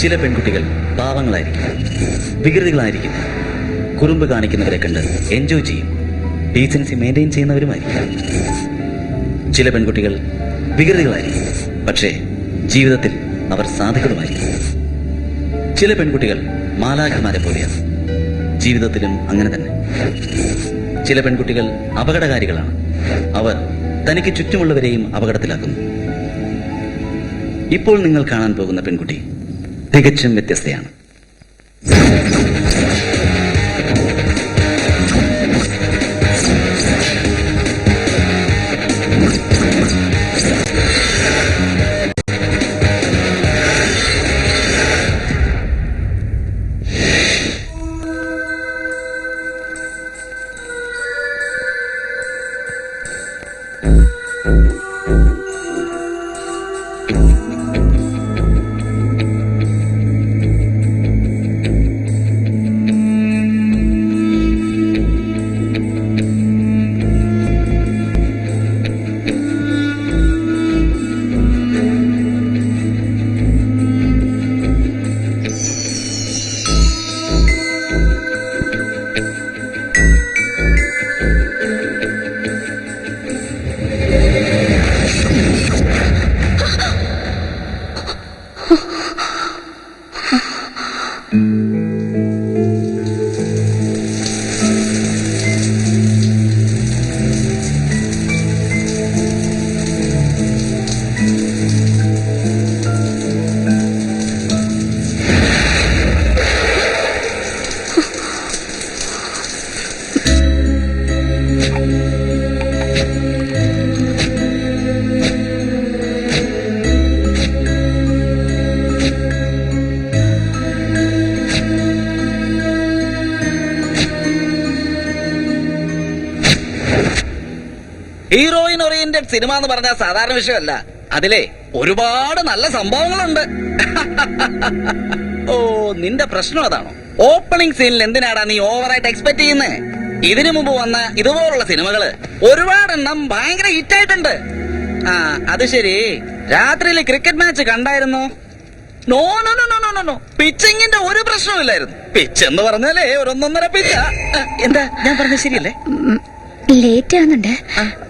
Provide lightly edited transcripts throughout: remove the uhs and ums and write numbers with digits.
ചില പെൺകുട്ടികൾ പാവങ്ങളായിരിക്കും, വികൃതികളായിരിക്കും, കുറുമ്പ് കാണിക്കുന്നവരെ കണ്ട് എൻജോയ് ചെയ്യും, ഡീസൻസി മെയിൻറ്റെയിൻ ചെയ്യുന്നവരുമായിരിക്കും. ചില പെൺകുട്ടികൾ വികൃതികളായിരിക്കും, പക്ഷേ ജീവിതത്തിൽ അവർ സാധുക്കളുമായിരിക്കും. ചില പെൺകുട്ടികൾ മാലാഖമാരെ പോലെയാണ്, ജീവിതത്തിലും അങ്ങനെ തന്നെ. ചില പെൺകുട്ടികൾ അപകടകാരികളാണ്, അവർ തനിക്ക് ചുറ്റുമുള്ളവരെയും അപകടത്തിലാക്കുന്നു. ഇപ്പോൾ നിങ്ങൾ കാണാൻ പോകുന്ന പെൺകുട്ടി തികച്ചും വ്യത്യസ്തയാണ്. ഹീറോയിൻ ഓറിയന്റഡ് സിനിമ എന്ന് പറഞ്ഞാൽ സാധാരണ വിഷയമല്ല. അതിലെ ഒരുപാട് നല്ല സംഭവങ്ങളുണ്ട്. ഓ, നിന്റെ പ്രശ്നം അതാണോ? ഓപ്പണിംഗ് സീനിൽ എന്തിനാടാ നീ ഓവറായിട്ട് എക്സ്പെക്ട് ചെയ്യുന്നേ? ഇതിനു മുമ്പ് വന്ന ഇതുപോലുള്ള സിനിമകള് ഒരുപാടെണ്ണം ഭയങ്കര ഹിറ്റായിട്ടുണ്ട്. ആ, അത് ശരി. രാത്രിയിൽ ക്രിക്കറ്റ് മാച്ച് കണ്ടായിരുന്നോ? No no no no no no, പിച്ചിങ്ങിന്റെ ഒരു പ്രശ്നമില്ലായിരുന്നു. പിച്ച് എന്ന് പറഞ്ഞാലേ ഒരൊന്നൊന്നര പിച്ച. എന്താ ഞാൻ പറഞ്ഞത് ശരിയല്ലേ? ലേറ്റ് ആവുന്നുണ്ട്,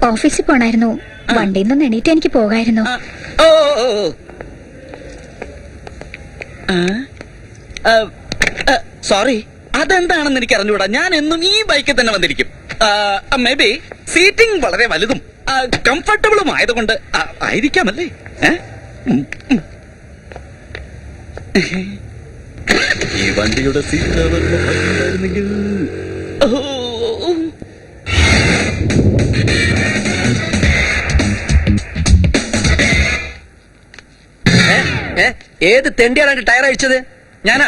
ഓഫീസിൽ പോണായിരുന്നു. വണ്ടിയിൽ നിന്ന് എണീറ്റ് എനിക്ക് പോകായിരുന്നു. സോറി, അതെന്താണെന്ന് എനിക്ക് അറിഞ്ഞുകൂടാ. ഞാൻ എന്നും ഈ ബൈക്കിൽ തന്നെ വന്നിരിക്കും. മേ ബി സീറ്റിംഗ് വളരെ വലുതും കംഫർട്ടബിളും ആയതുകൊണ്ട് ആയിരിക്കാമല്ലേ? ഈ വണ്ടിയുടെ സീറ്റ് ഏത് തെണ്ടിയാണ് ടയർ അഴിച്ചത്? ഞാനാ.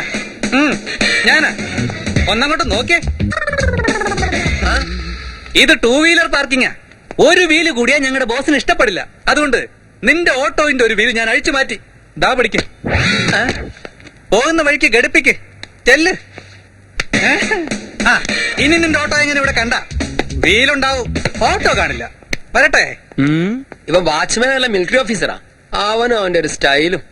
ഒന്നങ്ങോട്ട് നോക്കിയേ. ഇത് 2 വീലർ പാർക്കിങ്ങാ. ഒരു വീല് കൂടിയാ ഞങ്ങളുടെ ബോസിന് ഇഷ്ടപ്പെടില്ല. അതുകൊണ്ട് നിന്റെ ഓട്ടോയിന്റെ ഒരു വീല് ഞാൻ അഴിച്ചു മാറ്റി. ദാ പിടിക്ക്. പോകുന്ന വഴിക്ക് ഘടിപ്പിക്ക്. ചെല്ല്. ഇനി നിന്റെ ഓട്ടോ എങ്ങനെ ഇവിടെ കണ്ട വീലുണ്ടാവും, ഓട്ടോ കാണില്ല. വരട്ടെ. ഇവൻ വാച്ച്മാൻ അല്ല, മിലിറ്ററി ഓഫീസറാ. അവനും അവന്റെ ഒരു സ്റ്റൈലും.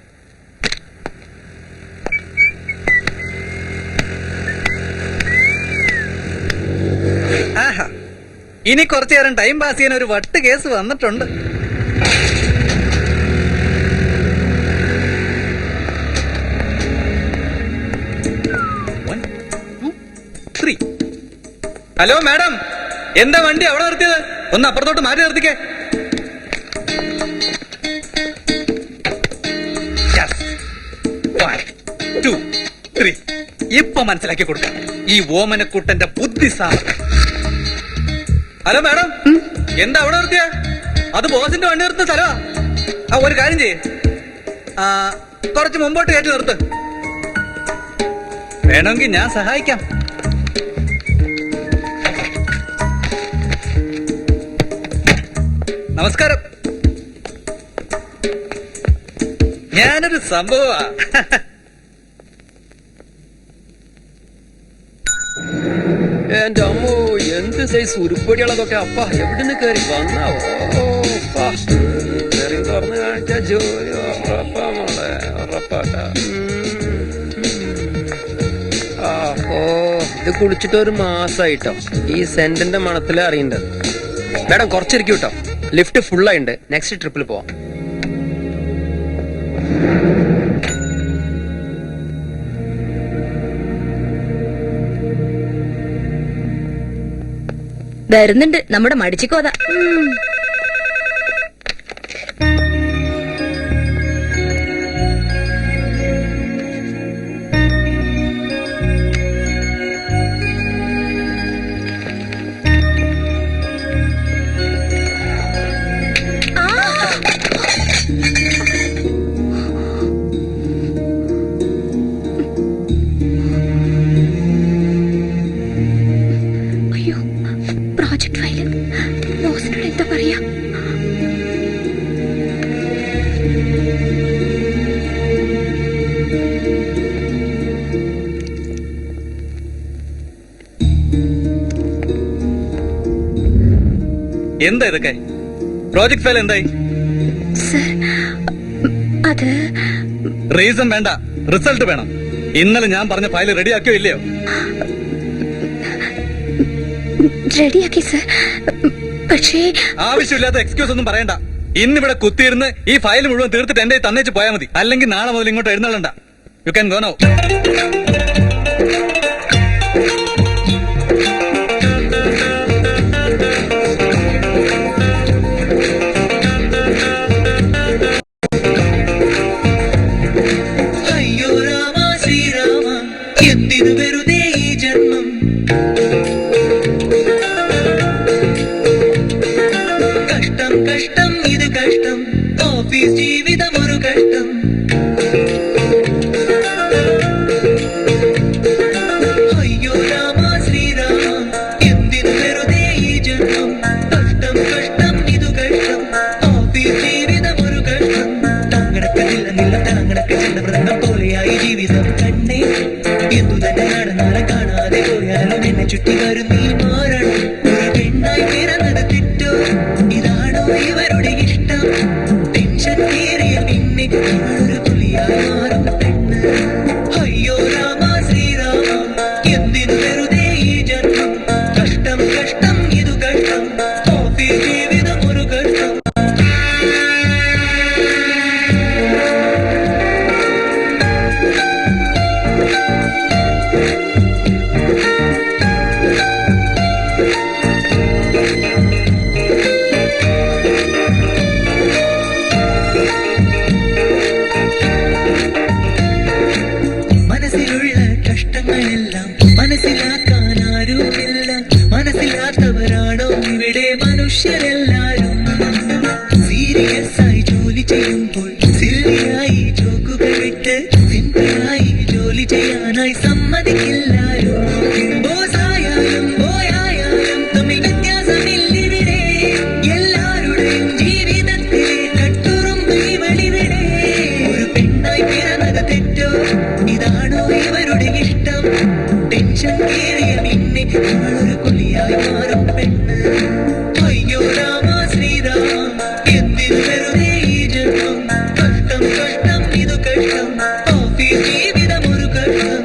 ആഹാ, ഇനി കുറച്ചു നേരം ടൈം പാസ് ചെയ്യാൻ ഒരു വട്ട് കേസ് വന്നിട്ടുണ്ട്. ഹലോ മാഡം, എന്താ വണ്ടി അവിടെ നിർത്തിയത്? ഒന്ന് അപ്പുറത്തോട്ട് മാറ്റി നിർത്തിക്കേ. ഇപ്പൊ മനസ്സിലാക്കി കൊടുക്കാം ഈ ഓമനക്കുട്ടന്റെ ബുദ്ധി സാർ. ഹലോ മാഡം, എന്താ അവിടെ നിർത്തിയ? അത് ബോസിന്റെ വണ്ടി നിർത്തുന്ന സ്ഥലമാ. ഒരു കാര്യം ചെയ്യേ, കുറച്ച് മുമ്പോട്ട് കയറ്റി നിർത്ത്. വേണമെങ്കിൽ ഞാൻ സഹായിക്കാം. നമസ്കാരം. ഞാനൊരു സംഭവമാ. എന്റെ അമ്മോ, എന്ത് സൈസ് ഉരുപ്പടികളതൊക്കെ. അപ്പ എവിടുന്ന് കയറി വന്നാവോ? കയറി തുറന്ന് കാണിച്ച ജോലി ഉറപ്പാ മോളെ, ഉറപ്പാട്ടാ. ഇത് കുളിച്ചിട്ട് ഒരു മാസമായിട്ടോ. ഈ സെന്റിന്റെ മണത്തില് അറിയണ്ടത്. മാഡം കുറച്ചിരിക്കും കേട്ടോ, ലിഫ്റ്റ് ഫുള്ളായിണ്ട്. നെക്സ്റ്റ് ട്രിപ്പിൽ പോവാം. വരുന്നുണ്ട് നമ്മുടെ മടിച്ചിക്കോത. അയ്യോ, പ്രോജക്ട് ഫയല് ബോസിനോട് എന്താ പറയാ? എന്താ ഇതൊക്കെ? പ്രോജക്ട് ഫയൽ എന്തായി? സർ, അത് റീസൺ വേണ്ട, റിസൾട്ട് വേണം. ഇന്നലെ ഞാൻ പറഞ്ഞ ഫയൽ റെഡിയാക്കിയോ ഇല്ലയോ? റെഡിയാക്കി സർ, പക്ഷേ ആവശ്യമില്ലാത്ത എക്സ്ക്യൂസ് ഒന്നും പറയണ്ട. ഇന്നിവിടെ കുത്തിയിരുന്ന് ഈ ഫയൽ മുഴുവൻ തീർത്തിട്ട് എന്റെ തന്നേച്ച് പോയാൽ മതി. അല്ലെങ്കിൽ നാളെ മുതൽ ഇങ്ങോട്ട് എഴുന്നള്ളണ്ട. You can go now. അയ്യോ രാമ ശ്രീരാമ, എന്തിനു വെറുതെ ഈ ജന്മം. കഷ്ടം കഷ്ടം ഇത് കഷ്ടം, ഓഫീസ് ജീവിതം ഒരു കഷ്ടം. അയ്യോ രാമ ശ്രീരാമ, എന്തിനു വെറുതെ ഈ ജന്മം. കഷ്ടം കഷ്ടം ഇത് കഷ്ടം, ഓഫീസ് ജീവിതം ഒരു കഷ്ടം. താങ്കടക്കതില്ല നില്ല താങ്കടക്ക ചെന്ന മൃതം പോലെയായി ജീവിതം കണ്ണേ. എന്തു തന്നെ നടന്നാലും കാണാതെ പോയാലും എന്നെ ചുറ്റി വരും നീ മാറണം. ഒരു പെണ്ണായി പിറന്നത് തെറ്റോ? ഇതാണോ ഇവരുടെ ഇഷ്ടം? ടെൻഷൻ കേറിയ പിന്നെ ഒരു പുലിയായി മാറും പെണ്ണ്. അയ്യോ രാമ ശ്രീരാമ, എന്തിനു വെറുതെ ഈ ജന്മം. കഷ്ടം കഷ്ടം ഇതു കഷ്ടം, ഓഫീസ് ജീവിതം ഒരു കഷ്ടം. മനസ്സിലുള്ള കഷ്ടങ്ങളെല്ലാം മനസ്സിലാക്കാൻ ആരുമില്ല. മനസ്സിലാത്തവരാണോ ഇവിടെ മനുഷ്യരെല്ലാരും. സീരിയസ് ആയി ജോലി ചെയ്യുമ്പോൾ സില്ലിയായി ജോക്കുകൾ വിട്ട് സിമ്പിളായി ജോലി ചെയ്യാനായി സമ്മതിക്കില്ലാരും. ബോസായാലും ബോയായാലും തമ്മിൽ വ്യത്യാസമില്ലിവിടെ. എല്ലാവരുടെയും ജീവിതത്തിലെ കട്ടുറുമ്പ് ഇവളിവിടെ. ഒരു പെണ്ണായി പിറന്നത് തെറ്റോ? ഇതാണോ ഇവരുടെ ഇഷ്ടം? ടെൻഷൻ കേറിയ പിന്നെ ഒരു കുലിയായി മാറും പെണ്ണ്. അയ്യോ രാമ ശ്രീരാമ, എന്തിനു വെറുതെ ഈ ജന്മം. കഷ്ടം കഷ്ടം ഇതു കഷ്ടം, ഓഫീസ് ജീവിതം ഒരു കഷ്ടം.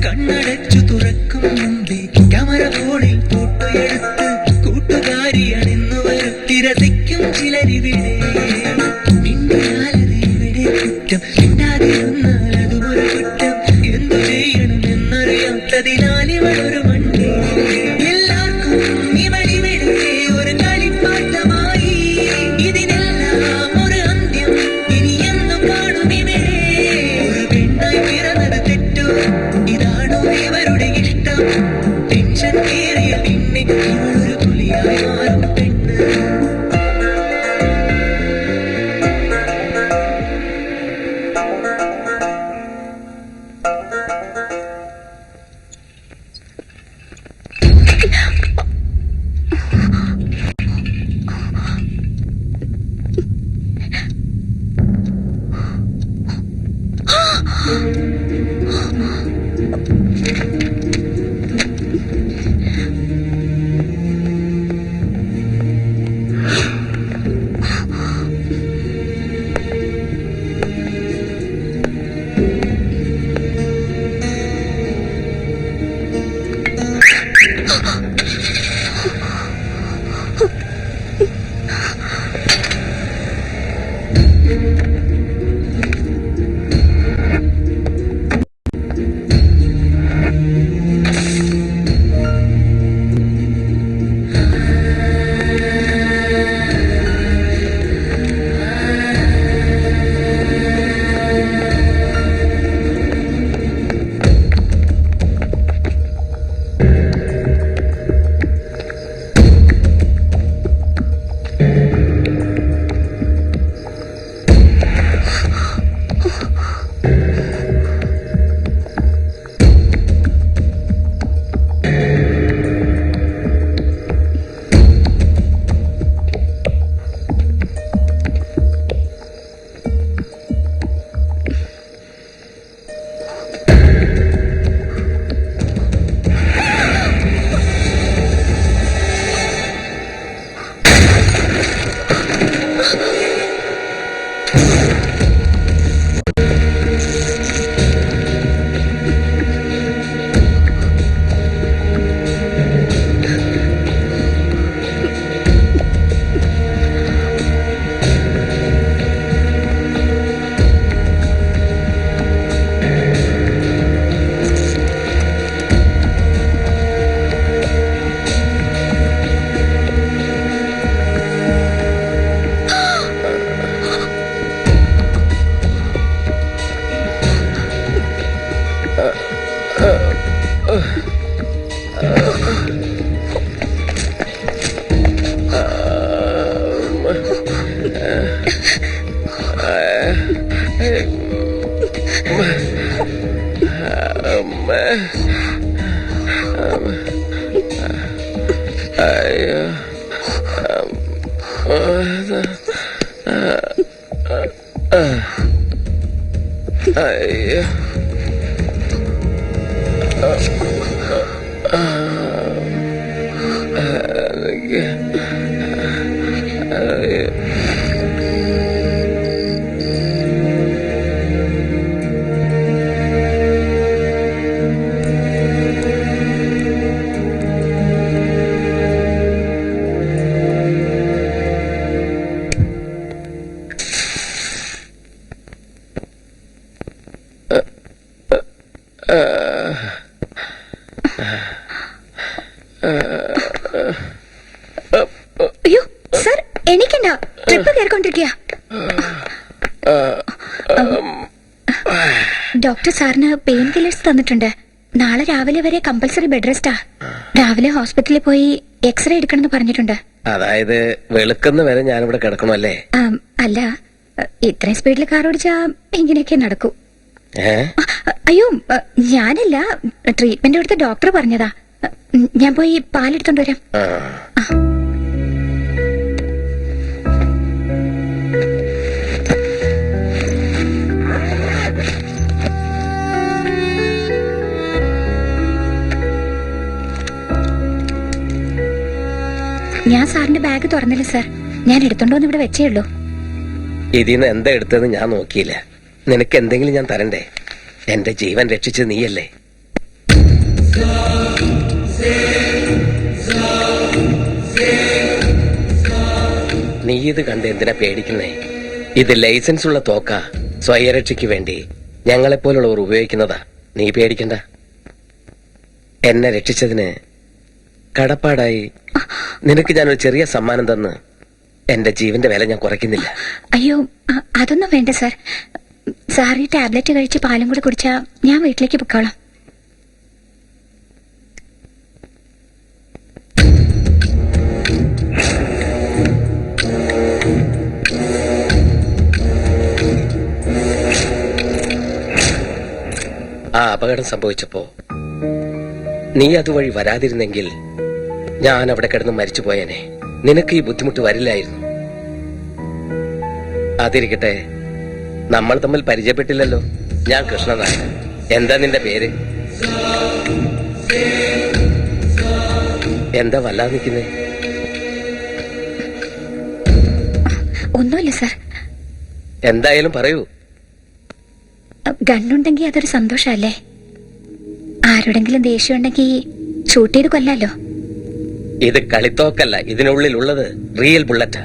കണ്ണടച്ചു തുറക്കും മുമ്പേ ക്യാമറ ഫോണിൽ ഫോട്ടോ എടുത്ത് കൂട്ടുകാരി അണിന്നു വരുത്തി രസിക്കും ചിലരിവിടെ. മിണ്ടിയാലത് ഇവിടെ കുറ്റം, മിണ്ടാതിരുന്നാൽ അതും ഒരു കുറ്റം. എന്തു ചെയ്യണമെന്നറിയാത്തതിനാൽ ഇവളൊരു മണ്ടി. എല്ലാവർക്കും ഇവളിവിടെ ഒരു കളിപ്പാട്ടമായി. ഇതിനെല്ലാം ഒരു അന്ത്യം ഇനി എന്നും കാണും ഇവിടെ. ഒരു പെണ്ണായി പിറന്നത് തെറ്റോ? ഇതാണോ ഇവരുടെ ഇഷ്ടം? ടെൻഷൻ കേറിയ പിന്നെ ഇവളൊരു പുലിയായി മാറും പെണ്ണ്. അയ്യോ സർ എണീക്കണ്ട, ട്രിപ്പ് കയറിക്കൊണ്ടിരിക്കുക. ഡോക്ടർ സാറിന് പെയിൻ കില്ലേഴ്സ് തന്നിട്ടുണ്ട്. നാളെ രാവിലെ വരെ കമ്പൽസറി ബെഡ് റെസ്റ്റാ. രാവിലെ ഹോസ്പിറ്റലിൽ പോയി എക്സ്റേ എടുക്കണമെന്ന് പറഞ്ഞിട്ടുണ്ട്. അതായത് വെളുക്കുന്ന വരെ ഞാനിവിടെ കിടക്കണമല്ലേ? അല്ല, ഇത്രയും സ്പീഡിൽ കാർ ഓടിച്ചാ ഇങ്ങനെയൊക്കെ നടക്കൂ. ഏ? അയ്യോ ഞാനല്ല, ട്രീറ്റ്മെന്റ് എടുത്ത ഡോക്ടർ പറഞ്ഞതാ. ഞാൻ പോയി പാലെടുത്തോണ്ട് വരാം. ഞാൻ സാറിന്റെ ബാഗ് തുറന്നില്ല സാർ, ഞാൻ എടുത്തോണ്ടോന്ന് ഇവിടെ വെച്ചേ ഉള്ളൂ. ഇതിന്ന് എന്താ എടുത്തതെന്ന് ഞാൻ നോക്കിയില്ല. നിനക്ക് എന്തെങ്കിലും ഞാൻ തരണ്ടേ? എന്റെ ജീവൻ രക്ഷിച്ചത് നീയല്ലേ? നീ ഇത് കണ്ട് എന്തിനാ പേടിക്കുന്നേ? ഇത് ലൈസൻസ് ഉള്ള തോക്ക, സ്വയരക്ഷയ്ക്ക് വേണ്ടി ഞങ്ങളെപ്പോലുള്ളവർ ഉപയോഗിക്കുന്നതാ. നീ പേടിക്കണ്ട. എന്നെ രക്ഷിച്ചതിന് കടപ്പാടായി നിനക്ക് ഞാനൊരു ചെറിയ സമ്മാനം തന്ന് എന്റെ ജീവന്റെ വില ഞാൻ കുറയ്ക്കുന്നില്ല. അയ്യോ അതൊന്നും വേണ്ട സാർ. സാർ ഈ ടാബ്ലറ്റ് കഴിച്ച് പാലും കൂടി കുടിച്ചാ ഞാൻ വീട്ടിലേക്ക് പൊക്കോളാം. ആ അപകടം സംഭവിച്ചപ്പോ നീ അതുവഴി വരാതിരുന്നെങ്കിൽ ഞാൻ അവിടെ കിടന്ന് മരിച്ചു പോയേനെ. നിനക്ക് ഈ ബുദ്ധിമുട്ട് വരില്ലായിരുന്നു. അതിരിക്കട്ടെ, നമ്മൾ തമ്മിൽ പരിചയപ്പെട്ടില്ലല്ലോ. ഞാൻ കൃഷ്ണനാണ്. എന്താ നിന്റെ പേര്? എന്താ വല്ലാതെ നിൽക്കുന്നേ? ഒന്നുമില്ല സാർ. എന്തായാലും പറയൂ. ഗണ്ണുണ്ടെങ്കിൽ അതൊരു സന്തോഷല്ലേ. ആരോടെങ്കിലും ദേഷ്യം ഉണ്ടെങ്കിൽ ഷൂട്ട് ചെയ്ത് കൊല്ലാലോ. ഇത് കളിത്തോക്കല്ല, ഇതിനുള്ളിലുള്ളത് റിയൽ ബുള്ളറ്റാ.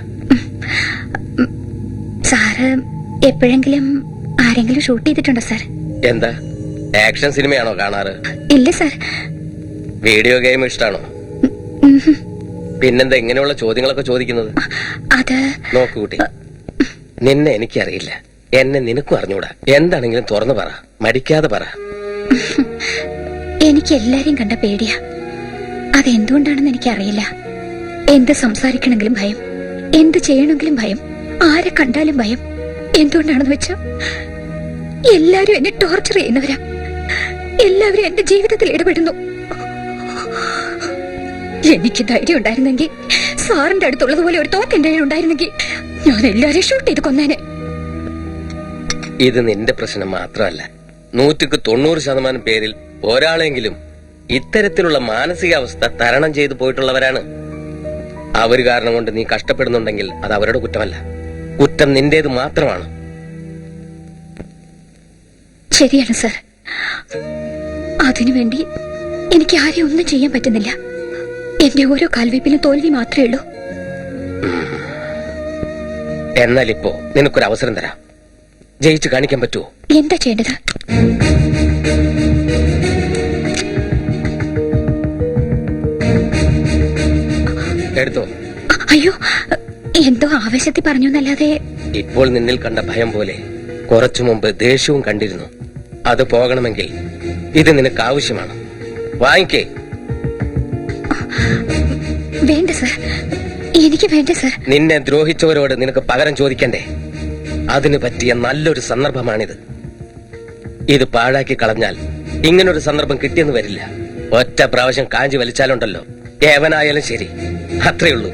സാറ് എപ്പോഴെങ്കിലും ആരെങ്കിലും ഷൂട്ട് ചെയ്തിട്ടുണ്ടോ സാർ? എന്താ, ആക്ഷൻ സിനിമയാണോ കാണാറ്? ഇല്ല സാർ. വീഡിയോ ഗെയിം ഇഷ്ടാണോ? പിന്നെന്താ ഇങ്ങനെയുള്ള ചോദ്യങ്ങളൊക്കെ ചോദിക്കുന്നത്? അത് നോക്കൂ കുട്ടി, നിന്നെ എനിക്കറിയില്ല, എന്നെ നിനക്കും അറിഞ്ഞൂടാ. എന്താണെങ്കിലും തുറന്നു പറ, മടിക്കാതെ പറ. എനിക്ക് എല്ലാരെയും കണ്ട പേടിയാ. അതെന്തുകൊണ്ടാണെന്ന് എനിക്കറിയില്ല. എന്ത് സംസാരിക്കണമെങ്കിലും ഭയം, എന്ത് ചെയ്യണമെങ്കിലും ഭയം, ആരെ കണ്ടാലും ഭയം. എന്തുകൊണ്ടാണെന്ന് വെച്ചാ എല്ലാരും എന്നെ ടോർച്ചർ ചെയ്യുന്നവരാ. എല്ലാവരും എന്റെ ജീവിതത്തിൽ ഇടപെടുന്നു. എനിക്ക് ധൈര്യം ഉണ്ടായിരുന്നെങ്കിൽ, സാറിന്റെ അടുത്തുള്ളതുപോലെ ഒരു തോക്ക് എന്റെ ഉണ്ടായിരുന്നെങ്കിൽ ഞാൻ എല്ലാരെയും ഷൂട്ട് ചെയ്ത് കൊന്നേനെ. ഇത് നിന്റെ പ്രശ്നം മാത്രമല്ല, 190% പേരിൽ ഒരാളെങ്കിലും ഇത്തരത്തിലുള്ള മാനസികാവസ്ഥ തരണം ചെയ്തു പോയിട്ടുള്ളവരാണ്. അവര് കാരണം കൊണ്ട് നീ കഷ്ടപ്പെടുന്നുണ്ടെങ്കിൽ അത് അവരുടെ കുറ്റമല്ല, കുറ്റം നിന്റേത് മാത്രമാണ്. ശരിയാണ് സർ. അതിനുവേണ്ടി എനിക്ക് ആരെയും ഒന്നും ചെയ്യാൻ പറ്റുന്നില്ല. എന്റെ ഓരോ കാൽവയ്പിലും തോൽവി മാത്രമേ ഉള്ളൂ. എന്നാൽ ഇപ്പോ നിനക്കൊരു അവസരം തരാം. ജയിച്ചു കാണിക്കാൻ പറ്റുമോ? എന്താ ചെയ്യേണ്ടത്? എടുത്തോ. അയ്യോ, എന്തോ ആവേശത്തിൽ പറഞ്ഞു എന്നല്ലാതെ. ഇപ്പോൾ നിന്നിൽ കണ്ട ഭയം പോലെ കുറച്ചു മുമ്പ് ദേഷ്യവും കണ്ടിരുന്നു. അത് പോകണമെങ്കിൽ ഇത് നിനക്ക് ആവശ്യമാണ്. വാങ്ങിക്കേ. വേണ്ട സർ, എനിക്ക് വേണ്ട സർ. നിന്നെ ദ്രോഹിച്ചവരോട് നിനക്ക് പകരം ചോദിക്കണ്ടേ? അതിന് പറ്റിയ നല്ലൊരു സന്ദർഭമാണിത്. ഇത് പാഴാക്കി കളഞ്ഞാൽ ഇങ്ങനൊരു സന്ദർഭം കിട്ടിയെന്ന് വരില്ല. ഒറ്റ പ്രാവശ്യം കാഞ്ചി വലിച്ചാലുണ്ടല്ലോ, ഏവനായാലും ശരി, അത്രേ ഉള്ളൂ.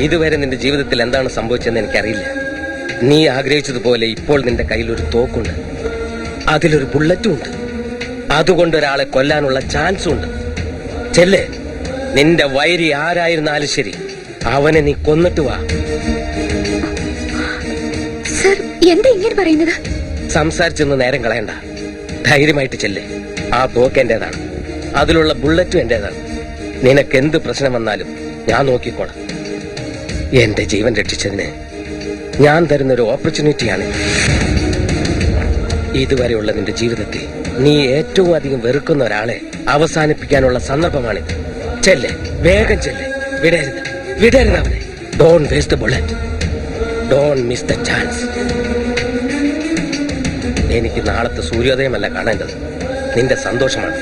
ഇതുവരെ നിന്റെ ജീവിതത്തിൽ എന്താണ് സംഭവിച്ചതെന്ന് എനിക്കറിയില്ല. നീ ആഗ്രഹിച്ചതുപോലെ ഇപ്പോൾ നിന്റെ കയ്യിൽ ഒരു തോക്കുണ്ട്, അതിലൊരു ബുള്ളറ്റും ഉണ്ട്. അതുകൊണ്ട് ഒരാളെ കൊല്ലാനുള്ള ചാൻസും ഉണ്ട്. ചെല്ലേ, നിന്റെ വൈരി ആരായിരുന്നാലും ശരി, അവനെ നീ കൊന്നിട്ട് വാ. സർ, എന്താ ഇങ്ങനെ പറയുന്നത്? സംസാരിച്ചൊന്ന് നേരം കളയണ്ട, ധൈര്യമായിട്ട് ചെല്ലേ. ആ തോക്ക് എന്റേതാണ്, അതിലുള്ള ബുള്ളറ്റും എന്റേതാണ്. നിനക്ക് എന്ത് പ്രശ്നം വന്നാലും ഞാൻ നോക്കിക്കോളാം. എന്റെ ജീവൻ രക്ഷിച്ചതിന് ഞാൻ തരുന്നൊരു ഓപ്പർച്യൂണിറ്റിയാണ്. ഇതുവരെയുള്ള നിന്റെ ജീവിതത്തിൽ നീ ഏറ്റവും അധികം വെറുക്കുന്ന ഒരാളെ അവസാനിപ്പിക്കാനുള്ള സന്ദർഭമാണിത്. ചെല്ലെ, വേഗം ചെല്ലെ, വിടരുത്, വിടരുത് അവനെ. Don't waste the bullet, don't miss the chance. എനിക്ക് നാളത്തെ സൂര്യോദയമല്ല കാണേണ്ടത്, നിന്റെ സന്തോഷമാണ്.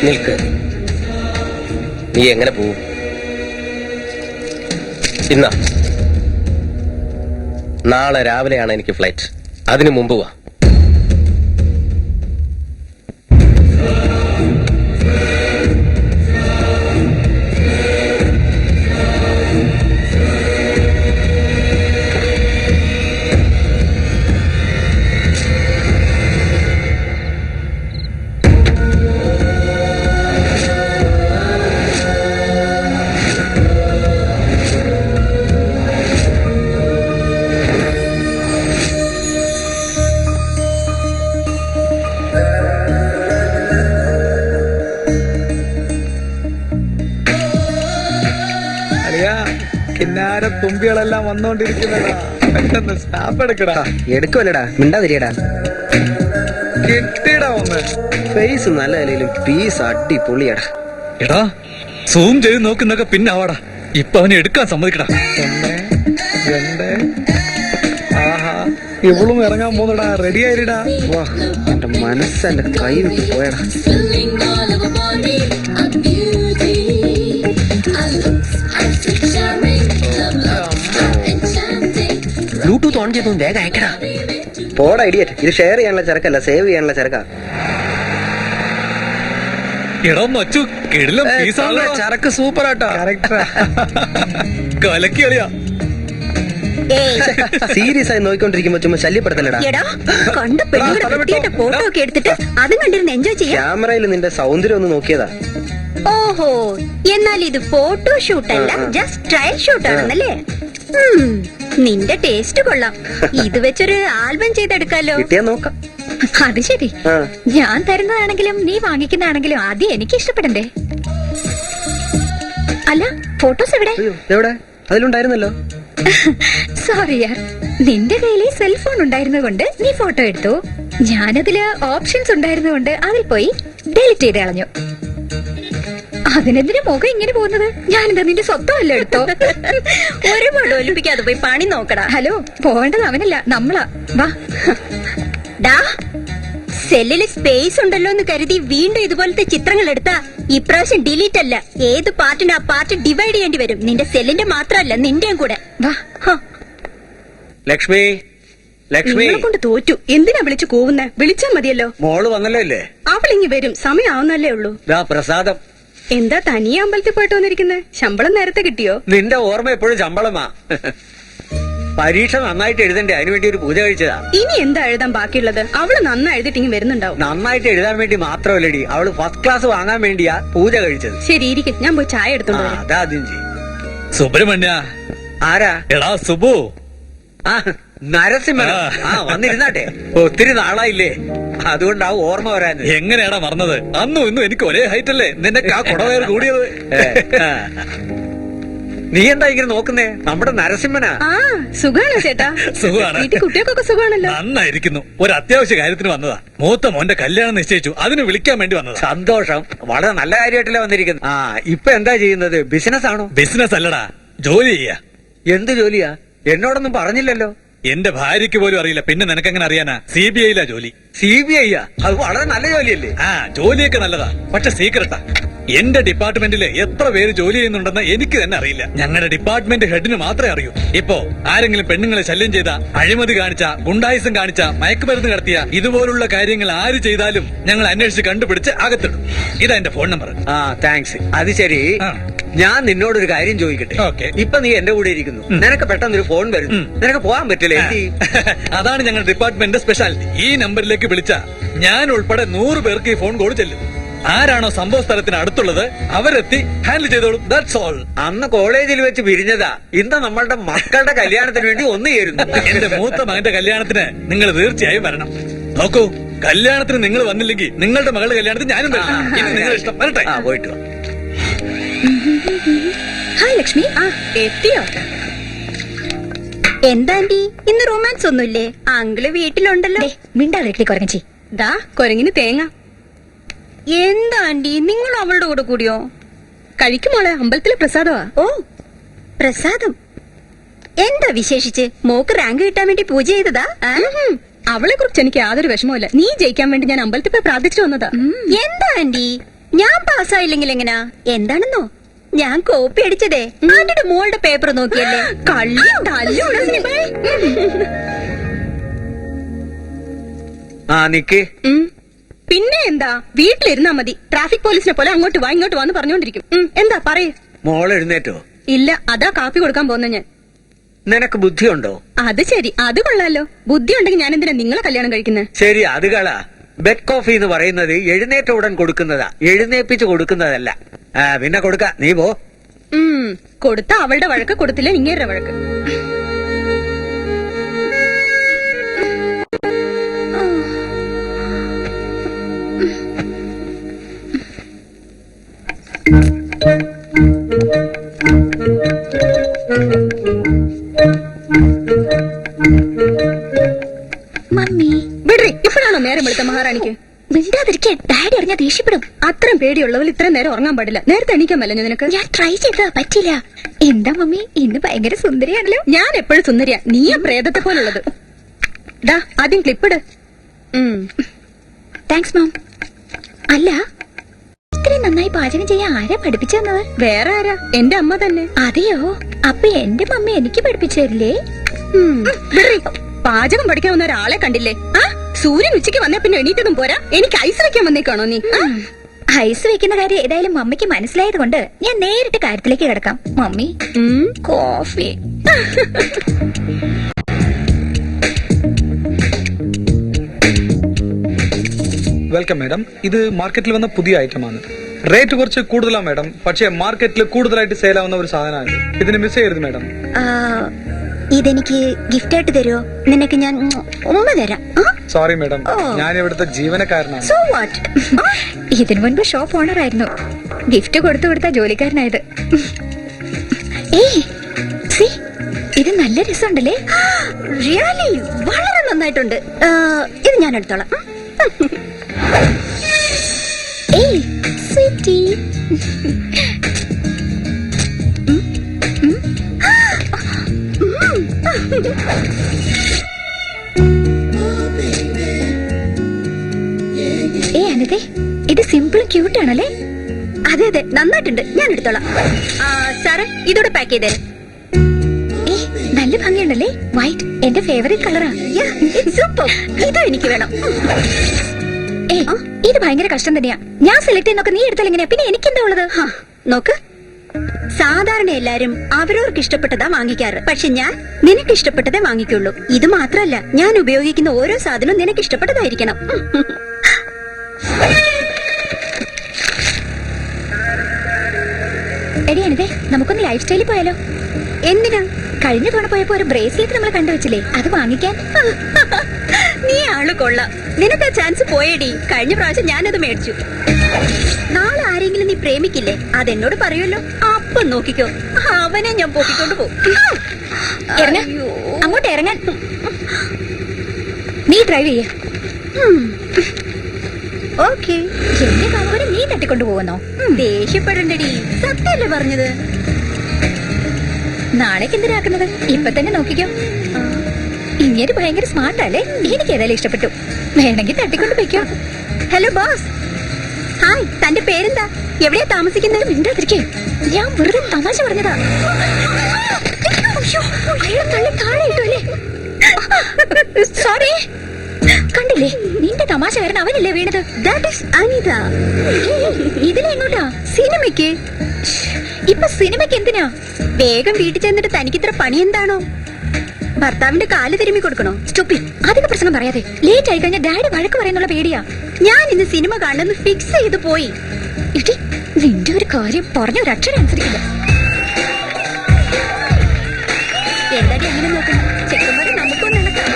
നിൽക്ക്. നീ എങ്ങനെ പോവും? ഇന്നാ, നാളെ രാവിലെയാണ് എനിക്ക് ഫ്ലൈറ്റ്. അതിനു മുമ്പ് വാ. കിന്നാര തുമ്പികളെല്ലാം വന്നോണ്ടിരിക്കുന്നടാ. പെട്ടെന്ന് സ്നാപ്പ് എടുക്കടാ. എടുക്കുമല്ലടാ, മിണ്ടാതിരിയടാ. കിട്ടിയടാ ഒന്ന്. ഫേസ് നല്ല നിലയിലും പീസ് അടിപൊളിയടാ. എടാ, സൂം ചെയ്ത് നോക്കുന്നൊക്കെ പിന്നെ ആവാടാ. ഇപ്പൊ അവനെ എടുക്കാൻ സമ്മതിക്കടാ. ആഹാ, ഇവളും ഇറങ്ങാൻ പോകുന്നടാ. റെഡി ആയിടാ. വാ, എന്റെ മനസ്സെന്റെ കൈ വിട്ട് പോയടാ. ബ്ലൂടൂത്ത് ഓൺ ചെയ്തു, വേഗം അയക്കടാ. പോടാ ഇഡിയറ്റ്, ഇത് ഷെയർ ചെയ്യാനുള്ള ചരക്കല്ല, സേവ് ചെയ്യാനുള്ള ചരക്കാ. എടാ മച്ചു, കിടിലം പീസാണല്ലോ. ചരക്ക് സൂപ്പർ ആട്ടോ. കലക്കി കളിയാ. സീരിയസ് ആയി നോക്കിക്കൊണ്ടിരിക്കുമ്പോ ചുമ്മാ ശല്യപ്പെടുത്തലടാ. എടാ, കണ്ട പെണ്ണുങ്ങളുടെ വൃത്തിയായിട്ട ഫോട്ടോ ഒക്കെ എടുത്തിട്ട് അതും കണ്ടിരുന്ന് എൻജോയ് ചെയ്യാം. ക്യാമറയിൽ നിന്റെ സൗന്ദര്യം ഒന്ന് നോക്കിയതാ. ഓഹോ, എന്നാൽ ഇത് ഫോട്ടോ ഷൂട്ട് അല്ല, ജസ്റ്റ് ട്രയൽ ഷൂട്ട് ആണെന്നല്ലേ? നിന്റെ ടേസ്റ്റ് കൊള്ളാം. ഇത് വെച്ചൊരു ആൽബം ചെയ്തെടുക്കാലോ. കിട്ടിയാ നോക്കാം. അത് ശരി, ആ. ഞാൻ തരുന്നതാണെങ്കിലും നീ വാങ്ങിക്കുന്നതാണെങ്കിലും ആദ്യം എനിക്ക് ഇഷ്ടപ്പെടണ്ടേ? അല്ല, ഫോട്ടോസ് എവിടെ? അയ്യോ, എവിടെ? അതിലുണ്ടായിരുന്നല്ലോ. സോറി യാർ, നിന്റെ കയ്യിൽ സെൽഫോൺ ഉണ്ടായിരുന്നതുകൊണ്ട് നീ ഫോട്ടോ എടുത്തു. ഞാനതില് ഓപ്ഷൻസ് ഉണ്ടായിരുന്നതുകൊണ്ട് അതിൽ പോയി ഡിലീറ്റ് ചെയ്ത് കളഞ്ഞു. അതിനെന്തിനാ മുഖം ഇങ്ങനെ പോകുന്നത്? ഞാനെന്താ നിന്റെ സ്വത്തമല്ല എടുത്തോ? ഒരുപാട് ഒലിപ്പിക്കാതെ പോയി പണി നോക്കടാ. ഹലോ, പോവേണ്ടത് അവനല്ല, നമ്മളാ. വാ. ഡാ, സെല്ലില് സ്പേസ് ഉണ്ടല്ലോ എന്ന് കരുതി വീണ്ടും ഇതുപോലത്തെ ചിത്രങ്ങൾ എടുത്താ ഇപ്രാവശ്യം ഡിലീറ്റ് അല്ല, ഏത് പാർട്ടിന് ആ പാർട്ട് ഡിവൈഡ് ചെയ്യേണ്ടി വരും. നിന്റെ സെല്ലിന്റെ മാത്രമല്ല, നിന്റെയും കൂടെ. വാ. ലക്ഷ്മി, ലക്ഷ്മി, നിങ്ങളെ കൊണ്ട് തോറ്റു. എന്തിനാ വിളിച്ചു കൂവുന്നെ? വിളിച്ചാ മതിയല്ലോ. മോള് വന്നല്ലോ ഇല്ലേ? അവൾ ഇങ്ങി വരും, സമയമാവുന്നല്ലേ ഉള്ളൂ. പ്രസാദം. എന്താ തനിയെ അമ്പലത്തിൽ പോയിട്ട് വന്നിരിക്കുന്നത്? ശമ്പളം നേരത്തെ കിട്ടിയോ? നിന്റെ ഓർമ്മ എപ്പോഴും ശമ്പളമാ. പരീക്ഷ നന്നായിട്ട് എഴുതണ്ടേ, അതിനുവേണ്ടി ഒരു പൂജ കഴിച്ചതാ. ഇനി എന്താ എഴുതാൻ ബാക്കിയുള്ളത്? അവള് നന്നായി എഴുതിട്ട് ഇങ്ങ് വരുന്നുണ്ടാവും. നന്നായിട്ട് എഴുതാൻ വേണ്ടി മാത്രമല്ലടി, അവള് ഫസ്റ്റ് ക്ലാസ് വാങ്ങാൻ വേണ്ടിയാ പൂജ കഴിച്ചത്. ശരി, ഇരിക്കെ, ഞാൻ പോയി ചായ എടുത്തോണ്ട് വരാം. അതാദ്യം ചെയ്യും. സുബ്രഹ്മണ്യ. ആരാ? എടാ സുബു. ആ, നരസിംഹൻ. ആ, വന്നിരുന്നാട്ടെ. ഒത്തിരി നാളായില്ലേ, അതുകൊണ്ടാ ഓർമ്മ വരാൻ. എങ്ങനെയാടാ മറന്നത്? അന്നും ഇന്നും എനിക്ക് ഒരേ ഹൈറ്റ് അല്ലേ? നിന്റെ ആ കുടവയർ കൂടിയത്. നീ എന്താ ഇങ്ങനെ നോക്കുന്നേ? നമ്മുടെ നരസിംഹനാ. ആ സുഖാണോ ചേട്ടാ? സുഖമാണ്. വീട്ടിൽ കുട്ടികൾക്കൊക്കെ സുഖാണല്ലോ. നന്നായിരിക്കുന്നു. ഒരു അത്യാവശ്യ കാര്യത്തിന് വന്നതാ. മൂത്ത മോന്റെ കല്യാണം നിശ്ചയിച്ചു, അതിന് വിളിക്കാൻ വേണ്ടി വന്നതാ. സന്തോഷം. വളരെ നല്ല കാര്യമായിട്ടല്ലേ വന്നിരിക്കുന്നത്. ആ ഇപ്പൊ എന്താ ചെയ്യുന്നത്? ബിസിനസ് ആണോ? ബിസിനസ് അല്ലടാ, ജോലി ചെയ്യാ. എന്ത് ജോലിയാ? എന്നോടൊന്നും പറഞ്ഞില്ലല്ലോ. എന്റെ ഭാര്യയ്ക്ക് പോലും അറിയില്ല, പിന്നെ നിനക്കെങ്ങനെ അറിയാനാ? CBI ജോലി. CBI അത് വളരെ നല്ല ജോലിയല്ലേ? ആ ജോലിയൊക്കെ നല്ലതാ, പക്ഷെ സീക്രട്ടാ. എന്റെ ഡിപ്പാർട്ട്മെന്റില് എത്ര പേര് ജോലി ചെയ്യുന്നുണ്ടെന്ന് എനിക്ക് തന്നെ അറിയില്ല. ഞങ്ങളുടെ ഡിപ്പാർട്ട്മെന്റ് ഹെഡിന് മാത്രമേ അറിയൂ. ഇപ്പോ ആരെങ്കിലും പെണ്ണുങ്ങളെ ശല്യം ചെയ്ത, അഴിമതി കാണിച്ച, ഗുണ്ടായിസം കാണിച്ച, മയക്കുമരുന്ന് കടത്തിയ, ഇതുപോലുള്ള കാര്യങ്ങൾ ആര് ചെയ്താലും ഞങ്ങൾ അന്വേഷിച്ച് കണ്ടുപിടിച്ച് അകത്തിടും. ഇതാ എന്റെ ഫോൺ നമ്പർ. ആ താങ്ക്സ്. അത് ശരി, ആ. ഞാൻ നിന്നോടൊരു കാര്യം ചോദിക്കട്ടെ? ഓക്കേ. ഇപ്പൊ നീ എന്റെ കൂടെ ഇരിക്കുന്നു, നിനക്ക് പെട്ടെന്നൊരു ഫോൺ വരുന്നു, നിനക്ക് പോകാൻ പറ്റില്ല. എന്ത് ചെയ്യും? അതാണ് ഞങ്ങളുടെ ഡിപ്പാർട്ട്മെന്റ് സ്പെഷ്യാലിറ്റി. ഈ നമ്പറിലേക്ക് വിളിച്ച ഞാൻ ഉൾപ്പെടെ 100 പേർക്ക് ഈ ഫോൺ കോൾ ചെല്ലും. ആരാണോ സംഭവ സ്ഥലത്തിന് അടുത്തുള്ളത് അവരെത്തി ഹാൻഡിൽ ചെയ്തോളും. That's all. അന്ന് കോളേജിൽ വെച്ച് പിരിഞ്ഞതാ, ഇന്ന് നമ്മളുടെ മക്കളുടെ കല്യാണത്തിന് വേണ്ടി ഒന്ന് ചേരുന്നു. എന്റെ മൂത്ത മകന്റെ കല്യാണത്തിന് നിങ്ങൾ തീർച്ചയായും വരണം. നോക്കൂ, കല്യാണത്തിന് നിങ്ങൾ വന്നില്ലെങ്കിൽ നിങ്ങളുടെ മകളുടെ കല്യാണത്തിന് ഞാനും വരണം. ഇത് നിങ്ങളുടെ ഇഷ്ടം. വരട്ടെ. ആ പോയിട്ട് വാ. ഹായ് ലക്ഷ്മി. ആ എത്തിയോ? എന്താണ്ടി ഇന്ന് റൊമാൻസ് ഒന്നുമില്ലേ? അങ്കിള് വീട്ടിലുണ്ടല്ലോ. മിണ്ടാതിരിക്കടി കുറങ്ങച്ചി. ദാ കൊരങ്ങിന് തേങ്ങ. എന്താണ്ടി നിങ്ങൾ അവളുടെ കൂടെ കൂടിയോ? കഴിക്കുമോളെ, അമ്പലത്തിലെ പ്രസാദമാ. ഓ പ്രസാദം. എന്താ വിശേഷിച്ച്? മോക്ക് റാങ്ക് കിട്ടാൻ വേണ്ടി പൂജ ചെയ്തതാ? അവളെ കുറിച്ച് എനിക്ക് യാതൊരു വിഷമവുമില്ല. നീ ജയിക്കാൻ വേണ്ടി ഞാൻ അമ്പലത്തിൽ പോയി പ്രാർത്ഥിച്ചു വന്നതാ. എന്താ ആന്റി, ഞാൻ പാസ്സായില്ലെങ്കിൽ എങ്ങനാ? എന്താണെന്നോ, ഞാൻ കോപ്പി അടിച്ചതേ ആന്റിയുടെ മോളുടെ പേപ്പർ നോക്കിയല്ലേ. കള്ളി തല്ലുടനെ. ആ നിക്ക്. പിന്നെ എന്താ, വീട്ടിലിരുന്നാ മതി. ട്രാഫിക് പോലീസിനെ പോലെ അങ്ങോട്ട് വാ ഇങ്ങോട്ട് വാന്ന് പറഞ്ഞോണ്ടിരിക്കും. എന്താ പറയേ? മോൾ എഴുന്നേറ്റോ? ഇല്ല, അതാ കാപ്പി കൊടുക്കാൻ പോകുന്ന ഞാൻ. നിനക്ക് ബുദ്ധിയുണ്ടോ? അത് ശരി, അത് കൊള്ളാലോ. ബുദ്ധി ഉണ്ടെങ്കിൽ ഞാൻ എന്തിനാ നിങ്ങളെ കല്യാണം കഴിക്കുന്നത്? ശരി, അത് കള. ബെഡ് കോഫി എന്ന് പറയുന്നത് എഴുന്നേറ്റ ഉടൻ കൊടുക്കുന്നതാ, എഴുന്നേപ്പിച്ച് കൊടുക്കുന്നതല്ല. പിന്നെ കൊടുക്ക, നീ പോ. കൊടുത്ത അവളുടെ വഴക്ക്, കൊടുത്തില്ല ഇങ്ങേരുടെ വഴക്ക്. മമ്മി വിടറി, ഇപ്പോഴാണോ നേരം വെളുത്ത മഹാറാണിക്ക്? മിണ്ടാതിരിക്കേ, ഡാഡി അറിഞ്ഞാ ദേഷ്യപ്പെടും. അത്രയും പേടിയുള്ളവൾ ഇത്രയും നേരം ഉറങ്ങാൻ പാടില്ല. നേരത്തെ എണീക്കാൻ പറ്റില്ല നിനക്ക്? ഞാൻ ട്രൈ ചെയ്തതാ, പറ്റില്ല. എന്താ മമ്മി, ഇന്ന് ഭയങ്കര സുന്ദരിയാണല്ലോ. ഞാൻ എപ്പോഴും സുന്ദരിയാ, നീയാ പ്രേതത്തെ പോലുള്ളത്. ഡാ ആദ്യം ക്ലിപ്പിട്. Thanks ma'am. അല്ല, ഇത്രയും നന്നായി പാചകം ചെയ്യാൻ ആരാ പഠിപ്പിച്ചു തന്നത്? വേറെ ആരാ? എന്റെ അമ്മ തന്നെ. അതെയോ? അപ്പൊ എന്റെ മമ്മി എനിക്ക് പഠിപ്പിച്ചു തരില്ലേ? വിടറി, പാചകം പഠിക്കാൻ വന്ന ഒരാളെ കണ്ടില്ലേ? ആ സൂര്യൻ ഉച്ചയ്ക്ക് വന്നേ പിന്നെ എണീറ്റതും പോരാ, എനിക്ക് ഐസ് വെക്കാൻ വന്നേക്കാണോ നീ? ഐസ് വെക്കുന്ന കാര്യം ഏതായാലും മമ്മിക്ക് മനസ്സിലായത് കൊണ്ട് ഞാൻ നേരിട്ട് കാര്യത്തിലേക്ക് കിടക്കാം. Mummy coffee. Welcome madam. ഇത് മാർക്കറ്റിൽ വന്ന പുതിയ ഐറ്റമാണ്. റേറ്റ് കുറച്ച് കൂടുതലാണ് മാഡം, പക്ഷേ മാർക്കറ്റിൽ കൂടുതലായിട്ട് സെയിലാവുന്ന ഒരു സാധനമാണ്. ഇതിന് മിസ് ചെയ്യരുത് മാഡം. ഇതെനിക്ക് ഗിഫ്റ്റ് ആയിട്ട് തരുമോ? നിനക്ക് ഞാൻ ഉമ്മ തരാം. സോറി മാഡം, ഞാൻ ഇവിടുത്തെ ജീവനക്കാരനാണ്. So what? ഇതിനു മുൻപ് ഷോപ്പ് ഓണർ ആയിരുന്നു. ഗിഫ്റ്റ് കൊടുത്ത ജോലിക്കാരനായത്. ഏയ് see, ഇത് നല്ല രസമുണ്ടല്ലേ? Really? വളരെ നന്നായിട്ടുണ്ട്. ഇത് ഞാൻ എടുത്തോളാം. ഏയ് സ്വീറ്റി. അനതെ, ഇത് സിമ്പിൾ ക്യൂട്ട് ആണല്ലേ? അതെ അതെ, നന്നായിട്ടുണ്ട്. ഞാൻ എടുത്തോളാം. സാറേ, ഇതോടെ പാക്ക് ചെയ്തേ. നല്ല ഭംഗിയുണ്ടല്ലേ? വൈറ്റ് എന്റെ ഫേവറേറ്റ് കളറാ. സൂപ്പർ, ഇതും എനിക്ക് വേണം. ഇത് ഭയങ്കര കഷ്ടം തന്നെയാ. ഞാൻ സെലക്ട് ചെയ്യുന്നൊക്കെ നീ എടുത്താൽ എങ്ങനെയാ? പിന്നെ എനിക്കെന്താ ഉള്ളത്? നോക്ക്, സാധാരണ എല്ലാരും അവരവർക്ക് ഇഷ്ടപ്പെട്ടതാ വാങ്ങിക്കാറ്. പക്ഷെ ഞാൻ നിനക്ക് ഇഷ്ടപ്പെട്ടതേ വാങ്ങിക്കുള്ളൂ. ഇത് മാത്രല്ല, ഞാൻ ഉപയോഗിക്കുന്ന ഓരോ സാധനവും നിനക്ക് ഇഷ്ടപ്പെട്ടതായിരിക്കണം. എടി അനിതേ, നമുക്കൊന്ന് ലൈഫ് സ്റ്റൈലിൽ പോയാലോ? എന്തിനാ? കഴിഞ്ഞ തവണ പോയപ്പോ ഒരു ബ്രേസ്ലെറ്റ് നമ്മൾ കണ്ടുവച്ചില്ലേ, അത് വാങ്ങിക്കാൻ. നീ ആള് കൊള്ളാം. നിനക്ക് ആ ചാൻസ് പോയേടി. കഴിഞ്ഞ പ്രാവശ്യം ഞാനത് മേടിച്ചു. നാളെ ആരെങ്കിലും നീ പ്രേമിക്കില്ലേ, അതെന്നോട് പറയുമല്ലോ. അപ്പം നോക്കിക്കോ, അവനെ ഞാൻ പൊക്കിക്കൊണ്ട് പോകും. ഇറങ്ങ, അങ്ങോട്ട് ഇറങ്ങാൻ. നീ ഡ്രൈവ് ചെയ്യ. ഓക്കേ. എന്റെ കാമുകനെ നീ തട്ടിക്കൊണ്ടു പോകുന്നോ? ദേഷ്യപ്പെടണ്ടടി, സത്യല്ലേ പറഞ്ഞത്. നാളേക്ക് എന്തിനാക്കുന്നത്? ഇപ്പൊ തന്നെ നോക്കിക്കോ. ഇങ്ങനെ ഭയങ്കര സ്മാർട്ടല്ലേ? എനിക്ക് ഏതായാലും ഇഷ്ടപ്പെട്ടു. വേണമെങ്കിൽ തട്ടിക്കൊണ്ട് പോയിക്കോ. Hello boss. ഹായ്, തന്റെ പേരെന്താ? എവിടെയാ താമസിക്കുന്നത്? മിണ്ടാതിരിക്കേ, ഞാൻ വെറുതെ തമാശ പറഞ്ഞതാ. അയ്യോ, അയാൾ തള്ളി താഴെ ഇട്ടു അല്ലേ? സോറി. കണ്ടില്ലേ, നിന്റെ തമാശ കാരണം അവനല്ലേ വീണത്. That is Anitha. ഇതിലെങ്ങോട്ടാ? സിനിമയ്ക്ക്. ഇപ്പൊ സിനിമയ്ക്ക് എന്തിനാ? വേഗം വീട്ടിൽ ചെന്നിട്ട് തനിക്കിത്ര പണി എന്താണോ? ഭർത്താവിന്റെ കാല് തിരുമ്മി കൊടുക്കണോ? സ്റ്റോപ്പി, അധിക പ്രശ്നം പറയാതെ. ലേറ്റ് ആയി കഴിഞ്ഞാൽ ഡാഡി വഴക്ക് പറയുന്നുള്ള പേടിയാ. ഞാൻ ഇന്ന് സിനിമ കാണുന്ന ഫിക്സ് ചെയ്ത് പോയി. ഇടി, നിന്റെ ഒരു കാര്യം പറഞ്ഞ ഒരു അക്ഷരം അനുസരിക്കില്ല. എന്താടി അങ്ങനെ നോക്കണം? ചെക്കന്മാരെ നമുക്കൊന്നും നടക്കാം.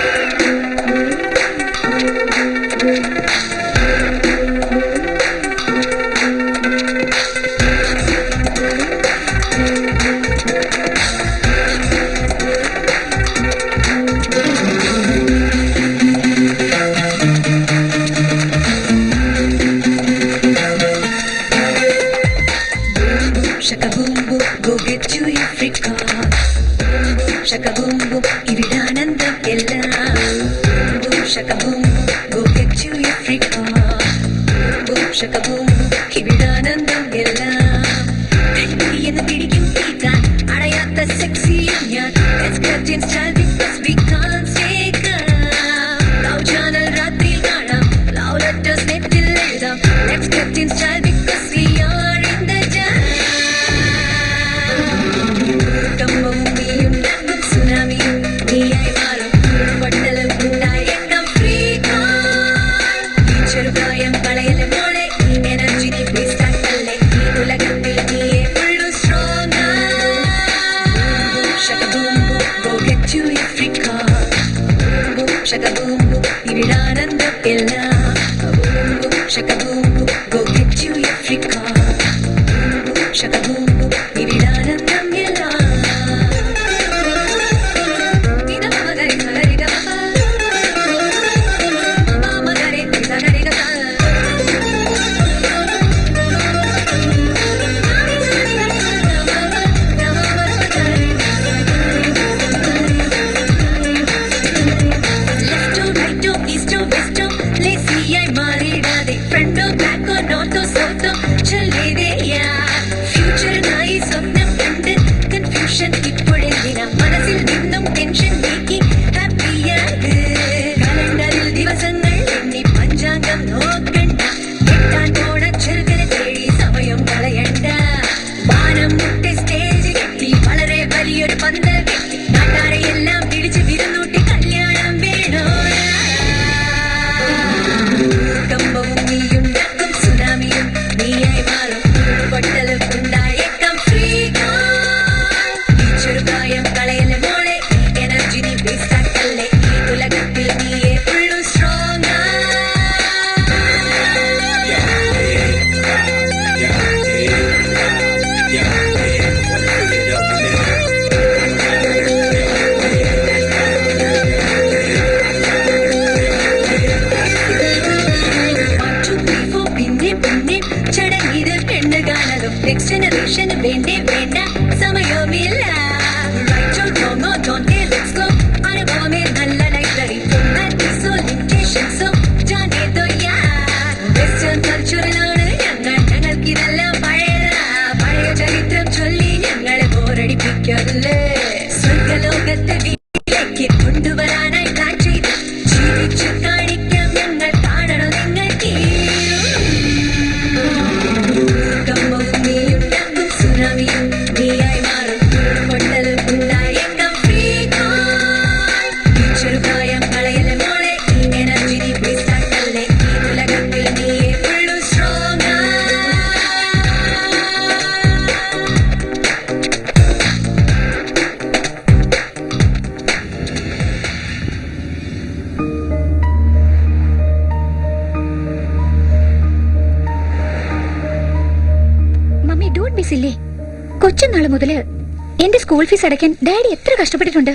Shaka boom boom, go get you your freak car. Shaka boom boom, ividanandam ella. Boom shaka boom boom, go get you your freak car. Boom shaka boom boom, ividanandam ella. Kanni ennu pidikum keetan, adayatha sexy yan. Let's get in style because we can't stay calm. Love channel rathri kaanam, love letters nettil ezhudam. Let's get in style because we are in the jam. Shaka boom boom, ividanandam ella. Boom boom, shaka boom boom, go get you your freak car. Boom boom, shaka boom boom, ividanandam ella. Nida magari magari da mama magari magari da. മനസ്സിൽ നിന്നും tension നീക്കി ഹാപ്പിയാക്. കലണ്ടറിൽ ദിവസങ്ങൾ എണ്ണി പഞ്ചാംഗം നോക്കണ്ട. കെട്ടാൻ പോണ ചെറുക്കനെ തേടി സമയം കളയണ്ട. വാനം മുട്ടി സ്റ്റേജ് കെട്ടി വളരെ വലിയൊരു പന്തൽ കെട്ടി നാട്ടാരെ എല്ലാം പിടിച്ച് വിരുന്നൂട്ടി കല്യാണം വേണോ? കമ്പവും നീയുണ്ടാക്കും സുനാമിയും നീയായി മാറും. പൊട്ടലും ഉണ്ടായേക്കാം ഫ്രീ. ചെറുതായം കളയല്ലേ മോളെ, എനർജി നീ വേസ്റ്റ് ആക്കല്ലേ. ഈ ഉലകത്തിൽ നീയേ ഉള്ളു സ്ട്രോങ്. പിന്നെ പിന്നെ ചടങ്ങിത് പെണ്ണ് കാണലും നെക്സ്റ്റ് ജനറേഷന് വേണ്ടേ വേണ്ട സമയമില്ല. Don't get let's go. അനുഭവമേ നല്ല ലൈബ്രറി. ലിമിറ്റേഷൻസോ ജാനേതോ യാ. വെസ്റ്റേൺ കൾച്ചറിലാണ് ഞങ്ങൾക്കിതെല്ലാം പഴയ ചരിത്രം ചൊല്ലി ഞങ്ങളെ ബോറടിപ്പിക്കല്ലേ. സ്വർഗലോകത്തെ വീട്ടിലേക്ക് കൊണ്ടുവരാനായി പ്ലാൻ ചെയ്ത് ജീവിച്ചു കാണിക്കാം ഞങ്ങൾ. കാണണം നിങ്ങൾക്ക് കമ്പവും നീയുണ്ടാക്കും സുനാമിയും നീയായി മാറും. പൊട്ടലും ഉണ്ടായേക്കാം ഫ്രീ. ചെറുതായം കളയല്ലേ മോളെ, ഈ എനർജി നീ വേസ്റ്റ് ആക്കല്ലേ. ഈ ഉലകത്തിൽ നീയേ ഉള്ളു strong. Mummy don't be silly. കൊച്ചുനാള് മുതല് എന്റെ സ്കൂൾ ഫീസ് അടയ്ക്കാൻ ഡാഡി എത്ര കഷ്ടപ്പെട്ടിട്ടുണ്ട്.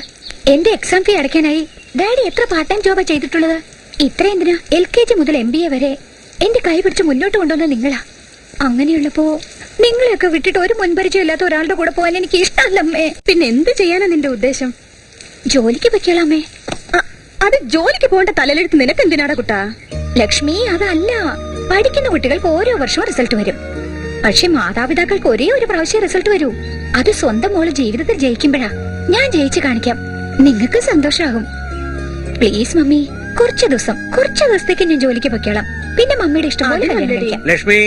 എന്റെ എക്സാം ഫീ അടയ്ക്കാനായി ഡാഡി എത്ര പാർട്ട് ടൈം ജോബാ ചെയ്തിട്ടുള്ളത്. ഇത്ര എന്തിനാ LKG മുതൽ MBA വരെ എന്റെ കൈ പിടിച്ച് മുന്നോട്ട് കൊണ്ടുവന്ന നിങ്ങളാ. അങ്ങനെയുള്ളപ്പോ നിങ്ങളെയൊക്കെ വിട്ടിട്ട് ഒരു മുൻപരിചയം ഇല്ലാത്ത ഒരാളുടെ കൂടെ പോകാൻ എനിക്ക് ഇഷ്ടമല്ലമ്മേ. പിന്നെ എന്ത് ചെയ്യാനാ നിന്റെ ഉദ്ദേശം? ജോലിക്ക് വെക്കലാമേ. അത് ജോലിക്ക് പോകേണ്ട തലലെടുത്ത് നിനക്ക് എന്തിനാടാ കുട്ടാ? ലക്ഷ്മി, അതല്ല. പഠിക്കുന്ന കുട്ടികൾക്ക് ഓരോ വർഷവും റിസൾട്ട് വരും. പക്ഷെ മാതാപിതാക്കൾക്ക് ഒരേ ഒരു പ്രാവശ്യം റിസൾട്ട് വരൂ. അത് സ്വന്തം മോള് ജീവിതത്തിൽ ജയിക്കുമ്പോഴാ. ഞാൻ ജയിച്ചു കാണിക്കാം, നിങ്ങൾക്ക് സന്തോഷമാകും. പ്ലീസ് മമ്മി, കുറച്ച് ദിവസത്തേക്ക് ഞാൻ ജോലിക്ക് പൊയ്ക്കോളാം. പിന്നെ മമ്മിയുടെ ഇഷ്ടം പോലെ കല്യാണം കഴിക്കാം. ലക്ഷ്മി,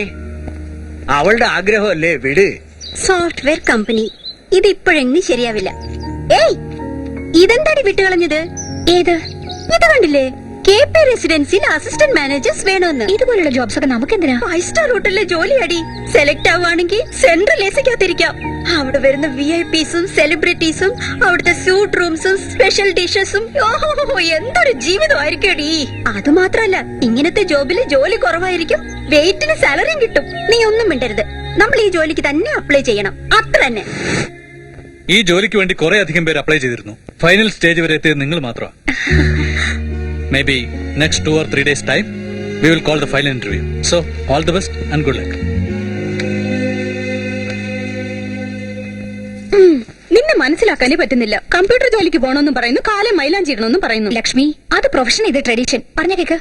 അവളുടെ ആഗ്രഹമല്ലേ, വിട്. സോഫ്റ്റ്വെയർ കമ്പനി ഇത് ഇപ്പോഴെങ്ങും ശരിയാവില്ല. ഏയ്, ഇതെന്താടി വിട്ടുകളഞ്ഞത്? ഏത്? ഇത് കണ്ടില്ലേ, KP റെസിഡൻസിയിൽ അസിസ്റ്റന്റ് മാനേജേഴ്സ് വേണമെന്ന്. ഇതുപോലുള്ള ജോബ്സ് ഒക്കെ നമുക്കെന്തിനാ? 5 സ്റ്റാർ ഹോട്ടലിലെ ജോലി അടി. സെലക്ട് ആവുകയാണെങ്കിൽ സെൻട്രൽ എസിക്കകത്തിരിക്കാം. അവിടെ വരുന്ന VIPസും സെലിബ്രിറ്റീസും അവിടുത്തെ സ്യൂട്ട് റൂംസും സ്പെഷ്യൽ ഡിഷസും. എന്തൊരു ജീവിതമായിരിക്കും അടി. അത് മാത്രല്ല, ഇങ്ങനത്തെ ജോബില് ജോലി കുറവായിരിക്കും, വെയിറ്റിന് സാലറിയും കിട്ടും. നീ ഒന്നും മിണ്ടരുത്. നമ്മൾ ഈ ജോലിക്ക് തന്നെ അപ്ലൈ ചെയ്യണം, അത്ര തന്നെ. ഈ ജോലിക്ക് വേണ്ടി കുറെ അധികം പേര് അപ്ലൈ ചെയ്തിരുന്നു. ഫൈനൽ സ്റ്റേജ് വരെ എത്തിയത് നിങ്ങൾ മാത്രമാണ്. May be next 2 or 3 days time we will call the final interview. So all the best and good luck. നിന്നെ മനസ്സിലാക്കാനേ പറ്റുന്നില്ല. കമ്പ്യൂട്ടർ ജോലിക്ക് പോകണമെന്നും പറയുന്നു, കാലം മൈലാഞ്ചി ഇടണമെന്നും പറയുന്നു. ലക്ഷ്മി, അത് പ്രൊഫഷൻ, ഇത് ട്രഡീഷൻ. പറഞ്ഞ കേക്ക്.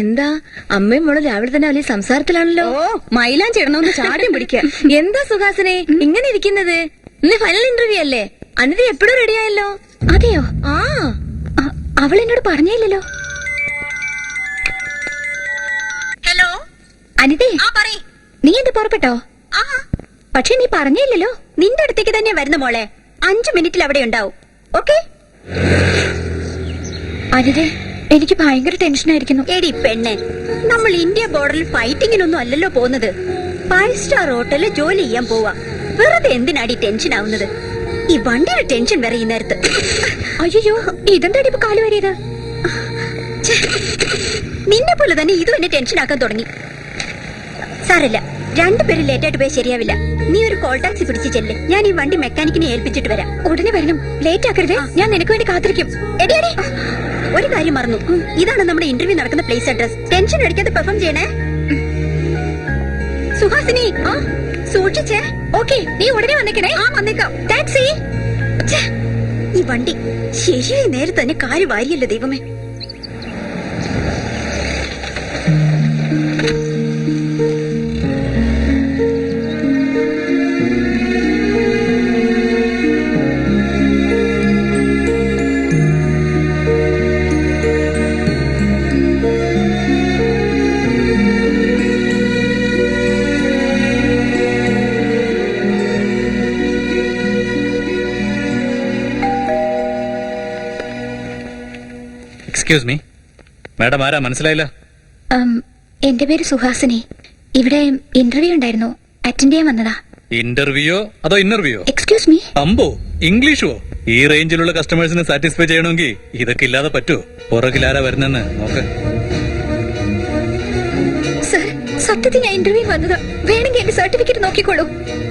എന്താ അമ്മയും മോള് രാവിലെ തന്നെ വലിയ സംസാരത്തിലാണല്ലോ. ഓ, മൈലാഞ്ചി ഇടണമെന്ന് ചാടിയും പിടിക്കുക. എന്താ സുഹാസിനെ ഇങ്ങനെ ഇരിക്കുന്നത്? ഇന്ന് ഫൈനൽ ഇന്റർവ്യൂ അല്ലേ? അനിത എപ്പോഴും റെഡിയായല്ലോ. അതെയോ? ആ, അവൾ എന്നോട് പറഞ്ഞില്ലല്ലോ. ഹലോ അനിതേ, നീ എന്ത് പുറപ്പെട്ടോ? പക്ഷെ നീ പറഞ്ഞില്ലല്ലോ. നിന്റെ അടുത്തേക്ക് തന്നെ വരുന്ന മോളെ. 5 മിനിറ്റിൽ അവിടെ ഉണ്ടാവും. ഓക്കെ? അനിതേ, എനിക്ക് ഭയങ്കര ടെൻഷനായിരിക്കുന്നു. എടി പെണ്ണെ, നമ്മൾ ഇന്ത്യ ബോർഡറിൽ ഫൈറ്റിങ്ങിനൊന്നും അല്ലല്ലോ പോകുന്നത്. 5 സ്റ്റാർ ഹോട്ടലിൽ ജോലി ചെയ്യാൻ പോവാ. വെറുതെ എന്തിനാടി ടെൻഷൻ ആവുന്നത്? ഈ വണ്ടിയുടെ ടെൻഷൻ വരെ ഈ നേരത്ത്. അയ്യോ, ഇതെന്താടി ഇപ്പൊ കാല് വരിയത്? നിന്നെ പോലെ തന്നെ ഇതും എന്നെ ടെൻഷൻ ആക്കാൻ തുടങ്ങി. സാരല്ല, 2 പേരും ലേറ്റായിട്ട് പോയി ശരിയാവില്ല. നീ ഒരു കോൾ ടാക്സി പിടിച്ച് ചെല്ല്. ഞാൻ ഈ വണ്ടി മെക്കാനിക്കിനെ ഏൽപ്പിച്ചിട്ട് വരാം. ഉടനെ വരണം, ലേറ്റ് ആക്കരുത്. ഞാൻ നിനക്ക് വേണ്ടി കാത്തിരിക്കും. എടി എടി, ഒരു കാര്യം മറന്നു. ഇതാണ് നമ്മുടെ ഇന്റർവ്യൂ നടക്കുന്ന പ്ലേസ് അഡ്രസ്. ടെൻഷൻ അടിക്കാതെ പെർഫോം ചെയ്യണേ. സുഹാസിനി, സൂക്ഷിച്ചേ. ഓക്കെ, നീ ഉടനെ വന്നേക്കണേ. വന്നേക്കാം. ടാക്സി. ഈ വണ്ടി ശരിയായി നേരത്തെ തന്നെ കാര്യം വാരിയല്ലോ ദൈവമേ. എക്സ്ക്യൂസ് മീ മാഡം, ആരാ മനസ്സിലായില്ല? എന്റെ പേര് സുഹാസിനി. ഇവിടെ ഇന്റർവ്യൂ ഉണ്ടായിരുന്നു, അറ്റൻഡ് ചെയ്യാൻ വന്നതാ. ഇന്റർവ്യൂയോ അതോ ഇന്റർവ്യൂയോ? Excuse me. അമ്പോ, ഇംഗ്ലീഷോ? ഈ റേഞ്ചിലുള്ള കസ്റ്റമേഴ്സിനെ സാറ്റിസ്ഫൈ ചെയ്യണമെങ്കിൽ ഇതൊക്കെ ഇല്ലാതെ പറ്റുമോ? പുറകിലാരാ വരുന്നെന്ന് നോക്ക്. സർ, സത്യത്തിൽ ഞാൻ ഇന്റർവ്യൂ വന്നത്. വേണമെങ്കിൽ എന്റെ സർട്ടിഫിക്കറ്റ് നോക്കിക്കോളൂ.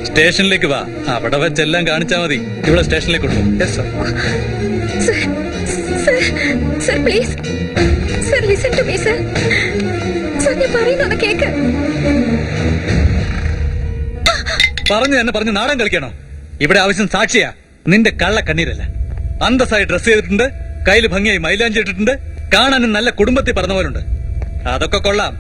സ്റ്റേഷനിലേക്ക് വാ, അവിടെ വെച്ചെല്ലാം കാണിച്ചാ മതി. ഇവിടെ സ്റ്റേഷനിലേക്ക് കൊണ്ടുപോകും. Yes sir. Sir, sir, sir please, sir listen to me sir. Sir, ഞാൻ പറയുന്നത് കേക്ക്. പറഞ്ഞ് നാടൻ കളിക്കണോ? ഇവിടെ ആവശ്യം സാക്ഷിയാ, നിന്റെ കള്ള കണ്ണീരല്ല. അന്തസ്സായി ഡ്രസ് ചെയ്തിട്ടുണ്ട്, കയ്യിൽ ഭംഗിയായി മൈലാഞ്ചി ഇട്ടിട്ടുണ്ട്, കാണാനും നല്ല കുടുംബത്തിൽ പറഞ്ഞ പോലുണ്ട്. അതൊക്കെ കൊള്ളാം.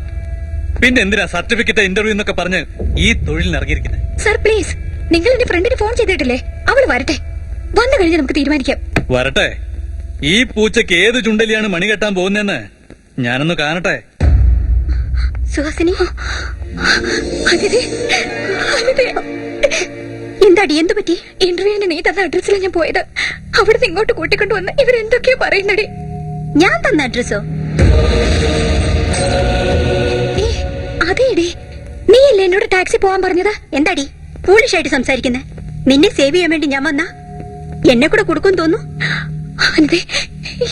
പിന്നെ എന്തിനാ സർട്ടിഫിക്കറ്റ്, ഇന്റർവ്യൂ എന്നൊക്കെ പറഞ്ഞ് ഈ തൊഴിലിന് ഇറങ്ങിയിരിക്കുന്നത്? സർ പ്ലീസ്, നിങ്ങൾ എന്റെ ഫ്രണ്ടിന് ഫോൺ ചെയ്തിട്ടില്ലേ? അവൾ വരട്ടെ, വന്നു കഴിഞ്ഞ് നമുക്ക് തീരുമാനിക്കാം. വരട്ടെ. ഈ പൂച്ചയ്ക്ക് ഏത് ചുണ്ടലിയാണ് മണി കെട്ടാൻ പോകുന്നതെന്ന് ഞാനൊന്ന് കാണട്ടെ. സുഹാസിനി, അതിഥി, അതിഥി. എന്താടി, എന്തു പറ്റി? ഇന്റർവ്യൂവിന് നീ തന്ന അഡ്രസ്സിലാണ് ഞാൻ പോയത്. അവിടുന്ന് ഇങ്ങോട്ട് കൂട്ടിക്കൊണ്ടുവന്ന് ഇവരെന്തൊക്കെയോ പറയുന്നടി. ഞാൻ തന്ന അഡ്രസ്സോ? അതേടി, നീയല്ലേ എന്നോട് ടാക്സി പോവാൻ പറഞ്ഞത്? എന്താടി പൂളിഷായിട്ട് സംസാരിക്കുന്നേ? നിന്നെ സേവ് ചെയ്യാൻ വേണ്ടി ഞാൻ വന്നാ എന്നെ കൂടെ കൊടുക്കും തോന്നുന്നു. അതെ,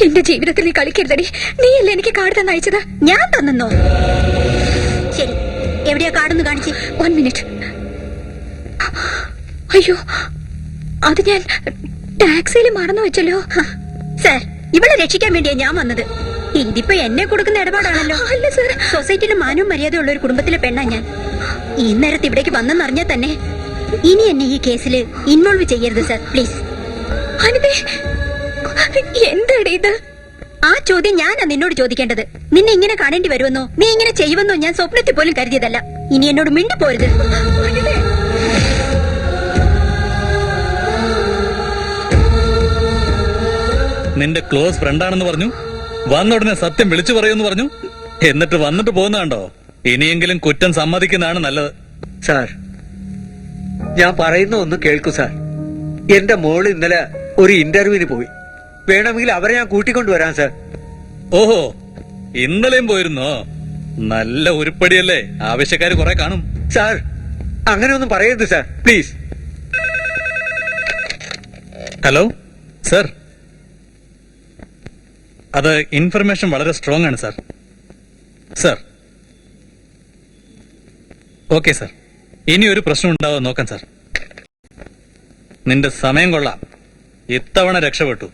എന്റെ ജീവിതത്തിൽ നീ കളിക്കരുതടി. നീയല്ലേ എനിക്ക് കാർഡ് തന്നയച്ചത്? ഞാൻ തന്നോ? ശരി, എവിടെയാ കാർഡൊന്ന് കാണിച്ച്. 1 മിനിറ്റ്. അയ്യോ, അത് ഞാൻ ടാക്സിയിൽ മറന്നു വെച്ചല്ലോ. സാർ, ഇവളെ രക്ഷിക്കാൻ വേണ്ടിയാ ഞാൻ വന്നത്. ഇതിപ്പോ എന്നെ കൊടുക്കുന്ന ഇടപാടാണല്ലോ. അല്ല സാർ, സൊസൈറ്റിയിലെ മാനവും മര്യാദയുള്ള ഒരു കുടുംബത്തിലെ പെണ്ണാ ഞാൻ. ഈ നേരത്ത് ഇവിടേക്ക് വന്നെന്നറിഞ്ഞാൽ തന്നെ ഇനി എന്നെ ഈ കേസിൽ ഇൻവോൾവ് ചെയ്യരുത് സാർ, പ്ലീസ്. അനിതേ, എന്താടി ഇത്? ആ ചോദ്യം ഞാനാ നിന്നോട് ചോദിക്കേണ്ടത്. നിന്നെ ഇങ്ങനെ കാണേണ്ടി വരുമെന്നോ നീ ഇങ്ങനെ ചെയ്യുമെന്നോ ഞാൻ സ്വപ്നത്തിൽ പോലും കരുതിയതല്ല. ഇനി എന്നോട് മിണ്ടി പോരുത്. അനിതേ, നിന്റെ ക്ലോസ് ഫ്രണ്ടാണെന്ന് പറഞ്ഞു, വന്ന ഉടനെ സത്യം വിളിച്ചു പറയുമെന്ന് പറഞ്ഞു, എന്നിട്ട് വന്നിട്ട് പോകുന്നതാണ്ടോ? ഇനിയെങ്കിലും കുറ്റം സമ്മതിക്കുന്നതാണ് നല്ലത്. സാർ, ഞാൻ പറയുന്ന ഒന്ന് കേൾക്കൂ സാർ. എന്റെ മോള് ഇന്നലെ ഒരു ഇന്റർവ്യൂവിന് പോയി. വേണമെങ്കിൽ അവരെ ഞാൻ കൂട്ടിക്കൊണ്ടുവരാം സാർ. ഓഹോ, ഇന്നലെയും പോയിരുന്നോ? നല്ല ഉരുപ്പടിയല്ലേ, ആവശ്യക്കാര് കുറെ കാണും. സാർ, അങ്ങനെ ഒന്നും പറയരുത് സാർ, പ്ലീസ്. ഹലോ സർ, അത് ഇൻഫർമേഷൻ വളരെ സ്ട്രോങ് ആണ് സാർ. സർ, ഓക്കെ സാർ, ഇനി ഒരു പ്രശ്നം ഉണ്ടാവാൻ നോക്കാം സാർ. നിന്റെ സമയം കൊള്ളാം, ഇത്തവണ രക്ഷപ്പെട്ടു.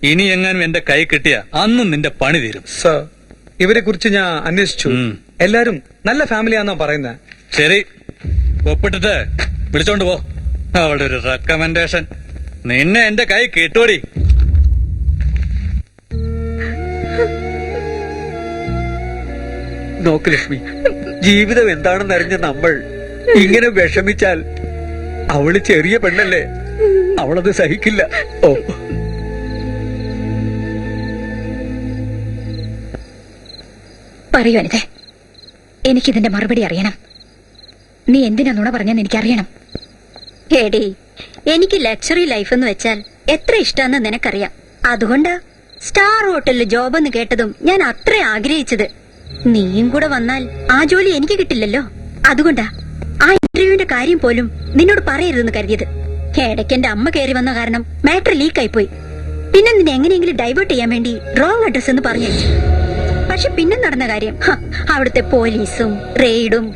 ഇനി എങ്ങാനും എന്റെ കൈ കിട്ടിയ അന്നും നിന്റെ പണി തീരും. സർ, ഇവരെ കുറിച്ച് ഞാൻ അന്വേഷിച്ചു. എല്ലാരും നല്ല ഫാമിലിയാന്നാ പറയുന്നത്. ശരി, ഒപ്പിട്ടിട്ട് വിളിച്ചോണ്ട് പോ. അവളുടെ ഒരു റെക്കമെൻഡേഷൻ. നിന്നെ എന്റെ കൈ കിട്ടോടി. നോക്ക് ലക്ഷ്മി, ജീവിതം എന്താണെന്ന് അറിഞ്ഞ നമ്മൾ ഇങ്ങനെ വിഷമിച്ചാൽ അവള് ചെറിയ പെണ്ണല്ലേ, അവളത് സഹിക്കില്ല. ഓ, പറയൂ അനിതേ, എനിക്കിതിന്റെ മറുപടി അറിയണം. നീ എന്തിനാ നുണ പറഞ്ഞെന്ന് എനിക്കറിയണം. ഹേടി, എനിക്ക് ലക്ഷറി ലൈഫ് എന്ന് വെച്ചാൽ എത്ര ഇഷ്ടാന്ന് നിനക്കറിയാം. അതുകൊണ്ടാ സ്റ്റാർ ഹോട്ടലിൽ ജോബ് എന്ന് കേട്ടതും ഞാൻ അത്ര ആഗ്രഹിച്ചത്. നീയും കൂടെ വന്നാൽ ആ ജോലി എനിക്ക് കിട്ടില്ലല്ലോ. അതുകൊണ്ടാ ആ ഇന്റർവ്യൂവിന്റെ കാര്യം പോലും നിന്നോട് പറയരുതെന്ന് കരുതിയത്. ഇടയ്ക്ക് എന്റെ അമ്മ കയറി വന്ന കാരണം മാറ്റർ ലീക്കായി പോയി. പിന്നെ നിന്നെ എങ്ങനെയെങ്കിലും ഡൈവേർട്ട് ചെയ്യാൻ വേണ്ടി റോങ് അഡ്രസ് എന്ന് പറഞ്ഞു. പക്ഷെ പിന്നെ നടന്ന കാര്യം, അവിടുത്തെ പോലീസും റെയ്ഡും,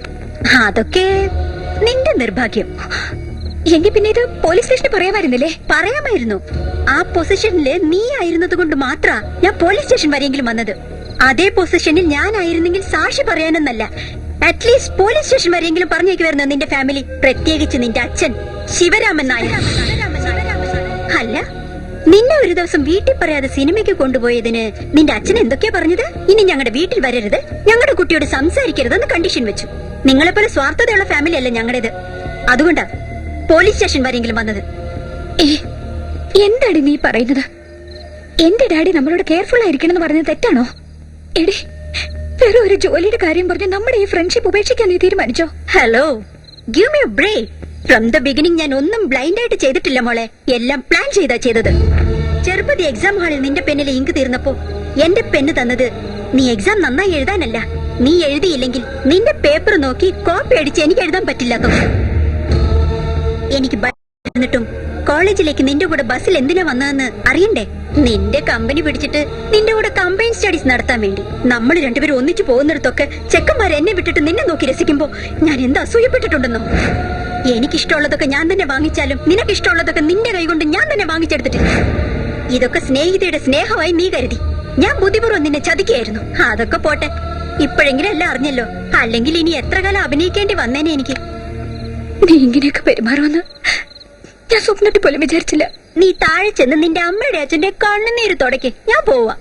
അതൊക്കെ നിന്റെ നിർഭാഗ്യം. എങ്കിൽ പിന്നെ ഇത് പോലീസ് സ്റ്റേഷനിൽ പറയാമായിരുന്നില്ലേ? പറയാമായിരുന്നു. ആ പൊസിഷനില് നീ ആയിരുന്നത് കൊണ്ട് മാത്രാ ഞാൻ പോലീസ് സ്റ്റേഷൻ വരെയെങ്കിലും വന്നത്. അതേ പൊസിഷനിൽ ഞാനായിരുന്നെങ്കിൽ സാക്ഷി പറയാനെന്നല്ല, അറ്റ്ലീസ്റ്റ് പോലീസ് സ്റ്റേഷൻ വരെയെങ്കിലും പറഞ്ഞേക്കുമായിരുന്നു നിന്റെ ഫാമിലി, പ്രത്യേകിച്ച് നിന്റെ അച്ഛൻ ശിവരാമൻ നായർ. അല്ല, നിന്നെ ഒരു ദിവസം വീട്ടിൽ പറയാതെ സിനിമയ്ക്ക് കൊണ്ടുപോയതിന് നിന്റെ അച്ഛൻ എന്തൊക്കെയാ പറഞ്ഞത്? ഇനി ഞങ്ങളുടെ വീട്ടിൽ വരരുത്, ഞങ്ങളുടെ കുട്ടിയോട് സംസാരിക്കരുതെന്ന് കണ്ടീഷൻ വെച്ചു. നിങ്ങളെപ്പോലെ സ്വാർത്ഥതയുള്ള ഫാമിലി അല്ല ഞങ്ങളുടേത്. അതുകൊണ്ടാ പോലീസ് സ്റ്റേഷൻ വരെയെങ്കിലും വന്നത്. എന്താടി നീ പറയുന്നത്? എന്റെ ഡാഡി നമ്മളോട് കെയർഫുൾ ആയിരിക്കണം എന്ന് പറഞ്ഞത് തെറ്റാണോ? എടി, വേറെ ഒരു ജോലിയുടെ കാര്യം പറഞ്ഞ് നമ്മുടെ ഈ ഫ്രണ്ട്ഷിപ്പ് ഉപേക്ഷിക്കാൻ നീ തീരുമാനിച്ചോ? Hello, give me a break. From the beginning ഞാൻ ഒന്നും ബ്ലൈൻഡ് ആയിട്ട് ചെയ്തിട്ടില്ല മോളെ, എല്ലാം പ്ലാൻ ചെയ്താ ചെയ്തത്. ചെറുപ്പതി എക്സാം ഹാളിൽ നിന്റെ പെന്നിൽ ഇങ്ക് തീർന്നപ്പോ എന്റെ പെണ്ണ് തന്നത് നീ എക്സാം നന്നായി എഴുതാനല്ല, നീ എഴുതിയില്ലെങ്കിൽ നിന്റെ പേപ്പർ നോക്കി കോപ്പി അടിച്ച് എനിക്ക് എഴുതാൻ പറ്റില്ലാത്തോ. എനിക്ക് എന്നിട്ടും കോളേജിലേക്ക് നിന്റെ കൂടെ ബസ്സിൽ എന്തിനാ വന്നതെന്ന് അറിയണ്ടേ? നിന്റെ കമ്പനി പിടിച്ചിട്ട് നിന്റെ കൂടെ കമ്പൈൻ സ്റ്റഡീസ് നടത്താൻ വേണ്ടി നമ്മൾ രണ്ടുപേരും ഒന്നിച്ചു പോകുന്നിടത്തൊക്കെ ചെക്കന്മാർ എന്നെ വിട്ടിട്ട് നിന്നെ നോക്കി രസിക്കുമ്പോ ഞാൻ എന്താ അസൂയപ്പെട്ടിട്ടുണ്ടെന്നോ? എനിക്കിഷ്ടമുള്ളതൊക്കെ ഞാൻ തന്നെ വാങ്ങിച്ചാലും നിനക്കിഷ്ടമുള്ളതൊക്കെ നിന്റെ കൈകൊണ്ട് ഞാൻ തന്നെ വാങ്ങിച്ചെടുത്തിട്ടില്ല. ഇതൊക്കെ സ്നേഹിതയുടെ സ്നേഹമായി നീ കരുതി. ഞാൻ ബുദ്ധിപൂർവ്വം നിന്നെ ചതിക്കുകയായിരുന്നു. അതൊക്കെ പോട്ടെ, ഇപ്പോഴെങ്കിലും എല്ലാം അറിഞ്ഞല്ലോ. അല്ലെങ്കിൽ ഇനി എത്ര കാലം അഭിനയിക്കേണ്ടി വന്നേനെ എനിക്ക്. നീ ഇങ്ങനെയൊക്കെ പെരുമാറുമെന്ന് ഞാൻ സ്വപ്നത്തിൽ പോലും വിചാരിച്ചില്ല. നീ താഴെ ചെന്ന് നിന്റെ അമ്മയുടെ അച്ഛന്റെ കണ്ണുനീര് തുടയ്ക്ക്. ഞാൻ പോവാ.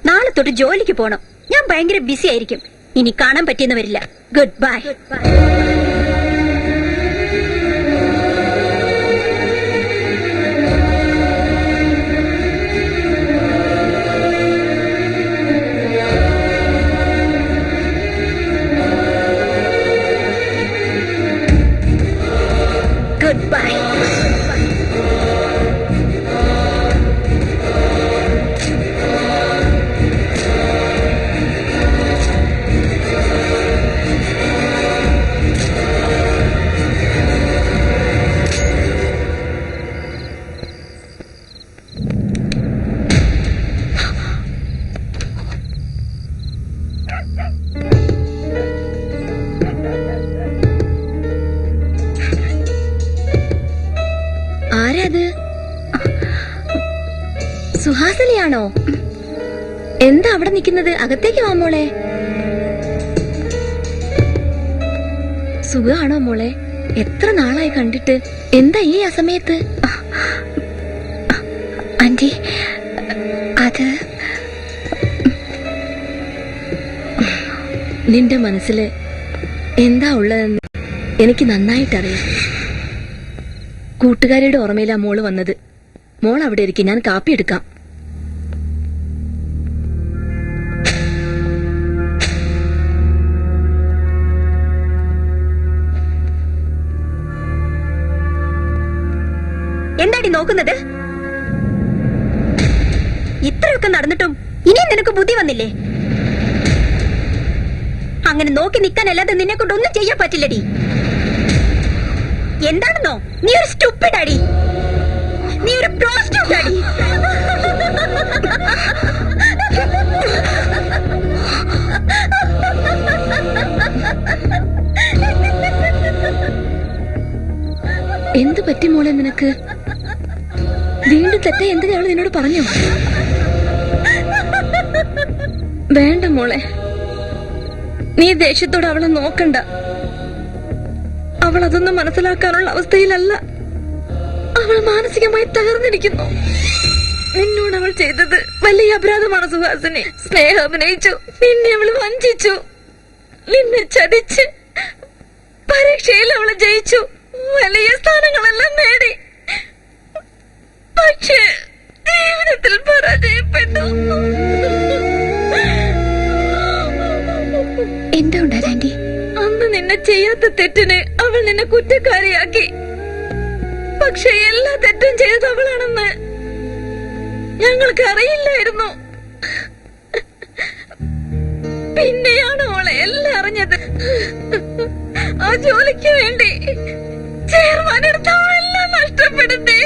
നാളെ തൊട്ട് ജോലിക്ക് പോണം. ഞാൻ ഭയങ്കര ബിസി ആയിരിക്കും. ഇനി കാണാൻ പറ്റിയെന്ന് വരില്ല. Goodbye. Goodbye. സുഹാസിനിയാണോ? എന്താ അവിടെ നിൽക്കുന്നത്? അകത്തേക്ക് വാ മോളെ. സുഖാണോ മോളെ? എത്ര നാളായി കണ്ടിട്ട്. എന്താ ഈ അസമയത്ത്? ആന്റി, അത് നിന്റെ മനസ്സില് എന്താ ഉള്ളതെന്ന് എനിക്ക് നന്നായിട്ടറിയാം. കൂട്ടുകാരിയുടെ ഓർമ്മയിലാ മോള് വന്നത്. മോൾ അവിടെ ഇരിക്കും, ഞാൻ കാപ്പി എടുക്കാം. എന്താടി നോക്കുന്നത്? ഇത്രയൊക്കെ നടന്നിട്ടും ഇനിയും നിനക്ക് ബുദ്ധി വന്നില്ലേ? അങ്ങനെ നോക്കി നിൽക്കാനല്ലാതെ നിന്നെ കൊണ്ട് ഒന്നും ചെയ്യാൻ പറ്റില്ലടി. എന്താണെന്നോ, നീ ഒരു സ്റ്റുപ്പിഡ് അടി, നീ ഒരു പ്രോസ്റ്റിറ്റ്യൂട്ട് അടി. എന്ത് പറ്റി മോളെ നിനക്ക്? വീണ്ടും തെറ്റ എന്തിനാ അവള് നിന്നോട് പറഞ്ഞു? വേണ്ട മോളെ, നീ ദേഷ്യത്തോടെ അവളെ നോക്കണ്ട. അവൾ അതൊന്നും മനസ്സിലാക്കാനുള്ള അവസ്ഥയിലല്ല. അവൾ മാനസികമായി തകർന്നിരിക്കുന്നു. നിന്നോട് അവൾ ചെയ്തത് വലിയ അപരാധമാണ് സുഹാസിനി. സ്നേഹം അഭിനയിച്ചു, നിന്നെ അവൾ വഞ്ചിച്ചു, നിന്നെ ചതിച്ച്. പരീക്ഷയിൽ അവൾ ജയിച്ചു, വലിയ സ്ഥാനങ്ങളെല്ലാം നേടി. പക്ഷേ ജീവിതത്തിൽ പരാജയപ്പെട്ടു. എന്താ ഉണ്ടായത് ആന്റി? അന്ന് നിന്നെ ചെയ്യാത്ത തെറ്റിന് അവൾ നിന്നെ കുറ്റക്കാരിയാക്കി. പക്ഷെ എല്ലാ തെറ്റും ചെയ്തത് അവളാണെന്ന് ഞങ്ങൾക്ക് അറിയില്ലായിരുന്നു. പിന്നെയാണ് അവളെ എല്ലാം അറിഞ്ഞത്. ആ ജോലിക്ക് വേണ്ടി ചെയർമാൻ എടുത്ത അവളെല്ലാം നഷ്ടപ്പെടുത്തി.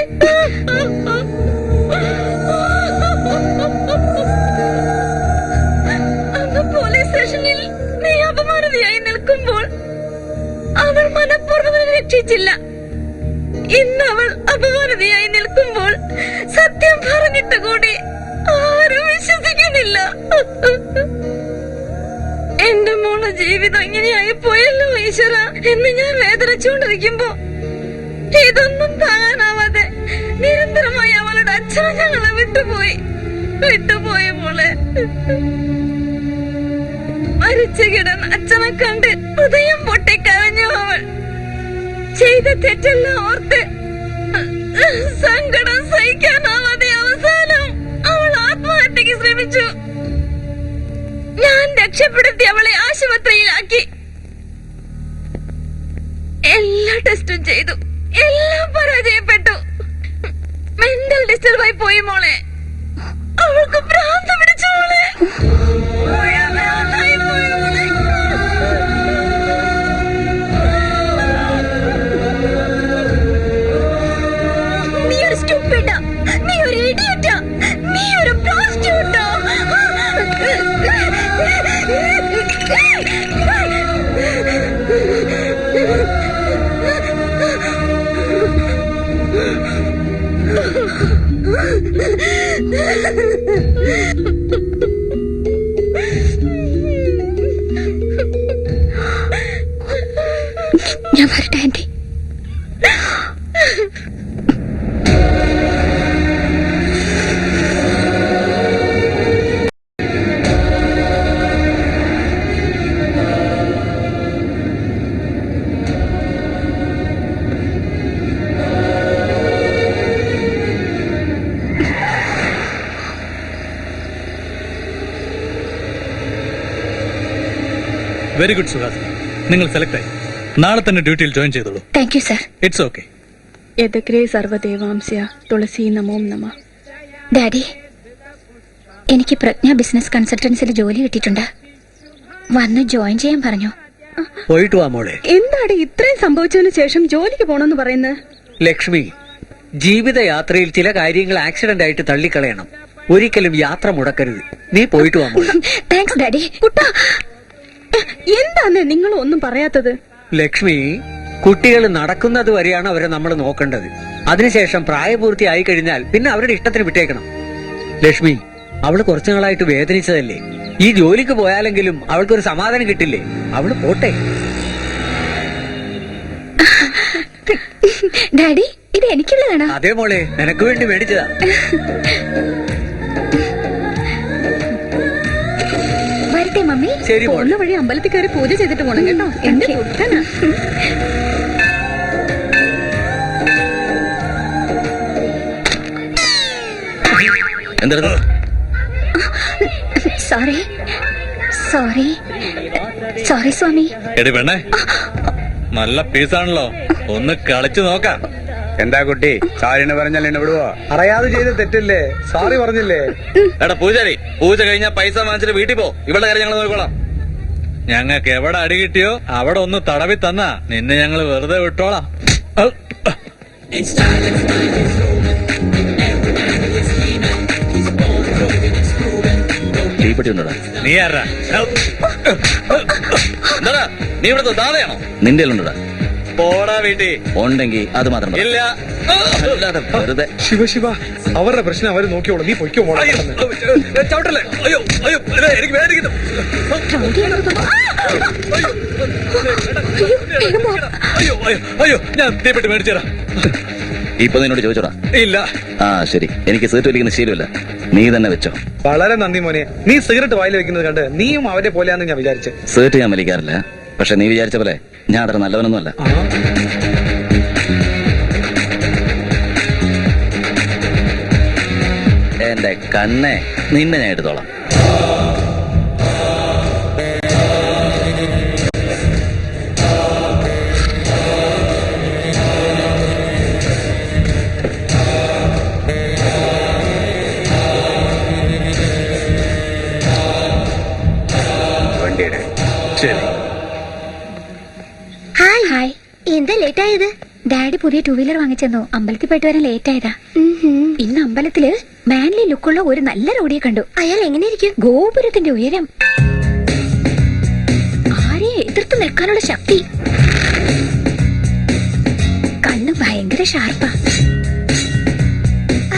അന്ന് പോലീസ് സ്റ്റേഷനിൽ നീ അപമാനതയായി നിൽക്കുമ്പോൾ അവൾ മനഃപൂർവ്വം രക്ഷിച്ചില്ല. ഇന്ന് അവൾ അപമാനതയായി നിൽക്കുമ്പോൾ സത്യം പറഞ്ഞിട്ട് കൂടി ആരും വിശ്വസിക്കുന്നില്ല. എന്റെ മോളെ ജീവിതം ഇങ്ങനെയായി പോയല്ലോ ഈശ്വര എന്ന് ഞാൻ വേദനിച്ചുകൊണ്ടിരിക്കുമ്പോ ഇതൊന്നും താങ്ങാനാവാതെ നിരന്തരമായി അവളുടെ അച്ഛനെ ഞങ്ങളെ വിട്ടുപോയി മോളെ. മരിച്ചു കിടന്ന് അച്ഛനെ കണ്ട് ഹൃദയം പൊട്ടിക്കരഞ്ഞു അവൾ. ചെയ്ത തെറ്റെല്ലാം ഓർത്ത് സങ്കടം സഹിക്കാനാവാതെ അവസാനം അവൾ ആത്മഹത്യക്ക് ശ്രമിച്ചു. ഞാൻ രക്ഷപ്പെടുത്തി അവളെ ആശുപത്രിയിലാക്കി. എല്ലാ ടെസ്റ്റും ചെയ്തു, എല്ലാം പരാജയപ്പെട്ടു. മെന്റൽ ഡിസ്റ്റർബായി പോയി മോളെ. അവൾക്ക് ഭ്രാന്ത് പിടിച്ചു മോളെ. നീ ഒരു സ്റ്റുപ്പിഡാ, നീ ഒരു ഇഡിയറ്റാ, നീ ഒരു പ്രോസ്റ്റിറ്റ്യൂട്ടാ. ഞാൻ വരട്ടെ ആന്റി. വെരി ഗുഡ് സുഹാസിനി, നിങ്ങൾ സെലക്ട് ആയി. നാളെ തന്നെ ഡ്യൂട്ടിയിൽ ജോയിൻ ചെയ്തോളൂ. Thank you sir. It's okay. യദഗ്രേ സർവദേവാംസ്യ തുളസി നമോം നമ. ഡാഡി, എനിക്ക് പ്രജ്ഞ ബിസിനസ് കൺസൾട്ടൻസിൽ ജോലി കിട്ടിയിട്ടുണ്ട്. വന്ന് ജോയിൻ ചെയ്യാൻ പറഞ്ഞു. പോയിട്ട് വാ മോളെ. എന്താണ് ഇത്രയും സംഭവിച്ചതിന് ശേഷം ജോലിക്ക് പോണെന്ന് പറയുന്നത്? ലക്ഷ്മി, ജീവിതയാത്രയിൽ ചില കാര്യങ്ങൾ ആക്സിഡന്റ് ആയിട്ട് തള്ളിക്കളയണം. ഒരിക്കലും യാത്ര മുടക്കരുത്. നീ പോയിട്ട് വാ മോളെ. Thanks daddy. കുട്ടാ, എന്താണ് നിങ്ങൾ ഒന്നും പറയാത്തത്? ലക്ഷ്മി, കുട്ടികൾ നടക്കുന്നത് വരെയാണ് അവരെ നമ്മൾ നോക്കേണ്ടത്. അതിനുശേഷം പ്രായപൂർത്തിയായി കഴിഞ്ഞാൽ പിന്നെ അവരുടെ ഇഷ്ടത്തിന് വിട്ടേക്കണം. ലക്ഷ്മി, അവള് കുറച്ചു നാളായിട്ട് വേദനിച്ചതല്ലേ? ഈ ജോലിക്ക് പോയാലെങ്കിലും അവൾക്കൊരു സമാധാനം കിട്ടില്ലേ? അവള് പോട്ടെ. ഡാഡി ഇത് എനിക്കുള്ളതാണോ? അതേ മോളെ, നിനക്ക് വേണ്ടി മേടിച്ചതാ. വരട്ടെ മമ്മി. ശരി മോളെ. പോകുന്ന വഴി അമ്പലത്തിൽ കയറി പൂജ ചെയ്തിട്ട് പോണം കേട്ടോ. എന്റെ കുട്ടനാ. എന്തെടുത്തു? സോറി സോറി സോറി സ്വാമി. എടി പെണ്ണേ, നല്ല പീസാണല്ലോ, ഒന്ന് കളിച്ചു നോക്കാം. എന്താ കുട്ടി, സാരിന് പറഞ്ഞാൽ എന്നെ വിടുവോ? അറിയാതെ ചെയ്ത തെറ്റില്ലേ, സാറി പറഞ്ഞില്ലേ? എടാ പൂജാരി, പൂജ കഴിഞ്ഞാൽ പൈസ വാങ്ങിച്ചിട്ട് വീട്ടിൽ പോ. ഇവിടെ കാര്യം ഞങ്ങൾ നോക്കിക്കോളാം. ഞങ്ങൾക്ക് എവിടെ അടി കിട്ടിയോ അവിടെ ഒന്ന് തടവി തന്നാ നിന്നെ ഞങ്ങൾ വെറുതെ വിട്ടോളാം. ഔ, ഔ. തീപ്പെട്ടി ഉണ്ടോടാ? നീ ആരാ? ഔ. എന്താടാ നീ ഇവിടുത്തെ ദാതയാണോ? നിന്റെ ഉണ്ടോടാ? പോടാ വീട്ടിൽ. ഉണ്ടെങ്കിൽ അത് മാത്രം പറ. ഇല്ല. അല്ലാതെ വെറുതെ. ശിവ ശിവ, അവരുടെ പ്രശ്നം അവര് നോക്കിയോളൂ, നീ പൊയ്ക്കോ മോളെ. അയ്യോ, ചവിട്ടല്ലേ. അയ്യോ അയ്യോ, അല്ലേ, എനിക്ക് വേദനിക്കുന്നു. അയ്യോ അയ്യോ അയ്യോ, ഞാൻ തീപ്പെട്ടി മേടിച്ചു തരാം. ഇപ്പൊ നിന്നോട് ചോദിച്ചോടാ? ഇല്ല. ആ ശരി, എനിക്ക് സീറ്റ് വലിക്കുന്ന ശീലമില്ല, നീ തന്നെ വെച്ചോ. വളരെ നന്ദി മോനെ. നീ സിഗരറ്റ് വായിൽ വെക്കുന്നത് കണ്ട് നീയും അവരെ പോലെയാന്ന് ഞാൻ വിചാരിച്ചു. സീറ്റ് ഞാൻ വലിക്കാറില്ല, പക്ഷെ നീ വിചാരിച്ച പോലെ ഞാൻ അത്ര നല്ലവനൊന്നുമല്ല. എന്റെ കണ്ണെ, നിന്നെ ഞാൻ എടുത്തോളാം. വണ്ടിയുടെ ശരി. Hi hi. എന്താ ലേറ്റ് ആയത്? ഡാഡി പുതിയ ടൂ വീലർ വാങ്ങിച്ചെന്നു, അമ്പലത്തിൽ പോയിട്ട് വരാൻ ലേറ്റ് ആയതാ. ഇന്ന് അമ്പലത്തില് മാൻലി ലുക്കുള്ള ഒരു നല്ല റോഡിയെ കണ്ടു. അയാൾ എങ്ങനെയിരിക്കും? ഗോപുരത്തിന്റെ ഉയരം, ആരെയും എതിർത്ത് നിൽക്കാനുള്ള ശക്തി, കണ്ണ് ഭയങ്കര ഷാർപ്പാ.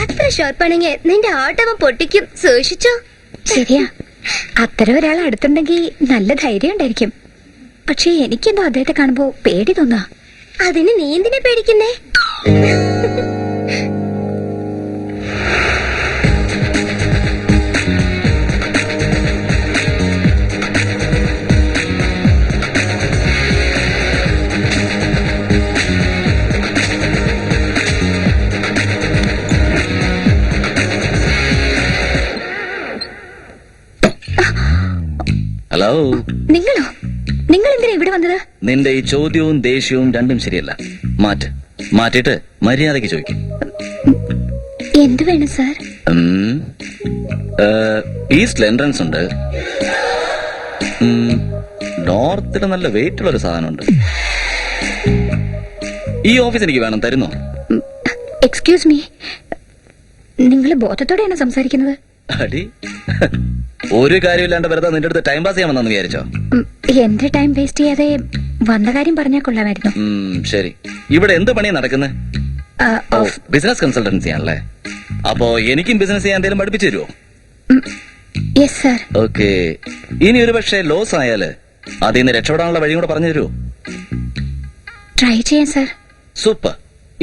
അത്ര ഷോർപ്പാണെങ്കിൽ നിന്റെ ആട്ടവൻ പൊട്ടിക്കും, സൂക്ഷിച്ചോ. ശരിയാ, അത്തരം ഒരാൾ അടുത്തുണ്ടെങ്കിൽ നല്ല ധൈര്യം ഉണ്ടായിരിക്കും. പക്ഷെ എനിക്കെന്തോ അദ്ദേഹത്തെ കാണുമ്പോ പേടി തോന്നാ. അതിന് നീ എന്തിനാ പേടിക്കുന്നേ? ഹലോ. നിങ്ങളോ? നിങ്ങൾ എന്തിനാ ഇവിടെ വന്നത്? നിന്റെ ഈ ചോദ്യവും ദേഷ്യവും രണ്ടും ശരിയല്ല. മാറ്റിട്ട് മര്യാദയ്ക്ക് ചോദിക്കും. എന്ത് വേണം സാർ? ഈസ്റ്റിൽ എൻട്രൻസ് ഉണ്ട്, നോർത്തിൽ നല്ല വെയിറ്റ് ഉള്ള ഒരു സാധനമുണ്ട്. ഈ ഓഫീസ് എനിക്ക് വേണം, തരുന്നോ? എക്സ്ക്യൂസ് മീ, നിങ്ങൾ ബോധത്തോടെയാണ് സംസാരിക്കുന്നത്? അടി, ഒരു കാര്യമില്ലാണ്ട് വെറുതെ നിന്റെ അടുത്ത് ടൈം പാസ് ചെയ്യാമെന്നു വിചാരിച്ചോ? എന്റെ ടൈം വേസ്റ്റ് ചെയ്യാതെ വന്ന കാര്യം പറഞ്ഞാൽ കൊള്ളാമായിരുന്നു. ശരി, ഇവിടെ എന്ത് പണിയാ നടക്കുന്നത്? ബിസിനസ് കൺസൾട്ടൻസി ആണല്ലേ? അപ്പോ എനിക്കും ബിസിനസ് ചെയ്യാൻ എന്തെങ്കിലും പഠിപ്പിച്ചു തരുമോ? Yes sir. ഓക്കെ, ഇനി ഒരു പക്ഷേ ലോസ് ആയാല് അതിൽ നിന്ന് രക്ഷപ്പെടാനുള്ള വഴിയും കൂടെ പറഞ്ഞു തരുമോ? ട്രൈ ചെയ്യാം സാർ. സൂപ്പർ.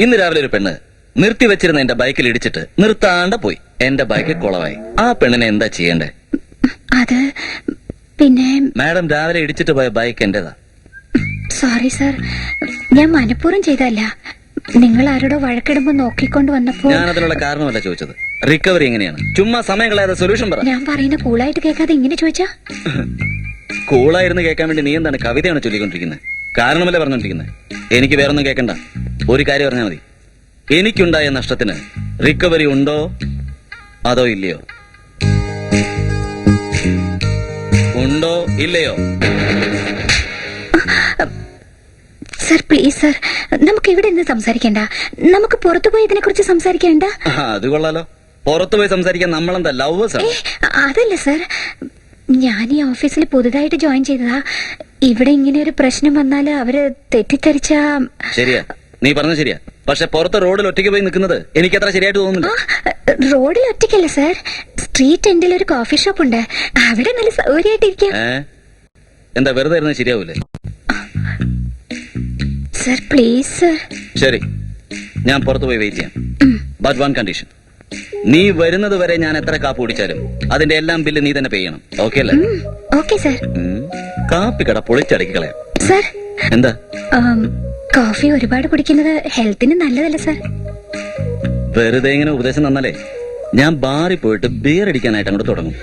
ഇന്ന് രാവിലെ ഒരു പെണ്ണ് നിർത്തി വെച്ചിരുന്ന എന്റെ ബൈക്കിൽ ഇടിച്ചിട്ട് നിർത്താണ്ട പോയി. എന്റെ ബൈക്ക് കുളമായി. ആ പെണ്ണിനെ എന്താ ചെയ്യണ്ടേ? അത് പിന്നെ മാഡം, രാവിലെ ഇടിച്ചിട്ട് പോയ ബൈക്ക് എന്റേതാ. സോറി സാർ, ഞാൻ മനഃപൂർവ്വം ചെയ്തല്ല. നിങ്ങൾ ആരോടോ വഴക്കിടുമ്പോ നോക്കിക്കൊണ്ട് വന്നപ്പോ ഞാൻ അതിനുള്ള കാരണമല്ല ചോദിച്ചത്. റിക്കവറി എങ്ങനെയാണ്? ചുമ്മാ സമയം കളയാതെ സൊല്യൂഷൻ പറ. ഞാൻ പറയുന്ന കൂളായിട്ട് കേൾക്കാതെ ഇങ്ങനെ ചോദിച്ചാ? കൂളായിരുന്നു കേൾക്കാൻ വേണ്ടി നീ എന്താണ് കവിതയാണ് ചൊല്ലിക്കൊണ്ടിരിക്കുന്നത്? കാരണമല്ലേ പറഞ്ഞോണ്ടിരിക്കുന്നത്? എനിക്ക് വേറൊന്നും കേൾക്കണ്ട, ഒരു കാര്യം പറഞ്ഞാൽ മതി. എനിക്കുണ്ടായ നഷ്ടത്തിന് റിക്കവറി ഉണ്ടോ അതോ ഇല്ലയോ? ഉണ്ടോ ഇല്ലയോ? സർ പ്ലീസ് സർ, നമുക്ക് ഇവിടെ നിന്ന് സംസാരിക്കണ്ട. നമുക്ക് പുറത്തു പോയി ഇതിനെ കുറിച്ച് സംസാരിക്കണ്ട. അത് കൊള്ളാലോ. പുറത്തു പോയി സംസാരിക്കാൻ നമ്മളെന്താ ലവേഴ്സ് ആണ്? അതല്ല സർ, ഞാൻ ഈ ഓഫീസിൽ പുതുതായിട്ട് ജോയിൻ ചെയ്തതാ. ഇവിടെ ഇങ്ങനെ ഒരു പ്രശ്നം വന്നാല് അവര് തെറ്റിദ്ധരിച്ച. ശരിയാ, നീ പറഞ്ഞത് ശരിയാ. പക്ഷെ പുറത്ത് റോഡിൽ ഒറ്റയ്ക്ക് പോയി നിൽക്കുന്നത് എനിക്ക് അത്ര ശരിയായിട്ട് തോന്നുന്നില്ല. റോഡിൽ ഒറ്റയ്ക്കല്ല സർ, സ്ട്രീറ്റ് എൻഡിൽ ഒരു കോഫി ഷോപ്പ് ഉണ്ട്, അവിടെ നല്ല സൗകര്യമായിട്ടിരിക്കാം. എന്താ വെറുതെ ഇരുന്ന് ശരിയാവൂലേ? Sir please sir. ശരി, ഞാൻ പുറത്തു പോയി വെയിറ്റ് ചെയ്യാം. ബട്ട് വൺ കണ്ടീഷൻ, നീ വരുന്നത് വരെ ഞാൻ എത്ര കാപ്പ് കുടിച്ചാലും അതിന്റെ എല്ലാം ബില്ല് നീ തന്നെ പേ ചെയ്യണം. ഓക്കെ അല്ലേ? Okay sir. കാപ്പി കട പൊളിച്ചടക്കി കളയാം. സർ, എന്താ? കോഫി ഒരുപാട് കുടിക്കുന്നത് ഹെൽത്തിന് നല്ലതല്ല സർ. വെറുതെ ഇങ്ങനെ ഉപദേശം തന്നാലേ ഞാൻ ബാറിൽ പോയിട്ട് ബിയർ അടിക്കാനായിട്ട് അങ്ങോട്ട് തുടങ്ങും.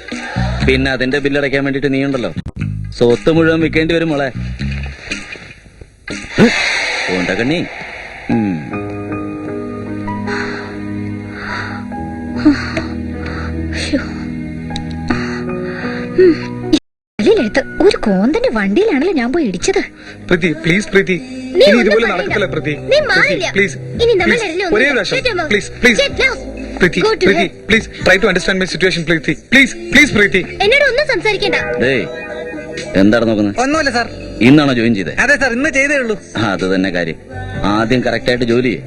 പിന്നെ അതിന്റെ ബില്ലടയ്ക്കാൻ വേണ്ടിട്ട് നീ ഉണ്ടല്ലോ, സ്വത്ത് മുഴുവൻ വിൽക്കേണ്ടി വരും മോളെ. പോണ്ട കണ്ണി. അതിലെടുത്ത് ഒരു കോന്തന്റെ വണ്ടിയിലാണല്ലോ ഞാൻ പോയി ഇടിച്ചത്. പ്രീതി പ്ലീസ്, പ്രീതി നീ ഇനി ഒന്നും ഇതുപോലെ പറയണ്ട. നടക്കത്തില്ല പ്രീതി. നീ മാറില്ല. പ്ലീസ് ഇനി നമ്മൾ രണ്ടിലും ഒരേ ഒന്നും പ്രാവശ്യം Get out. Please please Get out. Preethi Go to Preethi hell. Please try to understand my situation Preethi. Please please Preethi. എന്നോട് ഒന്നും സംസാരിക്കണ്ട. എന്താണ് നോക്കുന്നത്? ഒന്നുമില്ല സാർ. ഇന്നാണോ ജോയിൻ ചെയ്തേ? അതെ സാർ, ഇന്ന് ചെയ്തേ ഉള്ളൂ. അത് തന്നെ കാര്യം. ആദ്യം കറക്റ്റ് ആയിട്ട് ജോലി ചെയ്യ്.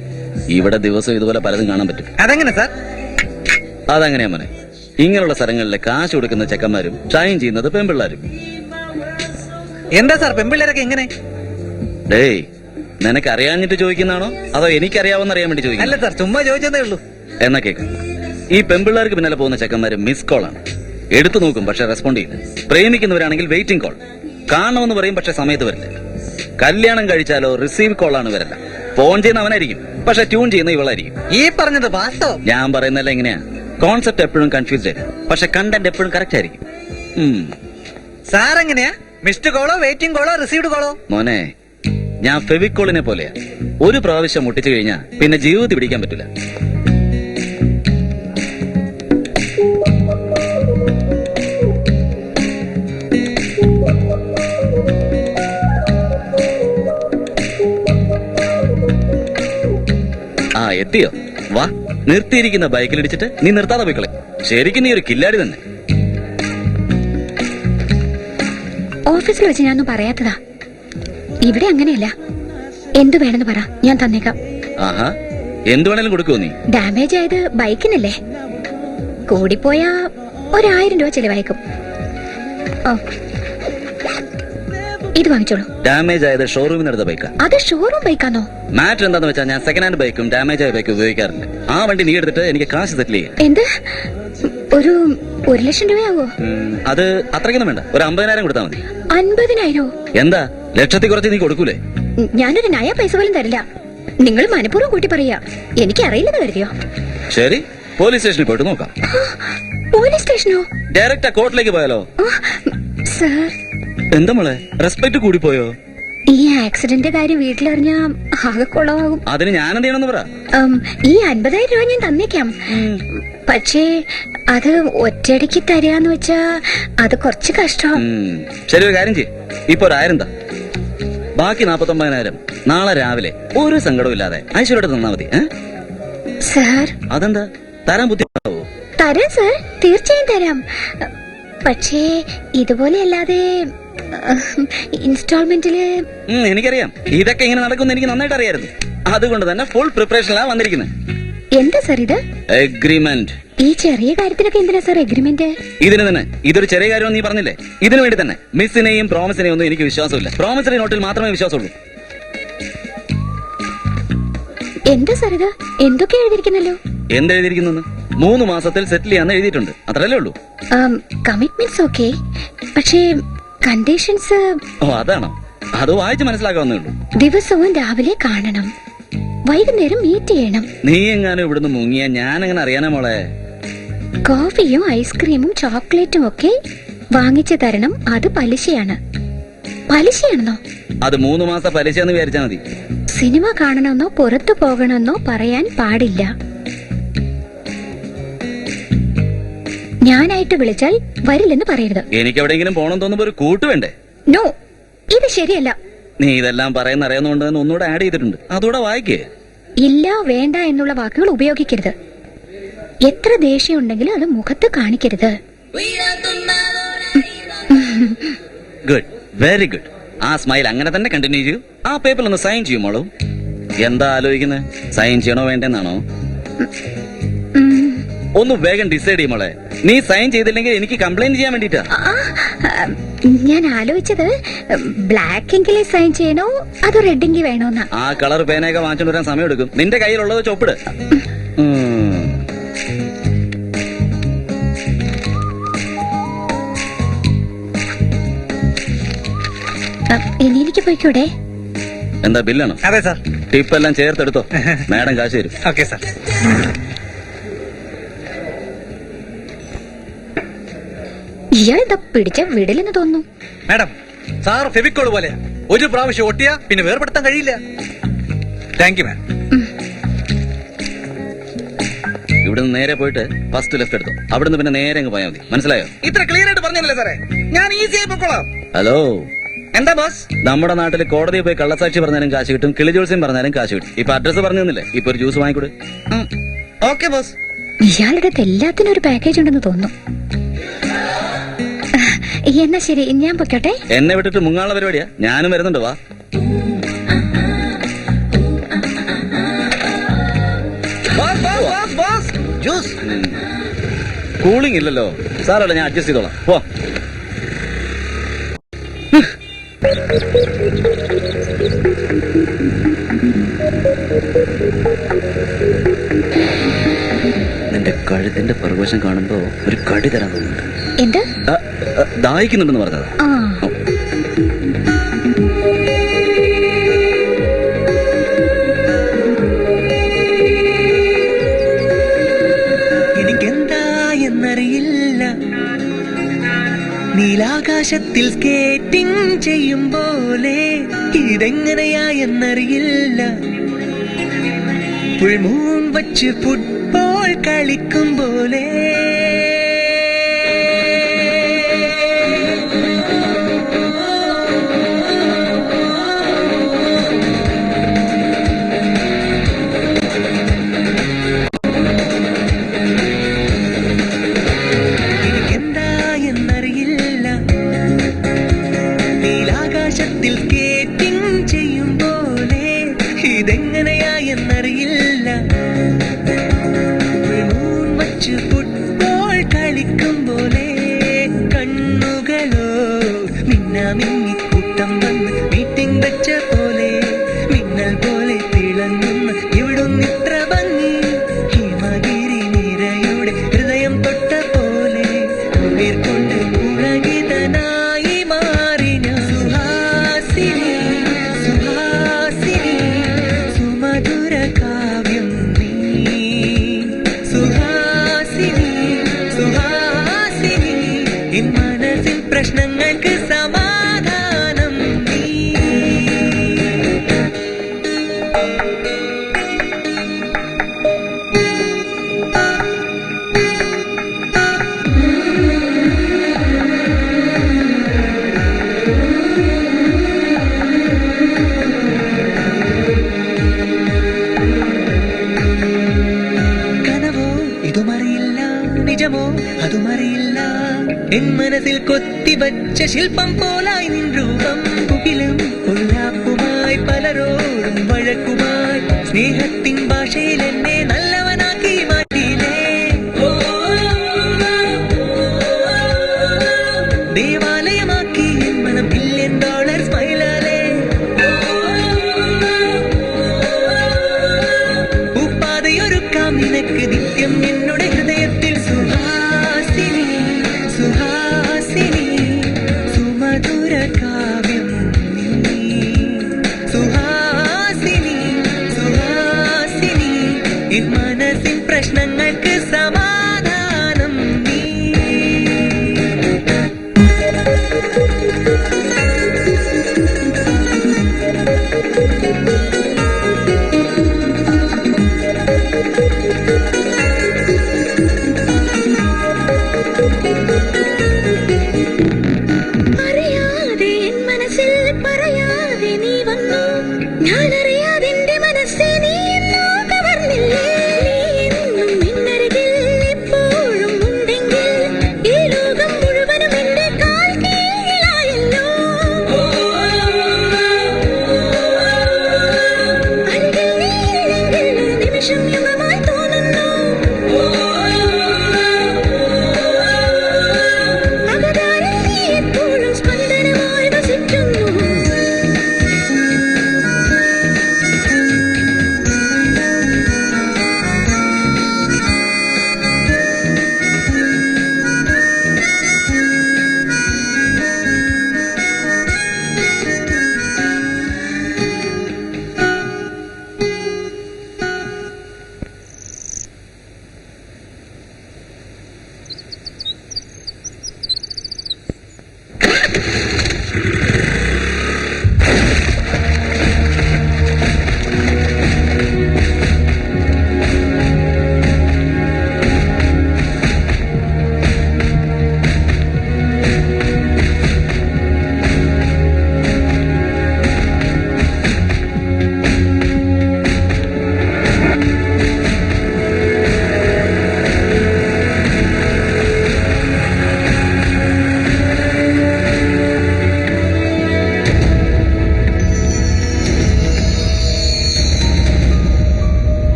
ഇവിടെ ദിവസം ഇതുപോലെ പലതും കാണാൻ പറ്റും. അതെങ്ങനെ സാർ? അതങ്ങനെയാ മോനെ. ഇങ്ങനെയുള്ള സ്ഥലങ്ങളിലെ കാശ് കൊടുക്കുന്ന ചെക്കന്മാരും ഷൈൻ ചെയ്യുന്നത് പെൺപിള്ളാരും. എന്താ സാർ പെൺപിള്ളേരൊക്കെ എങ്ങനെ? ഡേയ്, നിനക്ക് അറിയാഞ്ഞിട്ട് ചോദിക്കുന്നതാണോ അതോ എനിക്കറിയാവുന്ന അറിയാൻ വേണ്ടി അല്ല ചോദിക്കുന്നു? സാർ, ചുമ്മാ ചോദിച്ചതേ ഉള്ളൂ. എന്നാ കേക്ക്, ഈ പെൺപിള്ളേർക്ക് പിന്നാലെ പോകുന്ന ചെക്കന്മാര് മിസ് കോൾ ആണ്. എടുത്തു നോക്കും പക്ഷെ റെസ്പോണ്ട് ചെയ്യില്ല. പ്രേമിക്കുന്നവരാണെങ്കിൽ വെയിറ്റിംഗ് കോൾ. കാണണമെന്ന് പറയും പക്ഷെ സമയത്ത് വരില്ല. കല്യാണം കഴിച്ചാലോ റിസീവ് കോൾ ആണ് വരില്ല. ഫോൺ ചെയ്യുന്ന അവനായിരിക്കും പക്ഷെ ട്യൂൺ ചെയ്യുന്ന ഇവളായിരിക്കും. ഈ പറഞ്ഞത് വാസ്തവം. ഞാൻ പറയുന്നല്ല എങ്ങനെയാ, കോൺസെപ്റ്റ് എപ്പോഴും കൺഫ്യൂസ്ഡ് ആയിരിക്കും പക്ഷെ കണ്ടന്റ് എപ്പോഴും കറക്റ്റ് ആയിരിക്കും. സാർ എങ്ങനെയാ? മിസ്ഡ് കോളോ വെയിറ്റിംഗ് കോളോ റിസീവ്ഡ് കോളോ? മോനെ, ഞാൻ ഫെവിക്കോളിനെ പോലെയാ. ഒരു പ്രാവശ്യം മുട്ടിച്ചു കഴിഞ്ഞാൽ പിന്നെ ജീവിതത്തിൽ പിടിക്കാൻ പറ്റില്ല. ആ എത്തിയോ? വാ, നിർത്തിയിരിക്കുന്ന ബൈക്കിലിടിച്ചിട്ട് നീ നിർത്താതെ പോയിക്കളെ. ശരിക്കും നീ ഒരു കില്ലാടി തന്നെ. ഓഫീസിൽ വെച്ച് ഞാനൊന്നും പറയാത്തതാ. ഇവിടെ അങ്ങനെയല്ല. എന്തു വേണമെന്ന് പറ, ഞാൻ തന്നേക്കാം. ആഹാ, എന്തു വേണേലും കൊടുക്കുവോ നീ? ഡാമേജ് ആയത് ബൈക്കിനല്ലേ, കൂടിപ്പോയാ 1000 രൂപ ചെലവായിക്കും. ഓ, ഇത് വാങ്ങിച്ചോളൂ. ഡാമേജ് ആയത് ഷോറൂമിൽ നിന്ന് എടുത്ത ബൈക്കാ. അത് ഷോറൂം ബൈക്കാണോ? മാറ്റർ എന്താന്ന് വെച്ചാൽ ഞാൻ സെക്കൻഡ് ഹാൻഡ് ബൈക്കും ഡാമേജ് ആയ ബൈക്കും ഉപയോഗിക്കാറുണ്ട്. ആ വണ്ടി നീ എടുത്തിട്ട് എനിക്ക് കാശ് സെറ്റിൽ ചെയ്യാം. എന്ത്? ഒരു 1,00,000 രൂപയാവോ? അത് അത്രയ്ക്കൊന്നും വേണ്ട, ഒരു 50,000 കൊടുത്താൽ മതി. 50,000? എന്താ, ലക്ഷത്തിൽ കുറച്ച് നീ കൊടുക്കൂലേ? ഞാനൊരു നയ പൈസ പോലും തരില്ല. നിങ്ങൾ മനഃപൂർവ്വം കൂട്ടി പറയാ. എനിക്ക് അറിയില്ലെന്ന് കരുതിയോ? ശരി, പോലീസ് സ്റ്റേഷനിൽ പോയിട്ട് നോക്കാം. പോലീസ് സ്റ്റേഷനോ? ഡയറക്റ്റ് ആ കോർട്ടിലേക്ക് പോയാലോ? സർ, എന്താ മോളെ, റെസ്പെക്ട് കൂടിപ്പോയോ? ഈ ആക്സിഡന്റ് കാര്യം വീട്ടിലറിഞ്ഞാ ആകെ കുളമാകും. അതിന് ഞാൻ എന്ത് ചെയ്യണമെന്ന് പറ. ഈ 50,000 രൂപ ഞാൻ തന്നേക്കാം. പക്ഷേ അത് ഒറ്റയടിക്ക് തരാന്ന് വെച്ചാ അത് കുറച്ച് കഷ്ടം. ശരി, ഒരു കാര്യം ചെയ്യ്, ഇപ്പൊ 1,000 താ. ബാക്കി 49,000 നാളെ രാവിലെ ഒരു സങ്കടവും ഇല്ലാതെ ഐശ്വര്യോടെ തന്നാ മതി. സർ, അതെന്താ, തരാൻ ബുദ്ധിമുട്ടാവോ? തരാം സർ, തീർച്ചയായും തരാം. പക്ഷേ ഇതുപോലെ അല്ലാതെ ഇൻസ്റ്റാൾമെന്റില്. എനിക്കറിയാം ഇതൊക്കെ ഇങ്ങനെ നടക്കുമെന്ന് എനിക്ക് നന്നായിട്ട് അറിയായിരുന്നു. അതുകൊണ്ട് തന്നെ ഫുൾ പ്രിപ്പറേഷനിലാണ് വന്നിരിക്കുന്നത്. എന്താ സർ ഇത്? എഗ്രിമെന്റ്. ഈ ചെറിയ കാര്യത്തിലൊക്കെ എന്തിനാ സർ എഗ്രിമെന്റ്? ഇതിന് തന്നെ, ഇതൊരു ചെറിയ കാര്യം നീ പറഞ്ഞില്ലേ, ഇതിനു വേണ്ടി തന്നെ. മിസ്സിനെയും പ്രോമിസിനെയും ഒന്നും എനിക്ക് വിശ്വാസമില്ല. പ്രോമിസറി നോട്ടിൽ മാത്രമേ വിശ്വാസമുള്ളൂ. എന്താ സർ ഇത്? എന്തൊക്കെ എഴുതിയിരിക്കുന്നല്ലോ. എന്തെഴുതിയിരിക്കുന്നു? 3 മാസത്തിൽ സെറ്റിൽ ചെയ്യാന്ന് എഴുതിയിട്ടുണ്ട്, അത്രല്ലേ ഉള്ളൂ. കമ്മിറ്റ്മെന്റ്സ് ഓക്കെ, പക്ഷേ കണ്ടീഷൻസ്. ഓ, അതാണോ? അത് വായിച്ച് മനസ്സിലാക്കാവുന്നേ ഉള്ളൂ. ദിവസവും രാവിലെ കാണണം, വൈകുന്നേരം മീറ്റ് ചെയ്യണം. നീ എങ്ങാനും ഇവിടുന്ന് മുങ്ങിയ ഞാൻ എങ്ങനെ അറിയാനാ മോളെ? കോഫിയും ഐസ്ക്രീമും ചോക്ലേറ്റും ഒക്കെ വാങ്ങിച്ചു തരണം. അത് പലിശയാണ്. പലിശയാണെന്നോ? അത് 3 മാസം പലിശയെന്ന് വിചാരിച്ചാ മതി. സിനിമ കാണണമെന്നോ പുറത്തു പോകണമെന്നോ പറയാൻ പാടില്ല. ഞാനായിട്ട് വിളിച്ചാൽ വരില്ലെന്ന് പറയരുത്. എനിക്ക് എവിടെയെങ്കിലും പോണം തോന്നുമ്പോ ഒരു കൂട്ട് വേണ്ടേ? നോ, ഇത് ശരിയല്ല. നീ ഇതെല്ലാം പറയുന്ന അറിയാവുന്നതുകൊണ്ട് തന്നെ ഒന്നുകൂടെ ആഡ് ചെയ്തിട്ടുണ്ട്, അതുകൂടെ വായിക്കേ. ഇല്ല, വേണ്ട എന്നുള്ള വാക്കുകൾ ഉപയോഗിക്കരുത്. എത്ര ദേഷ്യം ഉണ്ടെങ്കിലും അത് മുഖത്ത് കാണിക്കരുത്. Good, very good. ആ സ്മൈൽ അങ്ങനെ തന്നെ കണ്ടിന്യൂ ചെയ്യൂ. ആ പേപ്പറിൽ ഒന്ന് സൈൻ ചെയ്യുമോളൂ. എന്താ ആലോചിക്കുന്നത്? സൈൻ ചെയ്യണോ വേണ്ടെന്നാണോ? ഒന്ന് വേഗം ഡിസൈഡ് ചെയ്യുമോളെ. നീ സൈൻ ചെയ്തില്ലെങ്കിൽ എനിക്ക് കംപ്ലൈന്റ് ചെയ്യാൻ വേണ്ടിട്ടാ. ഞാൻ ആലോചിച്ചത് ബ്ലാക്ക് എങ്കിലേ സൈൻ ചെയ്യണോ അതോ റെഡ് എങ്കിൽ വേണോന്നാ. ആ കളർ പേനയൊക്കെ വാങ്ങിച്ചോണ്ട് വരാൻ സമയം എടുക്കും. നിന്റെ കയ്യിലുള്ളത് ചൊപ്പിട്. ഇനി എനിക്ക് പോയിക്കൂടെ? എന്താ ബില്ലാണോ? അതെ സാർ. ടിപ്പ് എല്ലാം ചേർത്തെടുത്തോ. മാഡം കാശ് തരും. Okay sir. ഇയാളിതാ പിടിച്ച വിടലെന്ന് തോന്നുന്നു. മാഡം, സാർ ഫെവിക്കോൾ പോലെ ഒരു പ്രാവശ്യം ഒട്ടിയാ പിന്നെ വേർപെടുത്താൻ കഴിയില്ല. Thank you ma'am. ഇവിടുന്ന് നേരെ പോയിട്ട് ഫസ്റ്റ് ലെഫ്റ്റ് എടുത്തു. അവിടുന്ന് പിന്നെ നേരെ അങ്ങ് പോയാൽ മതി. മനസ്സിലായോ? ഇത്ര ക്ലിയർ ആയിട്ട് പറഞ്ഞല്ലേ സാറേ? ഞാൻ ഈസി ആയി പൊക്കോളാം. ഹലോ, എന്താ ബോസ്? നമ്മുടെ നാട്ടിൽ കോടതിയിൽ പോയി കള്ളസാക്ഷി പറഞ്ഞാലും കാശ് കിട്ടും, കിളിജോത്സ്യം പറഞ്ഞാലും കാശ് കിട്ടും. ഇപ്പൊ അഡ്രസ് പറഞ്ഞു തന്നില്ലേ? ഇപ്പൊ ഒരു ജ്യൂസ് വാങ്ങിക്കൂടെ? Okay boss. ഇയാളുടെ അടുത്ത് എല്ലാത്തിനും ഒരു പാക്കേജ് ഉണ്ടെന്ന് തോന്നുന്നു. എന്നാ ശരി, ഞാൻ പൊയ്ക്കോട്ടെ. എന്നെ വിട്ടിട്ട് മുങ്ങാനുള്ള പരിപാടിയാ. ഞാനും വരുന്നുണ്ട്. വാ. ജ്യൂസ് കൂളിംഗ് ഇല്ലല്ലോ. സാറല്ല, ഞാൻ അഡ്ജസ്റ്റ് ചെയ്തോളാം. പോ. നിന്റെ കഴുത്തിന്റെ പ്രകോശം കാണുമ്പോ ഒരു കടി തരാൻ തോന്നുന്നുണ്ട്. എന്ത്? ദാഹിക്കുന്നുണ്ടെന്ന് പറഞ്ഞത്. ആ, എനിക്കെന്താ എന്നറിയില്ല, നീലാകാശത്തിൽ സ്കേറ്റിംഗ് ചെയ്യും പോലെ ഇതെങ്ങനെയാ എന്നറിയില്ല, പുൽമൂൺ വച്ച് ഫുട്ബോൾ കളിക്കും പോലെ നീലാകാശത്തിൽ സ്കേറ്റിംഗ് ചെയ്യും പോലെ ഇതെങ്ങനെയാ എന്നറിയില്ല, വച്ച് ഫുട്ബോൾ കളിക്കും പോലെ കണ്ണുകളോ മിന്നാമിന്നി കൂട്ടം വന്ന് മീറ്റിംഗ് വെച്ച പോലെ മിന്നൽ പോലെ തിളങ്ങുന്ന ഇവിടുന്നിത്ര ഭംഗി ഹിമഗിരി നിരയുടെ ഹൃദയം തൊട്ട പോലെ ഉയർക്കൊണ്ട് പുളകിതനായി മാറിന സുഹാസിനി സുഹാസിനി സുമധുര കാവ്യം നീ സുഹാസിനി സുഹാസിനി എൻ മനസ്സിൻ പ്രശ്നങ്ങൾക്ക് സമാധാനം നീ. കനവോ ഇതുമറിയില്ല, നിജമോ അതുമറിയില്ല, എൻ മനസ്സിൽ കൊത്തിവച്ച ശില്പം പോലായി നിൻ രൂപം. കുകിലും കൊല്ലാപ്പുമായി പലരോടും വഴക്കുമായി സ്നേഹത്തിൻ ഭാഷയിൽ എന്നെ നല്ലവനാക്കി മാറ്റിയില്ലേ. ദേവാലയമാക്കി എൻ മനം $1 ബില്യൺ സ്മൈലാലേ. ഉപ്പാതയൊരുക്കാം നിനക്ക് നിത്യം എന്നോട് ഹൃദയത്തിൽ സുഹാസിനി സുഹാസിനി സുമധുര കാവ്യം നീ സുഹാസിനി സുഹാസിനി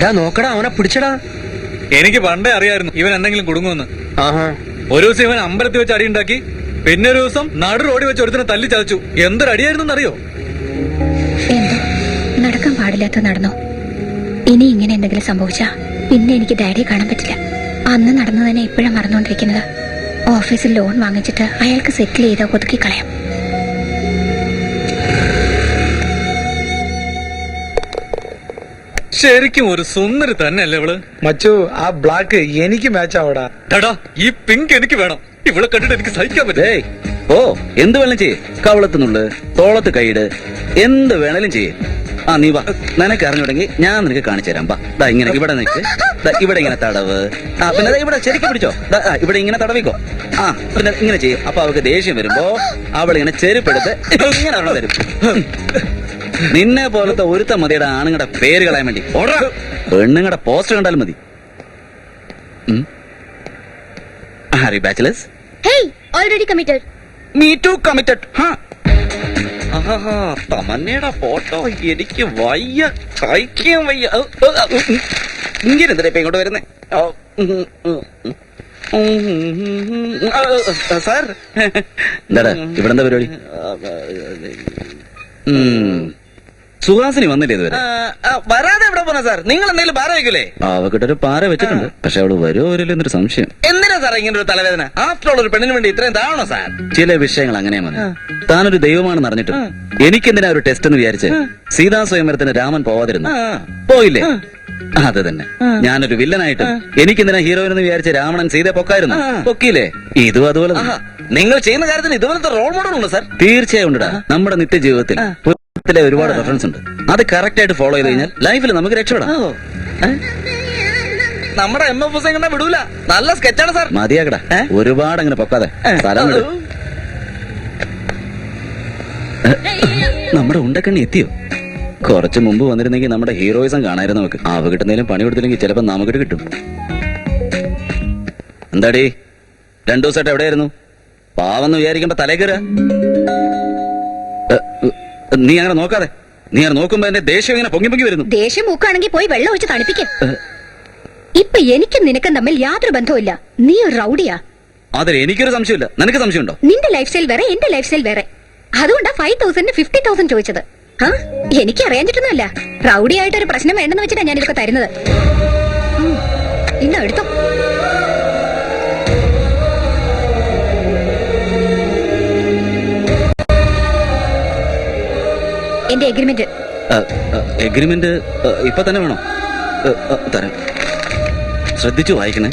ഡാ നോക്കടാ, അവനെ പിടിച്ചടാ. എനിക്ക് പണ്ടേ അറിയായിരുന്നു ഇവൻ എന്തെങ്കിലും കുടുങ്ങുമെന്ന്. ആഹാ. ഒരു ദിവസം ഇവൻ അമ്പലത്തിൽ വെച്ച് അടിയുണ്ടാക്കി, പിന്നെ ഒരു ദിവസം നടു റോഡിൽ വെച്ച് ഒരുത്തിനെ തല്ലി ചതച്ചു. എന്തൊരടിയായിരുന്നു അറിയോ? എന്തോ നടക്കാൻ പാടില്ലാത്ത നടന്നു. ഇനി ഇങ്ങനെ എന്തെങ്കിലും സംഭവിച്ചാ പിന്നെ എനിക്ക് ഡാഡിയെ കാണാൻ പറ്റില്ല. അന്ന് നടന്നതിനെ ഇപ്പോഴാണ് മറന്നുകൊണ്ടിരിക്കുന്നത്. ഓഫീസിൽ ലോൺ വാങ്ങിച്ചിട്ട് അയാൾക്ക് സെറ്റിൽ ചെയ്ത് ഒതുക്കി കളയാം. ശരിക്കും ഒരു സുന്ദരി തന്നെയല്ലേ ഇവള്? മച്ചു, ആ ബ്ലാക്ക് എനിക്ക് മാച്ച് ആവടാ. ടാടാ, ഈ പിങ്ക് എനിക്ക് വേണം. ഇവളെ കണ്ടിട്ട് എനിക്ക് സഹിക്കാൻ പറ്റില്ല. ഏയ് ഓ, എന്ത് വേണം ചെയ്യേ. കവളത്തുനുള്ളു, തോളത്ത് കൈയിട്, എന്ത് വേണേലും ചെയ്യേ. ആ നീ വാ, നിനക്ക് അറിഞ്ഞുടങ്ങി ഞാൻ നിനക്ക് കാണിച്ചു തരാം. വാ, ദാ ഇങ്ങനെ ഇവിടെ നിൽക്ക്. ഇവിടെ ഇങ്ങനെ തടവ്. ആ പിന്നെ ദാ ഇവിടെ ശരിക്കും പിടിച്ചോ. ഇവിടെ ഇങ്ങനെ തടവിക്കോ. ആ പിന്നെ ഇങ്ങനെ ചെയ്യും. അപ്പൊ അവൾക്ക് ദേഷ്യം വരുമ്പോ അവളിങ്ങനെ ചെരുപ്പെടുത്ത് ഇങ്ങനെ അവിടെ തരും. നിന്നെ പോലത്തെ ഒരുത്ത മതിയുടെ ആണുങ്ങളുടെ പേര് കളയാൻ വേണ്ടി. പെണ്ണുങ്ങളുടെ പോസ്റ്റർ കണ്ടാലും മതി. ഹാരി bachelors. Hey, already committed. Me too committed. തമന്നയുടെ ഫോട്ടോ എനിക്ക് വയ്യ, കഴിക്കാൻ വയ്യ. ഇങ്ങനെ എന്തിനാ ഇപ്പൊ ഇങ്ങോട്ട് വരുന്നേ? സാർ എന്താടാ ഇവിടെ എന്താ പരിപാടി? സുഹാസിനി വന്നില്ലേ ഇതുവരെ? വരാതെ എവിടെ പോണ സാർ? നിങ്ങൾ എന്തെങ്കിലും പാര വെക്കൂലേ? അവക്കിട്ടൊരു പാര വെച്ചിട്ടുണ്ട്. പക്ഷെ അവള് വരുമോ വരില്ല എന്നൊരു സംശയം. എന്തിനാ സാർ ഇങ്ങനെ ഒരു തലവേദന? ആഫ്റ്റർ ഓൾ ഒരു പെണ്ണിന് വേണ്ടി ഇത്രയും താവണോ സാർ? ചില വിഷയങ്ങൾ അങ്ങനെയാണ്. താനൊരു ദൈവമാണെന്ന് അറിഞ്ഞിട്ട് എനിക്കെന്തിനാ ഒരു ടെസ്റ്റ് എന്ന് വിചാരിച്ച് സീതാ സ്വയംവരത്തിന് രാമൻ പോവാതിരുന്നു? പോയില്ലേ? അത് തന്നെ. ഞാനൊരു വില്ലനായിട്ട് എനിക്കെന്തിനാ ഹീറോയിൻ എന്ന് വിചാരിച്ച് രാവണൻ സീതയെ പൊക്കായിരുന്നു? പൊക്കിയില്ലേ? ഇതും അതുപോലെ നിങ്ങൾ ചെയ്യുന്ന കാര്യത്തിന് ഇതുപോലത്തെ റോൾ മോഡൽ ഉണ്ട് സാർ? തീർച്ചയായും ഉണ്ടടാ. നമ്മുടെ നിത്യജീവിതത്തിൽ ഒരുപാട് റെഫറൻസ് ഉണ്ട്. അത് കറക്റ്റ് ആയിട്ട് ഫോളോ ചെയ്ത് കഴിഞ്ഞാൽ ലൈഫിൽ നമുക്ക് രക്ഷപ്പെടാം. നമ്മുടെ MF കണ്ട വിടൂല. നല്ല സ്കെച്ചാണ് സാർ. മതിയാക്കടാ, ഒരുപാട് അങ്ങനെ പൊക്കാതെ. സ്ഥലം വിട്. നമ്മുടെ ഉണ്ടക്കണ്ണി എത്തിയോ? കുറച്ച് മുമ്പ് വന്നിരുന്നെങ്കിൽ നമ്മുടെ ഹീറോയിസം കാണായിരുന്നു നമുക്ക്. അവ കിട്ടുന്നതിലും പണി കൊടുത്തില്ലെങ്കിൽ ചിലപ്പോ നമുക്കിട്ട് കിട്ടും. എന്താടി 2 ദിവസമായിട്ട് എവിടെയായിരുന്നു? പാവെന്ന് വിചാരിക്കുമ്പോ തലേ കയറുക. നീ അങ്ങനെ നോക്കാതെ. നീ അങ്ങനെ നോക്കുമ്പോ എന്റെ ദേഷ്യം ഇങ്ങനെ പൊങ്ങി പൊങ്ങി വരുന്നു. ദേഷ്യം മൂക്കാണെങ്കിൽ പോയി വെള്ളം ഒഴിച്ച് തണുപ്പിക്കും. ഇപ്പൊ എനിക്കും നിനക്കും തമ്മിൽ യാതൊരു ബന്ധവുമില്ല. നീ ഒരു റൗഡിയാ. അതിൽ എനിക്കൊരു സംശയമില്ല. നിനക്ക് സംശയമുണ്ടോ? നിന്റെ ലൈഫ് സ്റ്റൈൽ വേറെ, എന്റെ ലൈഫ് സ്റ്റൈൽ വേറെ. അതുകൊണ്ടാ 5,000 50,000 ചോദിച്ചത്. എനിക്ക് അറിയാഞ്ഞിട്ടൊന്നുമല്ല. റൗഡി ആയിട്ട് ഒരു പ്രശ്നം വേണ്ടെന്ന് വെച്ചിട്ടാ ഞാൻ ഇതൊക്കെ തരുന്നത്. ഇന്ന് എടുത്തോ. എന്റെ എഗ്രിമെന്റ്. എഗ്രിമെന്റ് ഇപ്പൊ തന്നെ വേണോ? തരാം. ശ്രദ്ധിച്ചു വായിക്കണേ.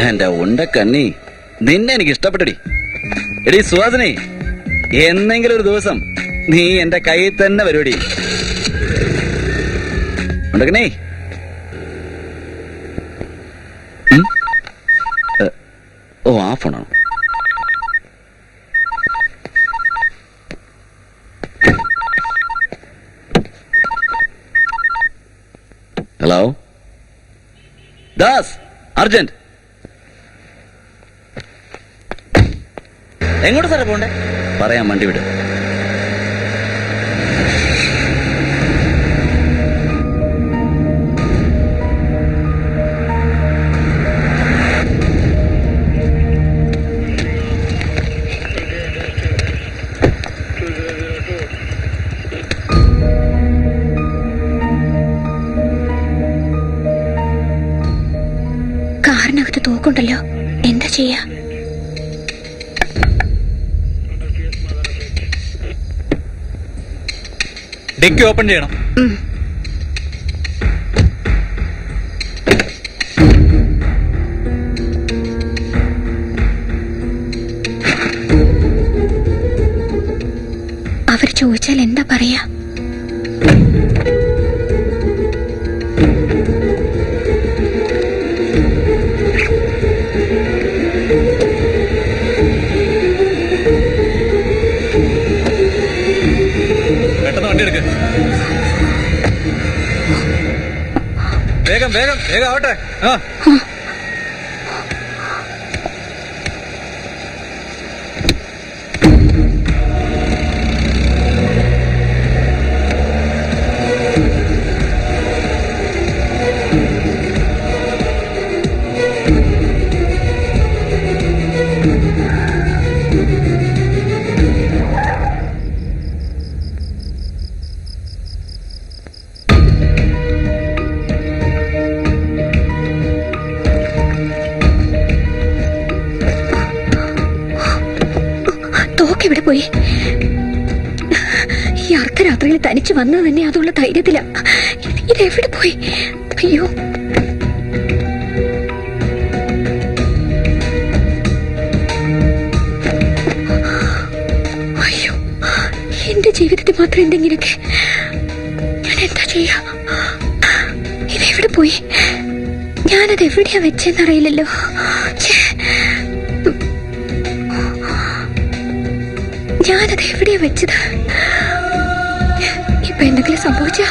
എന്റെ ഉണ്ടക്കണ്ണി, നിന്നെ എനിക്ക് ഇഷ്ടപ്പെട്ടടി. എടി സുഹാസിനി, എന്നെങ്കിലും ഒരു ദിവസം നീ എന്റെ കയ്യിൽ തന്നെ വരുവടി. ഉണ്ടക്കണ്ണി. ഓ, ആ ഫോണാണോ? Hello Das, urgent. എങ്ങോട്ട് സാറേ പോണ്ടേ? പറയാം, വണ്ടി വിട്. കാറിനകത്ത് തോക്കുണ്ടല്ലോ, എന്താ ചെയ്യാ? ഡിക്കി ഓപ്പൺ ചെയ്യണം. അവർ ചോദിച്ചാൽ എന്താ പറയാ? പെട്ടെന്ന് വണ്ടി എടുക്ക്. വേഗം വേഗം വേഗം ആവട്ടെ. ആ ഇതെവിടെ പോയി? ഈ അർദ്ധരാത്രിയിൽ തനിച്ച് വന്നത് തന്നെ അതുള്ള ധൈര്യത്തില. ഇതെവിടെ പോയി? അയ്യോ, അയ്യോ, എന്റെ ജീവിതത്തിൽ മാത്രം എന്തെങ്കിലുമൊക്കെ. ഞാൻ എന്താ ചെയ്യാ? ഇതെവിടെ പോയി? ഞാനത് എവിടെയാ വെച്ചെന്നറിയില്ലല്ലോ. ഞാനത് എവിടെയാ വെച്ചത്? ഇപ്പൊ എന്തെങ്കിലും സംഭവിച്ച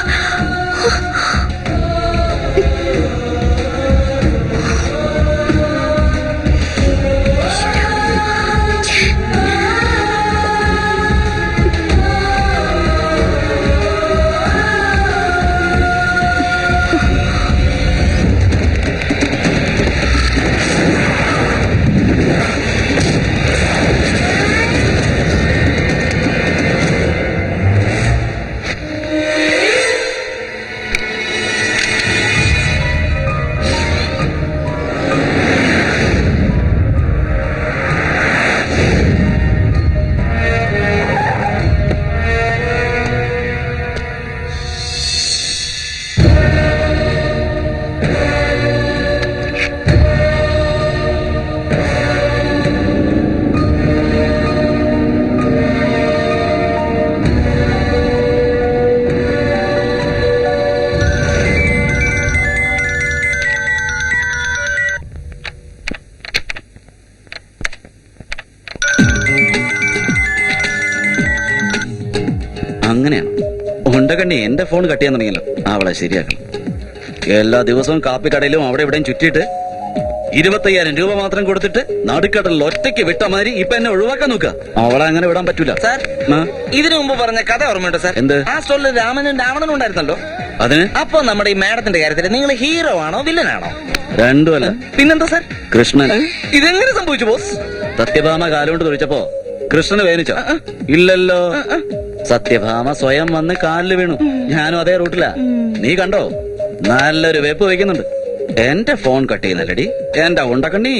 അങ്ങനെയാണ് ഉണ്ടകണ്ണി എന്റെ ഫോൺ കട്ട് ചെയ്യാൻ തുടങ്ങിയല്ലോ. അവളെ ശരിയാക്കണം. എല്ലാ ദിവസവും കാപ്പിക്കടയിലും അവിടെ ഇവിടെയും ചുറ്റിയിട്ട് 25,000 രൂപ മാത്രം കൊടുത്തിട്ട് നടുക്കടലിൽ ഒറ്റയ്ക്ക് വിട്ട മാതിരി ഇപ്പൊ എന്നെ ഒഴിവാക്കാൻ നോക്കുക. അവളെ അങ്ങനെ വിടാൻ പറ്റൂല. സാർ, ഇതിനു മുമ്പ് പറഞ്ഞ കഥ ഓർമ്മയുണ്ടോ സാർ? എന്ത്? ആ സ്റ്റോറിൽ രാമനും രാവണനും ഉണ്ടായിരുന്നല്ലോ. അതിന് അപ്പൊ നമ്മുടെ ഈ മാഡത്തിന്റെ കാര്യത്തിൽ നിങ്ങൾ ഹീറോ ആണോ വില്ലനാണോ? രണ്ടുമല്ല. പിന്നെന്താ സാർ? കൃഷ്ണൻ. ഇതെങ്ങനെ സംഭവിച്ചു ബോസ്? സത്യഭാമ കാലുകൊണ്ട് തൊഴിച്ചപ്പോ കൃഷ്ണന് വേദനിച്ചോ? ഇല്ലല്ലോ. സത്യഭാമ സ്വയം വന്ന് കാലിൽ വീണു. ഞാനും അതേ റൂട്ടിലാ. നീ കണ്ടോ? നല്ലൊരു വെപ്പ് വയ്ക്കുന്നുണ്ട്. എന്റെ ഫോൺ കട്ട് ചെയ്യുന്നല്ലടി എന്റെ ഉണ്ടക്കണ്ണി.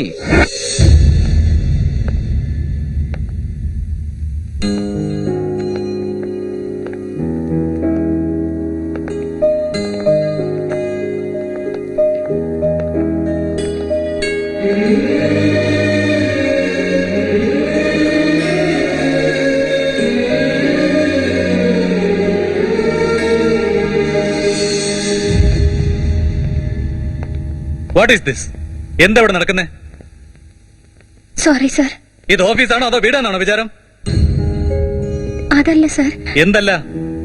What is this? എന്താ ഇവിടെ നടക്കുന്നേ? Sorry sir. ഇത് ഓഫീസാണോ അതോ വീടാണോ വിചാരം? അതല്ല സാർ. എന്തല്ല?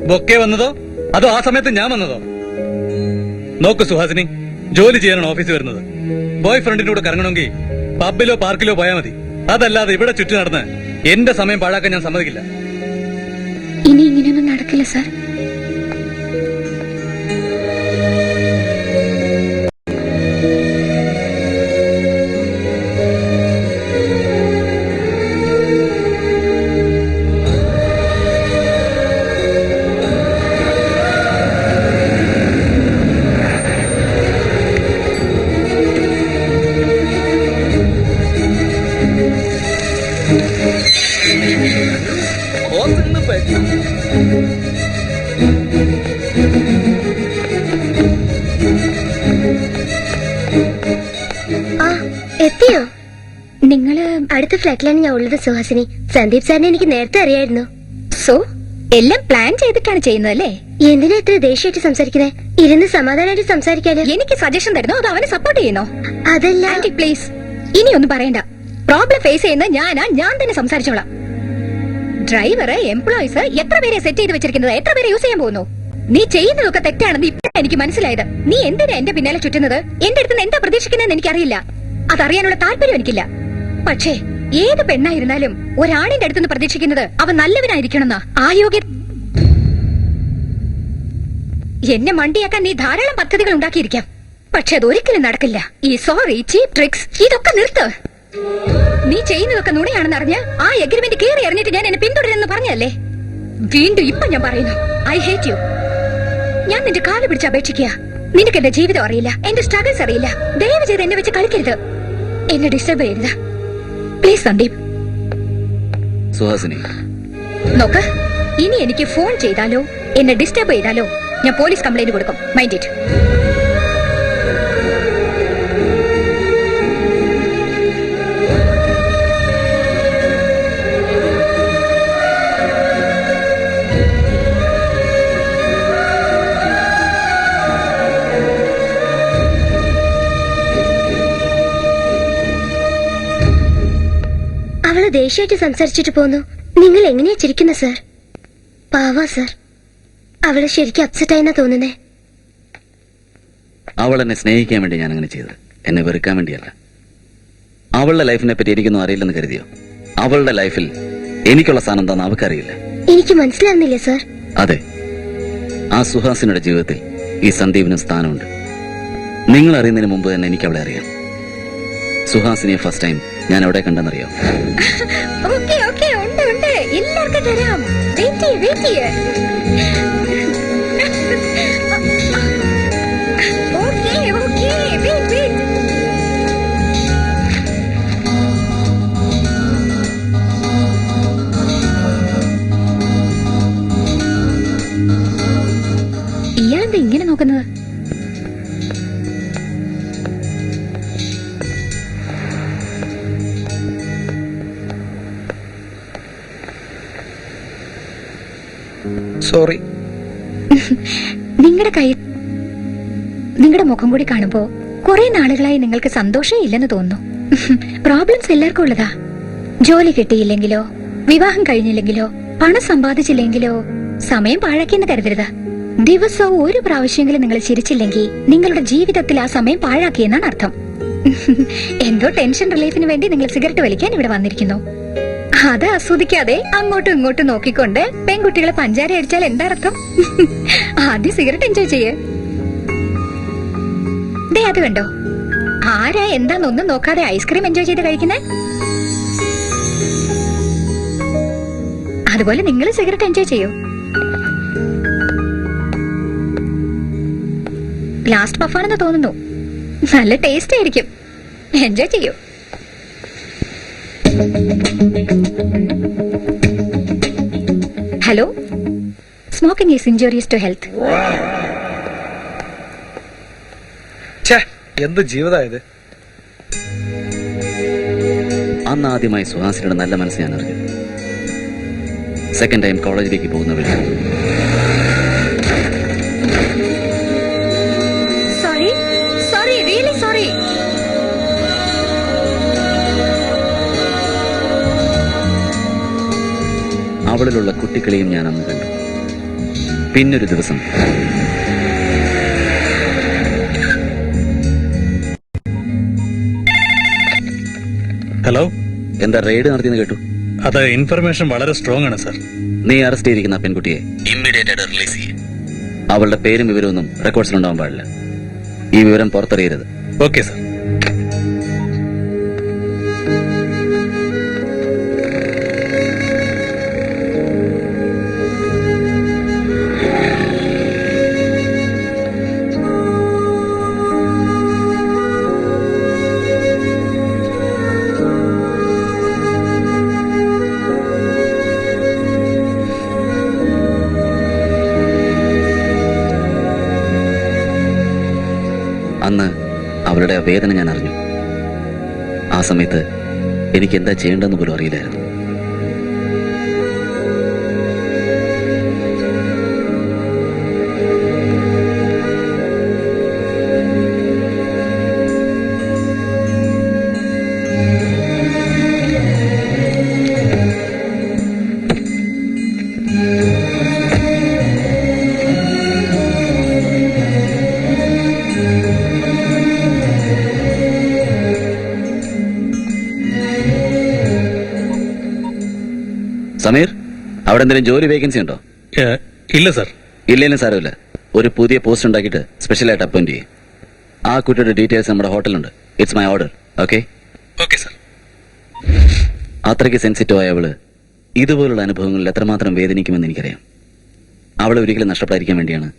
ബൊക്കെ വന്നതോ അതോ ആ സമയത്ത് ഞാൻ വന്നതോ? നോക്ക് സുഹാസിനി, ജോലി ചെയ്യാനാണ് ഓഫീസിൽ വരുന്നത്. ബോയ് ഫ്രണ്ടിന്റെ കൂടെ കറങ്ങണമെങ്കിൽ പബ്ബിലോ പാർക്കിലോ പോയാൽ മതി. അതല്ലാതെ ഇവിടെ ചുറ്റി നടന്ന് എന്റെ സമയം പാഴാക്കാൻ ഞാൻ സമ്മതിക്കില്ല. ഇനി ഇങ്ങനെയൊന്നും നടക്കില്ല സാർ. എത്തിയോ? നിങ്ങള് അടുത്ത ഫ്ലാറ്റിലാണ് ഞാൻ ഉള്ളത് സുഹാസിനി. സന്ദീപ് സാറിനെ എനിക്ക് നേരത്തെ അറിയായിരുന്നു. സോ എല്ലാം പ്ലാൻ ചെയ്തിട്ടാണ് ചെയ്യുന്നതല്ലേ? എന്തിനാ ഇത്ര ദേഷ്യമായിട്ട് സംസാരിക്കുന്നത്? ഇരുന്ന് സമാധാനമായിട്ട് സംസാരിക്കാന്. എനിക്ക് സജഷൻ തരുന്നോ അതോ അവനെ സപ്പോർട്ട് ചെയ്യുന്നോ? അതല്ല ആന്റി പ്ലീസ്, ഇനി ഒന്നും പറയണ്ട. പ്രോബ്ലം ഫേസ് ചെയ്യുന്ന ഞാൻ തന്നെ സംസാരിച്ചോളാം. ഡ്രൈവറ്, എംപ്ലോയീസ് എത്ര പേരെ സെറ്റ് ചെയ്ത് വെച്ചിരിക്കുന്നത്? എത്ര പേരെ യൂസ് ചെയ്യാൻ പോകുന്നു? നീ ചെയ്യുന്നതൊക്കെ തെറ്റാണെന്ന് ഇപ്പോഴാണ് എനിക്ക് മനസ്സിലായത്. നീ എന്തിനാ എന്റെ പിന്നാലെ ചുറ്റുന്നത്? എന്റെ അടുത്ത് എന്താ പ്രതീക്ഷിക്കുന്നതെന്ന് എനിക്കറിയില്ല. അതറിയാനുള്ള താല്പര്യം എനിക്കില്ല. പക്ഷേ ഏത് പെണ്ണായിരുന്നാലും ഒരാണിന്റെ അടുത്തുനിന്ന് പ്രതീക്ഷിക്കുന്നത് അവൻ നല്ലവനായിരിക്കണമെന്നാ. ആ യോഗ്യ എന്നെ മണ്ടിയാക്കാൻ നീ ധാരാളം പദ്ധതികൾ ഉണ്ടാക്കിയിരിക്കാം. പക്ഷെ അതൊരിക്കലും നടക്കില്ല. ഈ സോറി, ചീപ്പ് ട്രിക്സ് ഇതൊക്കെ നിർത്ത്. നീ ചെയ്യുന്നതൊക്കെ നുണയാണെന്ന് അറിഞ്ഞ് ആ എഗ്രിമെന്റ് കീറി എറിഞ്ഞിട്ട് ഞാൻ എന്നെ പിന്തുടരുന്നെന്ന് പറഞ്ഞല്ലേ? വീണ്ടും ഇപ്പൊ ഞാൻ പറയുന്നു, ഐ ഹേറ്റ് യു. ഞാൻ നിന്റെ കാല് പിടിച്ച് അപേക്ഷിക്കുക. നിനക്ക് എന്റെ ജീവിതം അറിയില്ല, എന്റെ സ്ട്രഗിൾസ് അറിയില്ല. ദയവ് ചെയ്ത് എന്നെ വെച്ച് കളിക്കരുത്. എന്നെ ഡിസ്റ്റർബ് ചെയ്യരുത് പ്ലീസ്. സന്ദീപ്, സുഹാസിനി. നോക്ക്, ഇനി എനിക്ക് ഫോൺ ചെയ്താലോ എന്നെ ഡിസ്റ്റർബ് ചെയ്താലോ ഞാൻ പോലീസ് കംപ്ലൈന്റ് കൊടുക്കും. Mind it. അവള് ദേഷ്യമായിട്ട് സംസാരിച്ചിട്ട് പോന്നു. നിങ്ങൾ എങ്ങനെയാ ചിരിക്കുന്ന സർ? പാവാ സർ. അവള് ശരിക്കും അപ്സെറ്റ് ആയെന്നാ തോന്നുന്നേ. അവൾ എന്നെ സ്നേഹിക്കാൻ വേണ്ടി ഞാൻ അങ്ങനെ ചെയ്തത്, എന്നെ വെറുക്കാൻ വേണ്ടിയല്ല. അവളുടെ ലൈഫിനെ പറ്റി എനിക്കൊന്നും അറിയില്ലെന്ന് കരുതിയോ? അവളുടെ ലൈഫിൽ എനിക്കുള്ള സ്ഥാനം എന്താണെന്ന് അവൾക്കറിയില്ല. എനിക്ക് മനസ്സിലാവുന്നില്ല സർ. അതെ, ആ സുഹാസിനിയുടെ ജീവിതത്തിൽ ഈ സന്ദീപിന് സ്ഥാനമുണ്ട്. നിങ്ങൾ അറിയുന്നതിന് മുമ്പ് തന്നെ എനിക്ക് അവളെ അറിയാം. സുഹാസിനിയെ ഫസ്റ്റ് ടൈം ഞാൻ എവിടെ കണ്ടെന്നറിയാം? ഓക്കേ ഓക്കേ, ഉണ്ട് ഉണ്ട്, എല്ലാവർക്കും തരാം. വെയിറ്റ് ചെയ്യ്, വെയിറ്റ് ചെയ്യ്. Okay okay, wait wait. ഇയാളെന്താ ഇങ്ങനെ നോക്കുന്നത്? സോറി. നിങ്ങളുടെ മുഖം കൂടി കാണുമ്പോ കുറെ നാളുകളായി നിങ്ങൾക്ക് സന്തോഷം ഇല്ലെന്ന് തോന്നുന്നു. പ്രോബ്ലംസ് എല്ലാവർക്കും ഉള്ളതാ. ജോലി കിട്ടിയില്ലെങ്കിലോ, വിവാഹം കഴിഞ്ഞില്ലെങ്കിലോ, പണം സമ്പാദിച്ചില്ലെങ്കിലോ സമയം പാഴാക്കിയെന്ന് കരുതരുത്. ദിവസവും ഒരു പ്രാവശ്യമെങ്കിലും നിങ്ങൾ ചിരിച്ചില്ലെങ്കിൽ നിങ്ങളുടെ ജീവിതത്തിൽ ആ സമയം പാഴാക്കിയെന്നാണ് അർത്ഥം. എന്തോ ടെൻഷൻ റിലീഫിന് വേണ്ടി നിങ്ങൾ സിഗരറ്റ് വലിക്കാൻ ഇവിടെ വന്നിരിക്കുന്നു. അത് ആസ്വദിക്കാതെ അങ്ങോട്ടും ഇങ്ങോട്ടും നോക്കിക്കൊണ്ട് പെൺകുട്ടികളെ പഞ്ചാര അടിച്ചാൽ എന്താ അർത്ഥം? ആദ്യം സിഗരറ്റ് എൻജോയ് ചെയ്യേ. ദേ അത് കണ്ടോ, ആരാ എന്താന്നൊന്നും നോക്കാതെ ഐസ്ക്രീം എൻജോയ് ചെയ്ത് കഴിക്കുന്നേ. അതുപോലെ നിങ്ങൾ സിഗരറ്റ് എൻജോയ് ചെയ്യൂ. ലാസ്റ്റ് പഫാണെന്ന് തോന്നുന്നു. നല്ല ടേസ്റ്റ് ആയിരിക്കും. എൻജോയ് ചെയ്യൂ. Hello, smoking is injurious to health. എന്ത് ജീവിതമായത്? അന്ന് ആദ്യമായി സുഹാസിനിയുടെ നല്ല മനസ്സ് ഞാൻ അറിഞ്ഞു. സെക്കൻഡ് ടൈം കോളേജിലേക്ക് പോകുന്നവർ സോറി സോറി, റിയലി സോറി. അവളിലുള്ള കുട്ടികളെയും ഞാൻ അന്ന് കണ്ടു. പിന്നൊരു ദിവസം ഹലോ, എന്താ റെയ്ഡ് നടത്തിയെന്ന് കേട്ടു? അത് ഇൻഫർമേഷൻ വളരെ സ്ട്രോങ് ആണ് സർ. നീ അറസ്റ്റ് ചെയ്തിരിക്കുന്ന പെൺകുട്ടിയെ ഇമ്മീഡിയറ്റ് ആയിട്ട് റിലീസ് ചെയ്യും. അവളുടെ പേരും വിവരമൊന്നും റെക്കോർഡ്സിലുണ്ടാവാൻ പാടില്ല. ഈ വിവരം പുറത്തറിയരുത്. Okay sir. അന്ന് അവളുടെ ആ വേദന ഞാൻ അറിഞ്ഞു. ആ സമയത്ത് എനിക്ക് എന്താ ചെയ്യേണ്ടെന്ന് പോലും അറിയില്ലായിരുന്നു. സമീർ, അവിടെ എന്തെങ്കിലും ജോലി വേക്കൻസി ഉണ്ടോ? ഇല്ല സർ. ഇല്ലേലും സാരമില്ല. ഒരു പുതിയ പോസ്റ്റ് ഉണ്ടാക്കിയിട്ട് സ്പെഷ്യലായിട്ട് അപ്പോയിന്റ് ചെയ്യും. ആ കുട്ടിയുടെ ഡീറ്റെയിൽസ് നമ്മുടെ ഹോട്ടലുണ്ട്. It's my order. Okay? Okay sir. അത്രയ്ക്ക് സെൻസിറ്റീവ് ആയ അവള് ഇതുപോലുള്ള അനുഭവങ്ങളിൽ എത്രമാത്രം വേദനിക്കുമെന്ന് എനിക്കറിയാം. അവളെ ഒരിക്കലും നഷ്ടപ്പെടാതിരിക്കാൻ വേണ്ടിയാണ്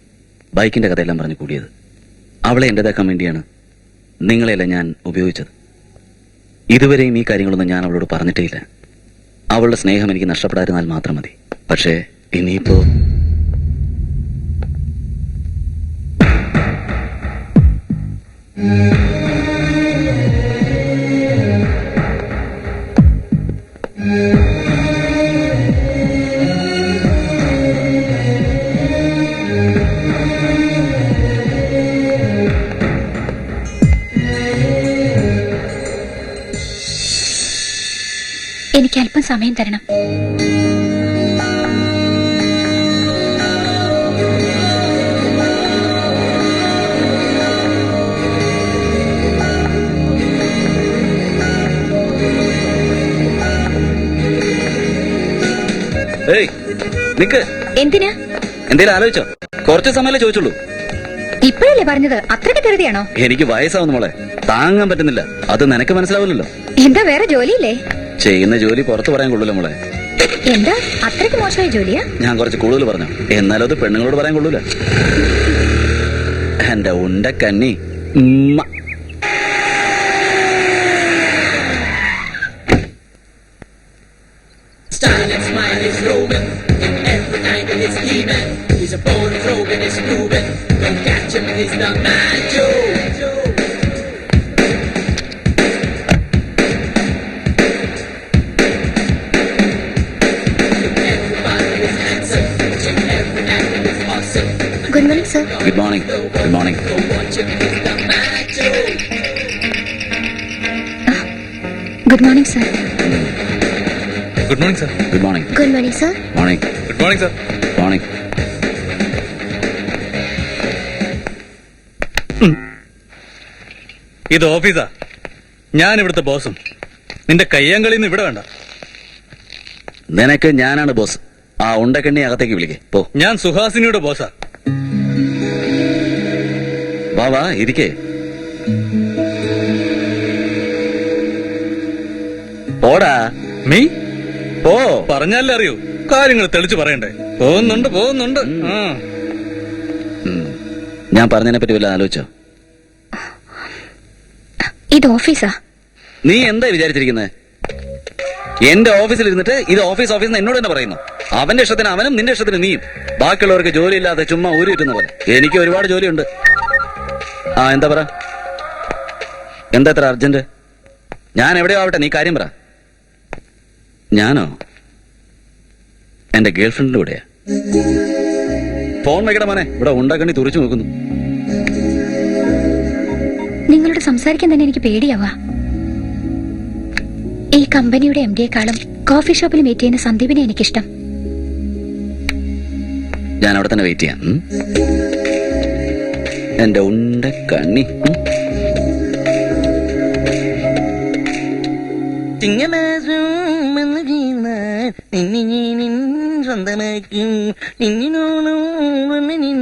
ബൈക്കിന്റെ കഥയെല്ലാം പറഞ്ഞു കൂടിയത്. അവളെ എന്റേതാക്കാൻ വേണ്ടിയാണ് നിങ്ങളെല്ലാം ഞാൻ ഉപയോഗിച്ചത്. ഇതുവരെയും ഈ കാര്യങ്ങളൊന്നും ഞാൻ അവളോട് പറഞ്ഞിട്ടേ ഇല്ല. അവളുടെ സ്നേഹം എനിക്ക് നഷ്ടപ്പെടാതിരുന്നാൽ മാത്രം മതി. പക്ഷേ ഇനിയിപ്പോ എനിക്ക് അല്പം സമയം തരണം. ഏയ് നിക്ക്. എന്തിനാ? എന്തേലും ആലോചിച്ചോ? കുറച്ച് സമയമല്ലേ ചോദിച്ചുള്ളൂ. ഇപ്പോഴല്ലേ പറഞ്ഞത്? അത്രയ്ക്ക് ധൃതിയാണോ? എനിക്ക് വയസ്സാവുന്നു മോളെ, താങ്ങാൻ പറ്റുന്നില്ല. അത് നിനക്ക് മനസ്സിലാവില്ലല്ലോ. എന്താ വേറെ ജോലിയില്ലേ? ചെയ്യുന്ന ജോലി പുറത്ത് പറയാൻ കൊള്ളൂല മോളെ. എന്താ അത്രയ്ക്ക് മോശമായ ജോലിയാ? ഞാൻ കുറച്ച് കൂടുതൽ പറഞ്ഞു, എന്നാലും അത് പെണ്ണുങ്ങളോട് പറയാൻ കൊള്ളൂല. എന്റെ ഉണ്ട കന്നി ഉമ്മ. Good morning sir. Good morning. Good morning. Good morning sir. Good morning sir. Good morning. Good morning sir. Morning. Good morning sir. Morning. ഇത് ഓഫീസാ. ഞാൻ ഇവിടുത്തെ ബോസും. നിന്റെ കയ്യാങ്കളിന്ന് ഇവിടെ വേണ്ട. നിനക്ക് ഞാനാണ് ബോസ്. ആ ഉണ്ടക്കണ്ണി അകത്തേക്ക് വിളിക്കേ പോ. ഞാൻ സുഹാസിനിയുടെ ബോസാ. വാ വാ ഇരിക്കേ. പോടാ മീ പോ. പറഞ്ഞാലേ അറിയൂ. കാര്യങ്ങൾ തെളിച്ചു പറയണ്ടേ? പോകുന്നുണ്ട് പോകുന്നുണ്ട്. ആ ഞാൻ പറഞ്ഞതിനെ പറ്റി വല്ല ആലോചിച്ചോ? ഇത് ഓഫീസാ. നീ എന്താ വിചാരിച്ചിരിക്കുന്നത്? എന്റെ ഓഫീസിൽ ഇരുന്നിട്ട് ഇത് ഓഫീസ് എന്നോട് തന്നെ പറയുന്നു. അവന്റെ ഇഷ്ടത്തിന് അവനും നിന്റെ ഇഷ്ടത്തിന് നീയും. ബാക്കിയുള്ളവർക്ക് ജോലിയില്ലാതെ ചുമ്മാ ഊരി കിട്ടുന്ന പോലെ എനിക്ക് ഒരുപാട് ജോലിയുണ്ട്. ആ എന്താ പറ, എന്താ ഇത്ര അർജന്റ്? ഞാൻ എവിടെയോ ആവട്ടെ, നീ കാര്യം പറ. ഞാനോ എന്റെ ഗേൾഫ്രണ്ടിന്റെ കൂടെയാ. ഫോൺ വെക്കട മോനെ, ഇവിടെ ഉണ്ടക്കണ്ണി തുറിച്ചു നോക്കുന്നു. നിങ്ങളോട് സംസാരിക്കാൻ തന്നെ എനിക്ക് പേടിയാവാ. ഈ കമ്പനിയുടെ MD-യെക്കാളും കോഫി ഷോപ്പിൽ മീറ്റ് ചെയ്യുന്ന സന്ദീപിനെ എനിക്കിഷ്ടം. ഞാൻ അവിടെ തന്നെ വെയിറ്റ് ചെയ്യാം. എന്റെ ഉണ്ടക്കണ്ണി.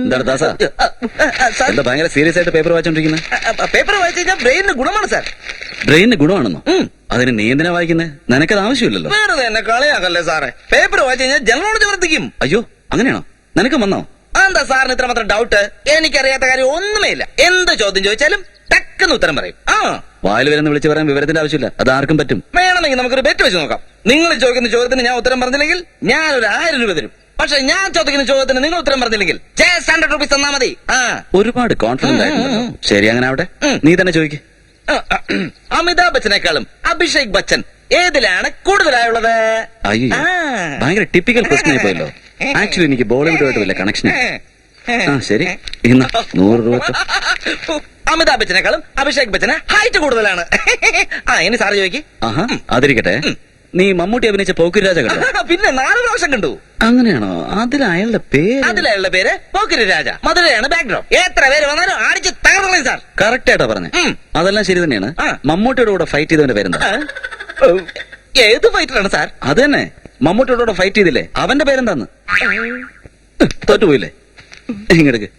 എന്താണ് ദാസാ? എന്താ ഭയങ്കര സീരിയസ് ആയിട്ട് പേപ്പർ വായിച്ചോണ്ടിരിക്കുന്നത്? പേപ്പർ വായിച്ചു കഴിഞ്ഞാൽ ബ്രെയിനിന് ഗുണമാണ് സാർ. ബ്രെയിനിന് ഗുണമാണെന്നോ? അതിന് നീ എന്തിനാ വായിക്കുന്നത്? നിനക്കത് ആവശ്യമില്ലല്ലോ. വേറെ എന്നെ കളിയാക്കല്ലേ സാറേ. പേപ്പർ വായിച്ചു കഴിഞ്ഞാൽ ജനറൽ നോളജ് വർദ്ധിക്കും. അയ്യോ അങ്ങനെയാണോ? നിനക്ക് വന്നോ? എന്താ സാറിന് ഇത്രമാത്രം ഡൗട്ട്? എനിക്കറിയാത്ത കാര്യം ഒന്നുമേ ഇല്ല. എന്ത് ചോദ്യം ചോദിച്ചാലും ടക്കെന്ന് ഉത്തരം പറയും. ആ വായിൽ വരുന്ന വിളിച്ചു പറയാൻ വിവരത്തിന്റെ ആവശ്യമില്ല, അത് ആർക്കും പറ്റും. വേണമെങ്കിൽ നമുക്കൊരു ബെറ്റ് വെച്ച് നോക്കാം. നിങ്ങൾ ചോദിക്കുന്ന ചോദ്യത്തിന് ഞാൻ ഉത്തരം പറഞ്ഞില്ലെങ്കിൽ ഞാൻ ഒരു 1000 രൂപ തരും. പക്ഷെ ഞാൻ ചോദിക്കുന്ന ചോദ്യത്തിന് നിങ്ങൾ ഉത്തരം പറഞ്ഞില്ലെങ്കിൽ 100 രൂപീസ് തന്നാ മതി. ആ ഒരുപാട് കോൺഫിഡന്റ് ആയിട്ടുണ്ടല്ലോ. ശരി അങ്ങനെ ആവട്ടെ, നീ തന്നെ ചോദിക്ക്. അമിതാഭ് ബച്ചനേക്കാളും അഭിഷേക് ബച്ചൻ ഏതിലാണ് കൂടുതലായുള്ളത്? അയ്യോ ഭയങ്കര ടിപ്പിക്കൽ ക്വസ്റ്റ്യൻ ആയി പോയല്ലോ. ആക്ച്വലി എനിക്ക് ബോളിവുഡുമായിട്ട് വല്ല കണക്ഷൻ. ആ ശരി, ഇന്ന് 100 രൂപ. അമിതാഭ് ബച്ചനേക്കാളും അഭിഷേക് ബച്ചന് ഹൈറ്റ് കൂടുതലാണ്. ആ ഇനി സാറ് ചോദിക്ക്. ആഹാ അതിരിക്കട്ടെ, നീ മമ്മൂട്ടി അഭിനയിച്ച പോക്കിരി രാജ കണ്ടോ? പിന്നെ 4 പ്രാവശ്യം കണ്ടു. അങ്ങനെയാണോ? അതിൽ അയാളുടെ പേര്? അതിലുള്ള പേര് പോക്കിരി രാജ. മധുരയാണ് ബാക്ക്ഗ്രൗണ്ട്. എത്ര പേര് വന്നാലും അടിച്ച് തകർന്നു സാർ. കറക്റ്റ് ആയിട്ടാ പറഞ്ഞേ. അതെല്ലാം ശരി തന്നെയാണ്. മമ്മൂട്ടിയുടെ കൂടെ ഫൈറ്റ് ചെയ്തവന്റെ പേരെന്താ? ഏത് ഫൈറ്ററാണ് സാർ? അത് തന്നെ, മമ്മൂട്ടിയുടെ കൂടെ ഫൈറ്റ് ചെയ്തില്ലേ, അവന്റെ പേരെന്താന്ന്? തോറ്റുപോയില്ലേ? ഇങ്ങെടുക്ക്.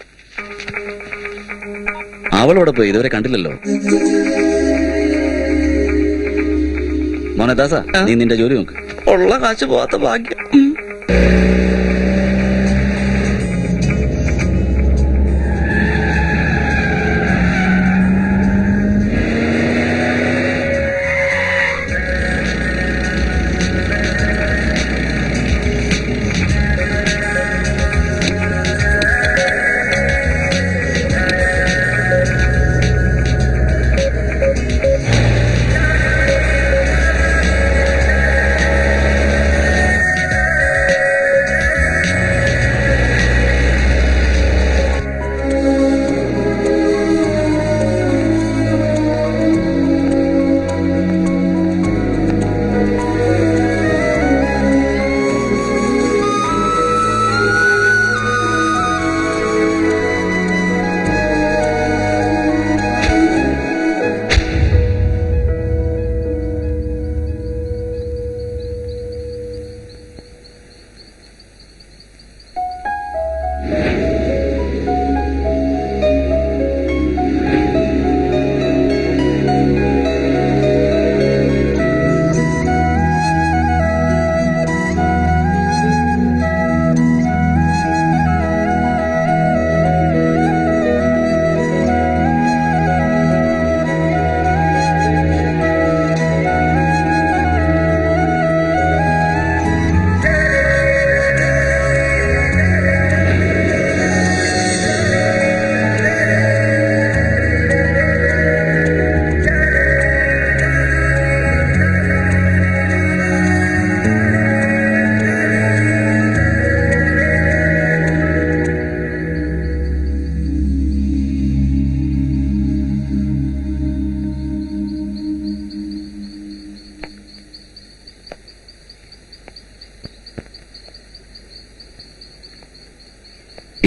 അവളോടെ പോയി ഇതുവരെ കണ്ടില്ലല്ലോ. മോനെ ദാസ, നീ നിന്റെ ജോലി നോക്ക്. ഉള്ള കാശ് പോവാത്ത ഭാഗ്യം.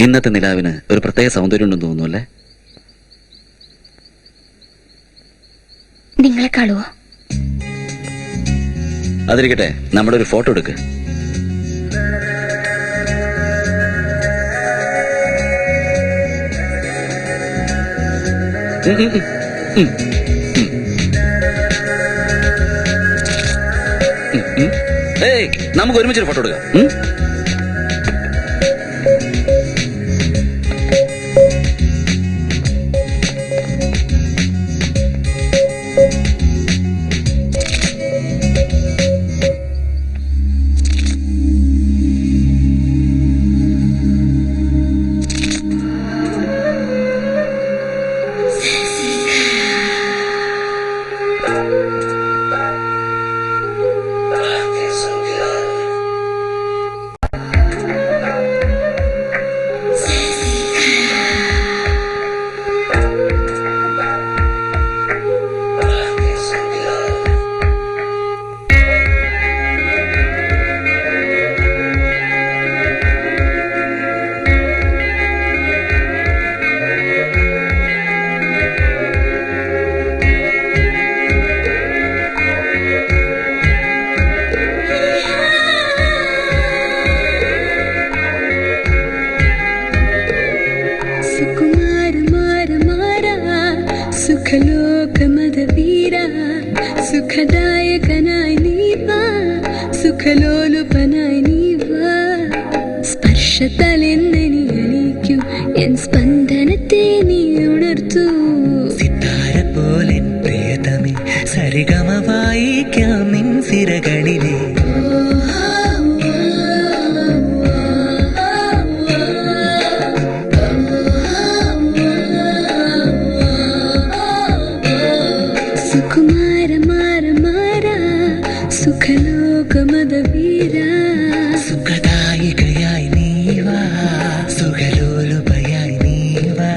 ഇന്നത്തെ നിലാവിന് ഒരു പ്രത്യേക സൗന്ദര്യം ഉണ്ടെന്ന് തോന്നുന്നു അല്ലേ? നിങ്ങളെ കാണുവോ? അതിരിക്കട്ടെ, നമ്മുടെ ഒരു ഫോട്ടോ എടുക്ക്. ഏയ്, നമുക്ക് ഒരുമിച്ചൊരു ഫോട്ടോ എടുക്കാം. സുഖലോകമതവീര സുഖദായകനായി നീവാ സുഖലോലുപനായി നീവാ സ്പർശത്താൽ എന്നെ നീ അണിക്കൂ എൻ സ്പന്ദനത്തെ നീ ഉണർത്തൂ സിത്താര പോലെ പ്രിയതമേ സരിഗമ വായിക്കാം നിൻ സിരകളിലെ സുകുമാര മാര മാര സുഖലോകമതവീര സുഖദായികയായി നീവാ സുഖലോലുപയായി നീവാ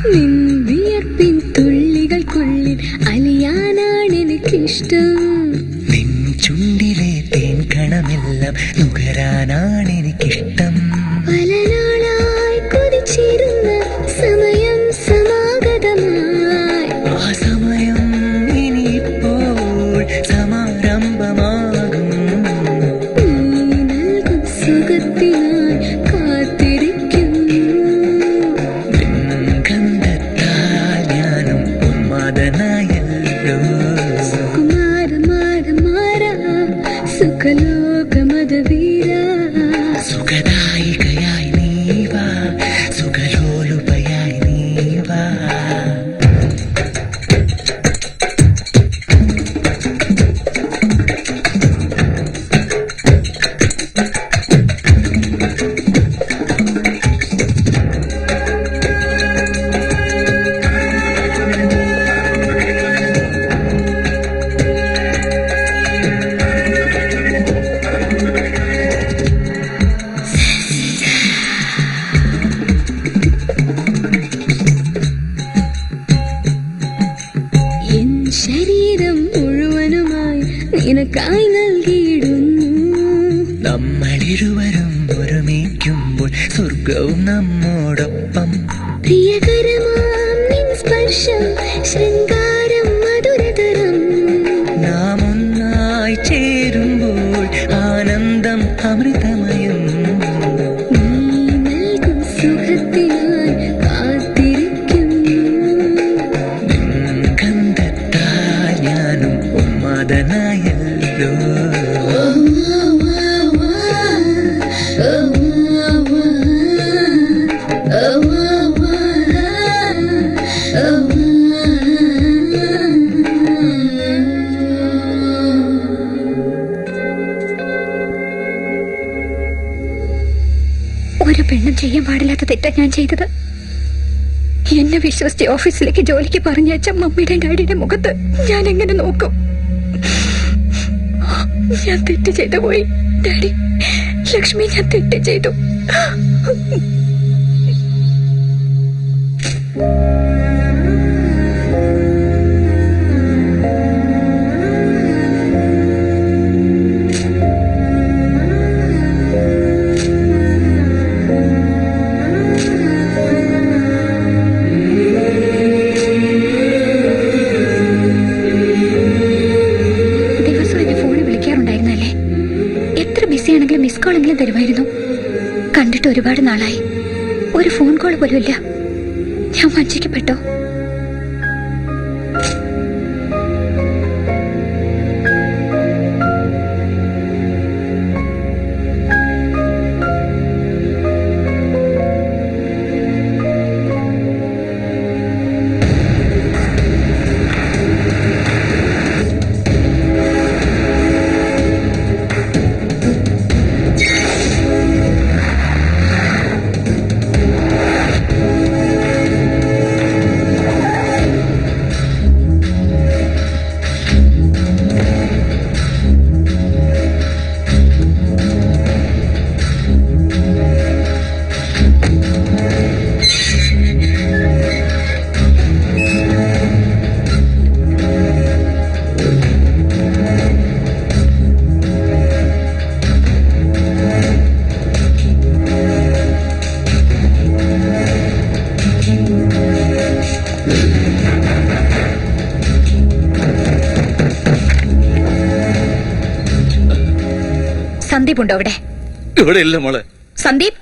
നിൻ വിയർപ്പിൻ തുള്ളികൾക്കുള്ളിൽ അലിയാനാണ് എനിക്കിഷ്ടം നിൻ ചുണ്ടിലെ തേൻ കണമെല്ലാം നുകരാനാണ് എനിക്കിഷ്ടം പല നാളായി കൊതിച്ചിരുന്ന സമയം സമാഗതമായി ആ സമയം ഇനിയിപ്പോൾ സമാരംഭമാകും നീ നൽകും സുഖത്തിനായി കാത്തിരിക്കുന്നു ഗന്ധത്താൽ ഞാനും ഉന്മാദനായല്ലോ കുമാര മാര മാര സുഖലോകമതവീര സുഖദായികയായി നീവാ സുഖലോലുപയായി നീവാ എൻ ശരീരം മുഴുവനുമായി നിനക്കായി നൽകിയിടുന്നു നമ്മളിരുവരും ഒരുമിക്കുമ്പോൾ സ്വർഗവും നമ്മോടൊപ്പം പ്രിയകരമാം നിൻ സ്പർശം ശൃംഗാരം മധുരതരം നാം ഒന്നായി ചേരുമ്പോൾ ആനന്ദം അമൃതമയം നീ നൽകും സുഖത്തിനായി കാത്തിരിക്കുന്നു ഗന്ധത്താൽ ഞാനും ഉന്മാദനായല്ലോ ഒരു പെണ്ണും ചെയ്യാൻ പാടില്ലാത്ത തെറ്റാ ഞാൻ ചെയ്തത്. എന്നെ വിശ്വസിച്ച് ഓഫീസിലേക്ക് ജോലിക്ക് പറഞ്ഞയച്ച മമ്മിയുടെ ഡാഡിയുടെ മുഖത്ത് ഞാൻ എങ്ങനെ നോക്കും? ഞാൻ തെറ്റ് ചെയ്തു പോയി ഡാഡി. ലക്ഷ്മി, ഞാൻ തെറ്റ് ചെയ്തു. മിസ് കോളെങ്കിലും തരുമായിരുന്നു. കണ്ടിട്ട് ഒരുപാട് നാളായി. ഒരു ഫോൺ കോൾ പോലും ഇല്ല. ഞാൻ വഞ്ചിക്കപ്പെട്ടോ? സന്ദീപ് ഉണ്ടോ അവിടെ? ഇവിടെ ഇല്ല മോളെ. സന്ദീപ്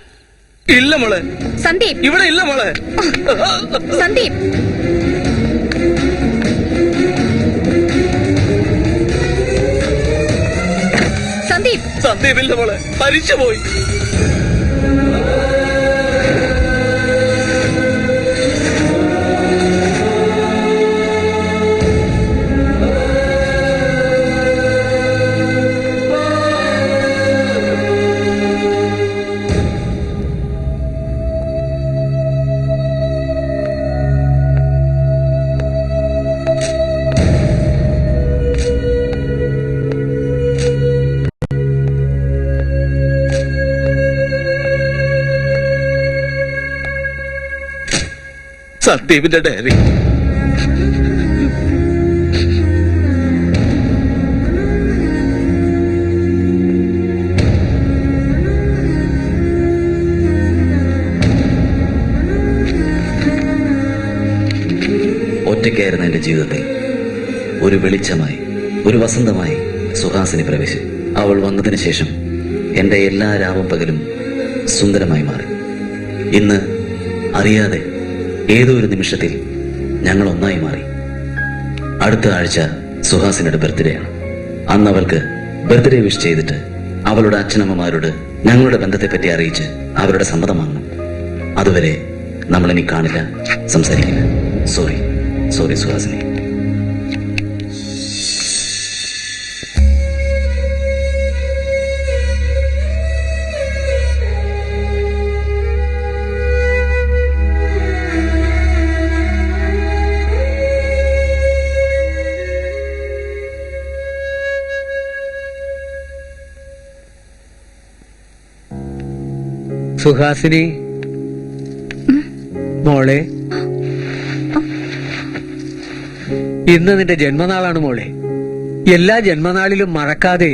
ഇല്ല മോളെ. സന്ദീപ് ഇവിടെ ഇല്ല മോളെ. സന്ദീപ് സന്ദീപ് സന്ദീപ് ഇല്ല മോളെ. മരിച്ചു പോയി. സന്ദീപിന്റെ ഡയറി. ഒറ്റയ്ക്കായിരുന്ന എന്റെ ജീവിതത്തിൽ ഒരു വെളിച്ചമായി, ഒരു വസന്തമായി സുഹാസിനി പ്രവേശിച്ചു. അവൾ വന്നതിന് ശേഷം എന്റെ എല്ലാ രാവും പകലും സുന്ദരമായി മാറി. ഇന്ന് അറിയാതെ ഏതോ ഒരു നിമിഷത്തിൽ ഞങ്ങൾ ഒന്നായി മാറി. അടുത്ത ആഴ്ച സുഹാസിനിയുടെ ബർത്ത്ഡേ ആണ്. അന്ന് അവൾക്ക് ബർത്ത്ഡേ വിഷ് ചെയ്തിട്ട് അവളുടെ അച്ഛനമ്മമാരോട് ഞങ്ങളുടെ ബന്ധത്തെപ്പറ്റി അറിയിച്ച് അവരുടെ സമ്മതം വാങ്ങണം. അതുവരെ നമ്മളിനി കാണില്ല, സംസാരിക്കില്ല. Sorry sorry Suhasini. സുഹാസിനി മോളെ, ഇന്ന് നിന്റെ ജന്മനാളാണ് മോളെ. എല്ലാ ജന്മനാളിലും മറക്കാതെ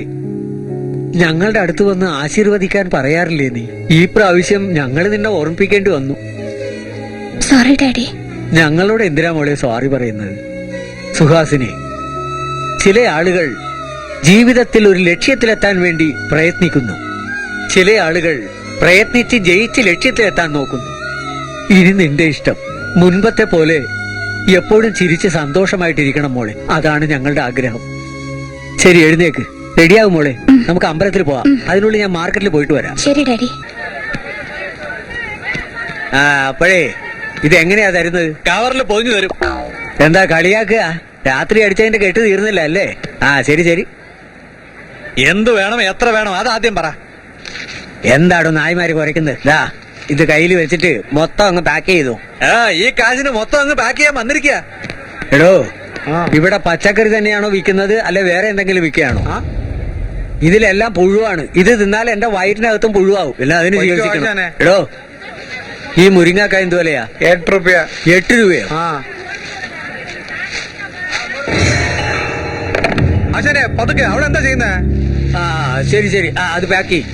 ഞങ്ങളുടെ അടുത്ത് വന്ന് ആശീർവദിക്കാൻ പറയാറില്ലേ നീ? ഈ പ്രാവശ്യം ഞങ്ങൾ നിന്നെ ഓർമ്മിപ്പിക്കേണ്ടി വന്നു. Sorry daddy. ഞങ്ങളോട് എന്തിനാ മോളെ സോറി പറയുന്നത്? സുഹാസിനി, ചില ആളുകൾ ജീവിതത്തിൽ ഒരു ലക്ഷ്യത്തിലെത്താൻ വേണ്ടി പ്രയത്നിക്കുന്നു. ചില ആളുകൾ പ്രയത്നിച്ച് ജയിച്ച് ലക്ഷ്യത്തിലെത്താൻ നോക്കുന്നു. ഇനി നിന്റെ ഇഷ്ടം. മുൻപത്തെ പോലെ എപ്പോഴും ചിരിച്ച് സന്തോഷമായിട്ടിരിക്കണം മോളെ. അതാണ് ഞങ്ങളുടെ ആഗ്രഹം. ശരി, എഴുന്നേക്ക്, റെഡിയാകും മോളെ. നമുക്ക് അമ്പലത്തിൽ പോവാം. അതിനുള്ളിൽ ഞാൻ മാർക്കറ്റിൽ പോയിട്ട് വരാം. ശരി ഡാഡി. അപ്പോഴേ ഇതെങ്ങനെയാ തരുന്നത്? കവറിൽ പൊതിഞ്ഞു തരും. എന്താ കളിയാക്കുക? രാത്രി അടിച്ചതിന്റെ കെട്ട് തീർന്നില്ല അല്ലേ? ശരി ശരി. എന്ത് വേണം, എത്ര വേണം, അതാദ്യം പറ. എന്താടോ നായ്മാര് കുറയ്ക്കുന്നത്? ഇത് കയ്യിൽ വെച്ചിട്ട് മൊത്തം അങ്ങ് പാക്ക് ചെയ്തു. ഈ കാശിന് മൊത്തം അങ്ങ് പാക്ക് ചെയ്യാൻ വന്നിരിക്കുക. എടോ, ഇവിടെ പച്ചക്കറി തന്നെയാണോ വിൽക്കുന്നത് അല്ലെ വേറെ എന്തെങ്കിലും വിൽക്കുകയാണോ? ഇതിലെല്ലാം പുഴുവാണ്. ഇത് തിന്നാൽ എന്റെ വയറ്റിനകത്തും പുഴുവാകും. പിന്നെ അതിന് ചികിത്സിക്കണം. എടോ, ഈ മുരിങ്ങാക്കായ എന്ത് വിലയാ? 8 രൂപ. 8 രൂപയോ? ആശാനെ പതുക്കെ, അവിടെ എന്താ ചെയ്യുന്നേ? ആ ശരി ശരി, അത് പാക്ക് ചെയ്യും.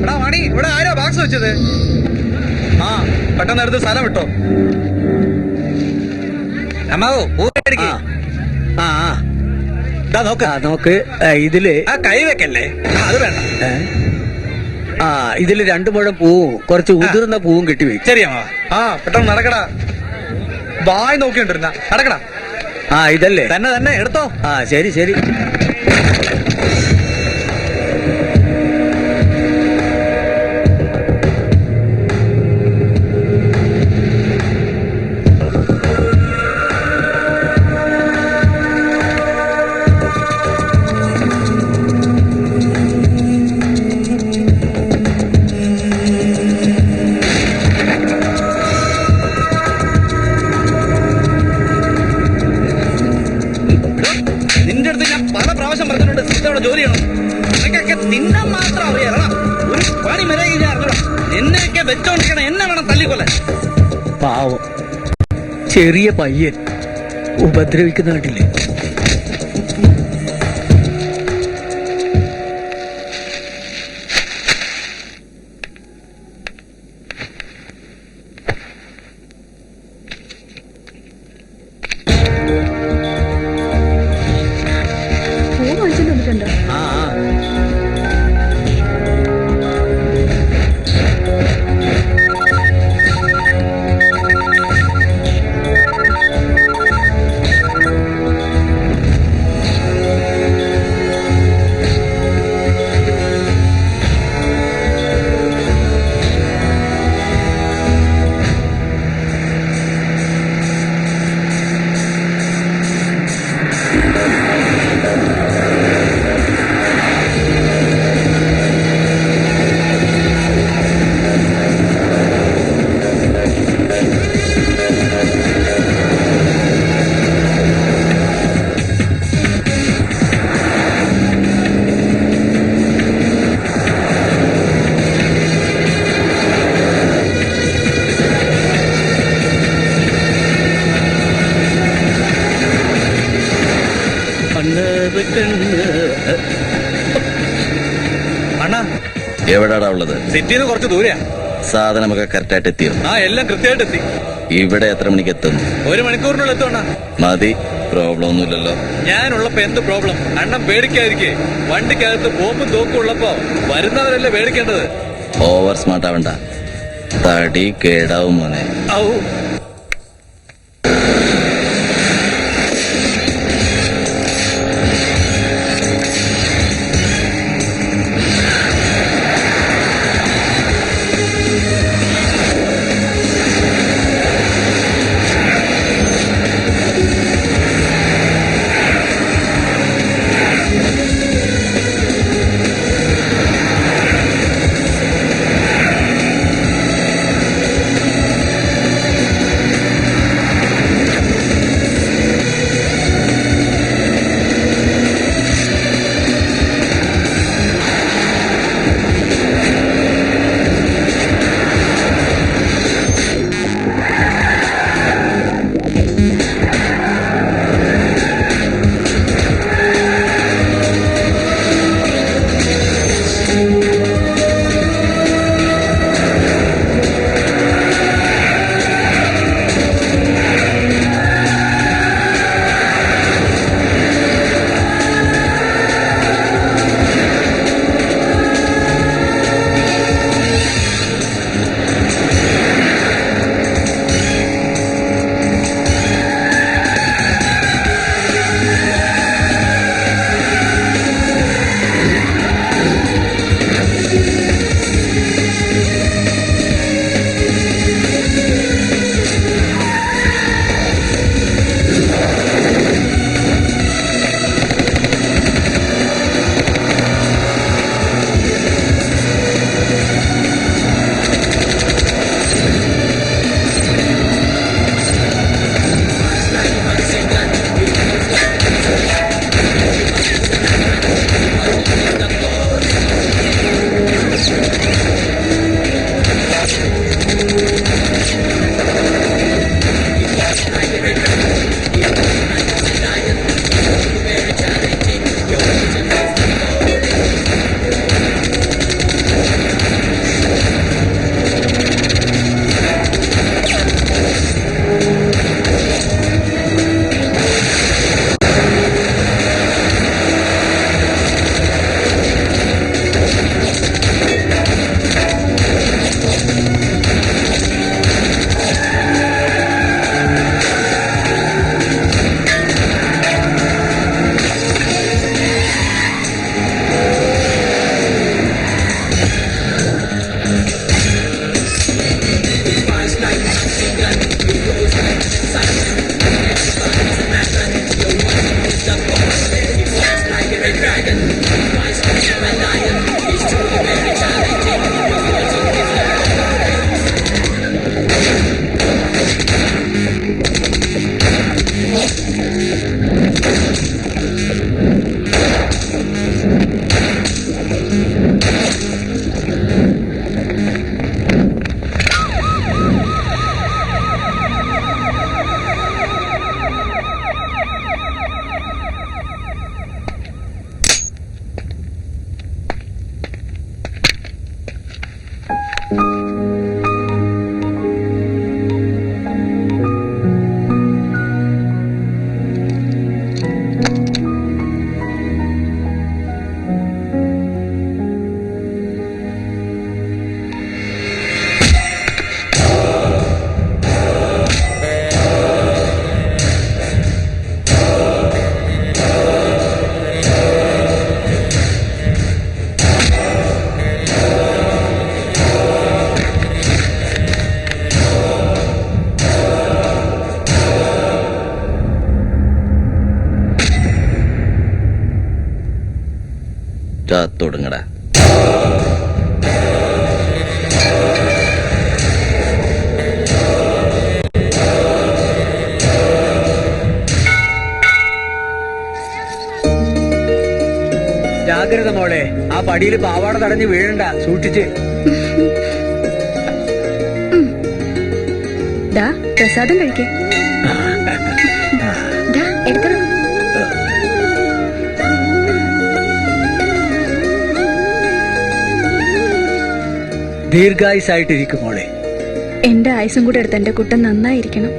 എടാ മണി, ഇവിടെ ആരോ ബാക്സ് വെച്ചത്? പെട്ടെന്ന് എടുത്ത് സ്ഥലം വിട്ടോ. അമ്മാവോ പൂരടിക്ക്. നോക്ക്, ഇതില് കൈ വെക്കല്ലേ, അത് വേണ്ട. ഇതില് 2 മുഴം പൂവും കുറച്ച് ഉതിർന്ന പൂവും കെട്ടിവെക്കും. ശരി അമ്മാവ. പെട്ടെന്ന് നടക്കടാ. വായി നോക്കിണ്ടിരുന്ന നടക്കടാ. ഇതല്ലേ? തന്നെ എടുത്തോ. ശരി ശരി. നിന്റെ അടുത്ത് ഞാൻ പല പ്രാവശ്യം പറഞ്ഞിട്ടുണ്ട് സിസ്റ്റം ജോലി ചെയ്യണം. നിനക്കൊക്കെ തിന്നാൻ മാത്രം അറിയാം. ഒരു പണി മര്യാദ അറിഞ്ഞോളാം. എന്നെയൊക്കെ വെച്ചോണ്ടിരിക്കണം. എന്നെ വേണം തല്ലിക്കൊല്ലാൻ. പാവം ചെറിയ പയ്യൻ ഉപദ്രവിക്കുന്ന കണ്ടില്ലേ? പൂ വാങ്ങിച്ചു തന്നിട്ടുണ്ടോ? അണ്ണാ എവിടാടാ ഉള്ളത്? സിറ്റിന്ന് കുറച്ച് ദൂരെയാ. സാധനമൊക്കെ കറക്റ്റായിട്ട് എത്തിയോ? എല്ലാം കൃത്യമായിട്ട് എത്തി. ഇവിടെ എത്ര മണിക്ക് എത്തും? 1 മണിക്കൂറിനുള്ളിൽ എത്തും അണ്ണാ. മതി, പ്രോബ്ലം ഒന്നുമില്ലല്ലോ. ഞാനുള്ളപ്പോ എന്ത് പ്രോബ്ലം? അണ്ണൻ പേടിക്കാതിരിക്കേ. വണ്ടിക്കകത്ത് ബോംബും തോക്കും ഉള്ളപ്പോ വരുന്നവരല്ലേ പേടിക്കേണ്ടത്. ഓവർ സ്മാർട്ട് ആവണ്ട, തടി കേടാവും മോനെ. ഔ, കാത്തൊടുങ്ങടാ. ജാഗ്രത മോളെ, ആ പടിയിൽ പാവാട തടഞ്ഞ് വീഴണ്ട, സൂക്ഷിച്ച്. ദാ പ്രസാദം കഴിക്കേ. ദാ എടുക്കണം. ദീർഘായുസായിട്ടിരിക്കും മോളെ. എന്റെ ആയുസും കൂടെ എടുത്ത് എന്റെ കുട്ടൻ നന്നായിരിക്കണം.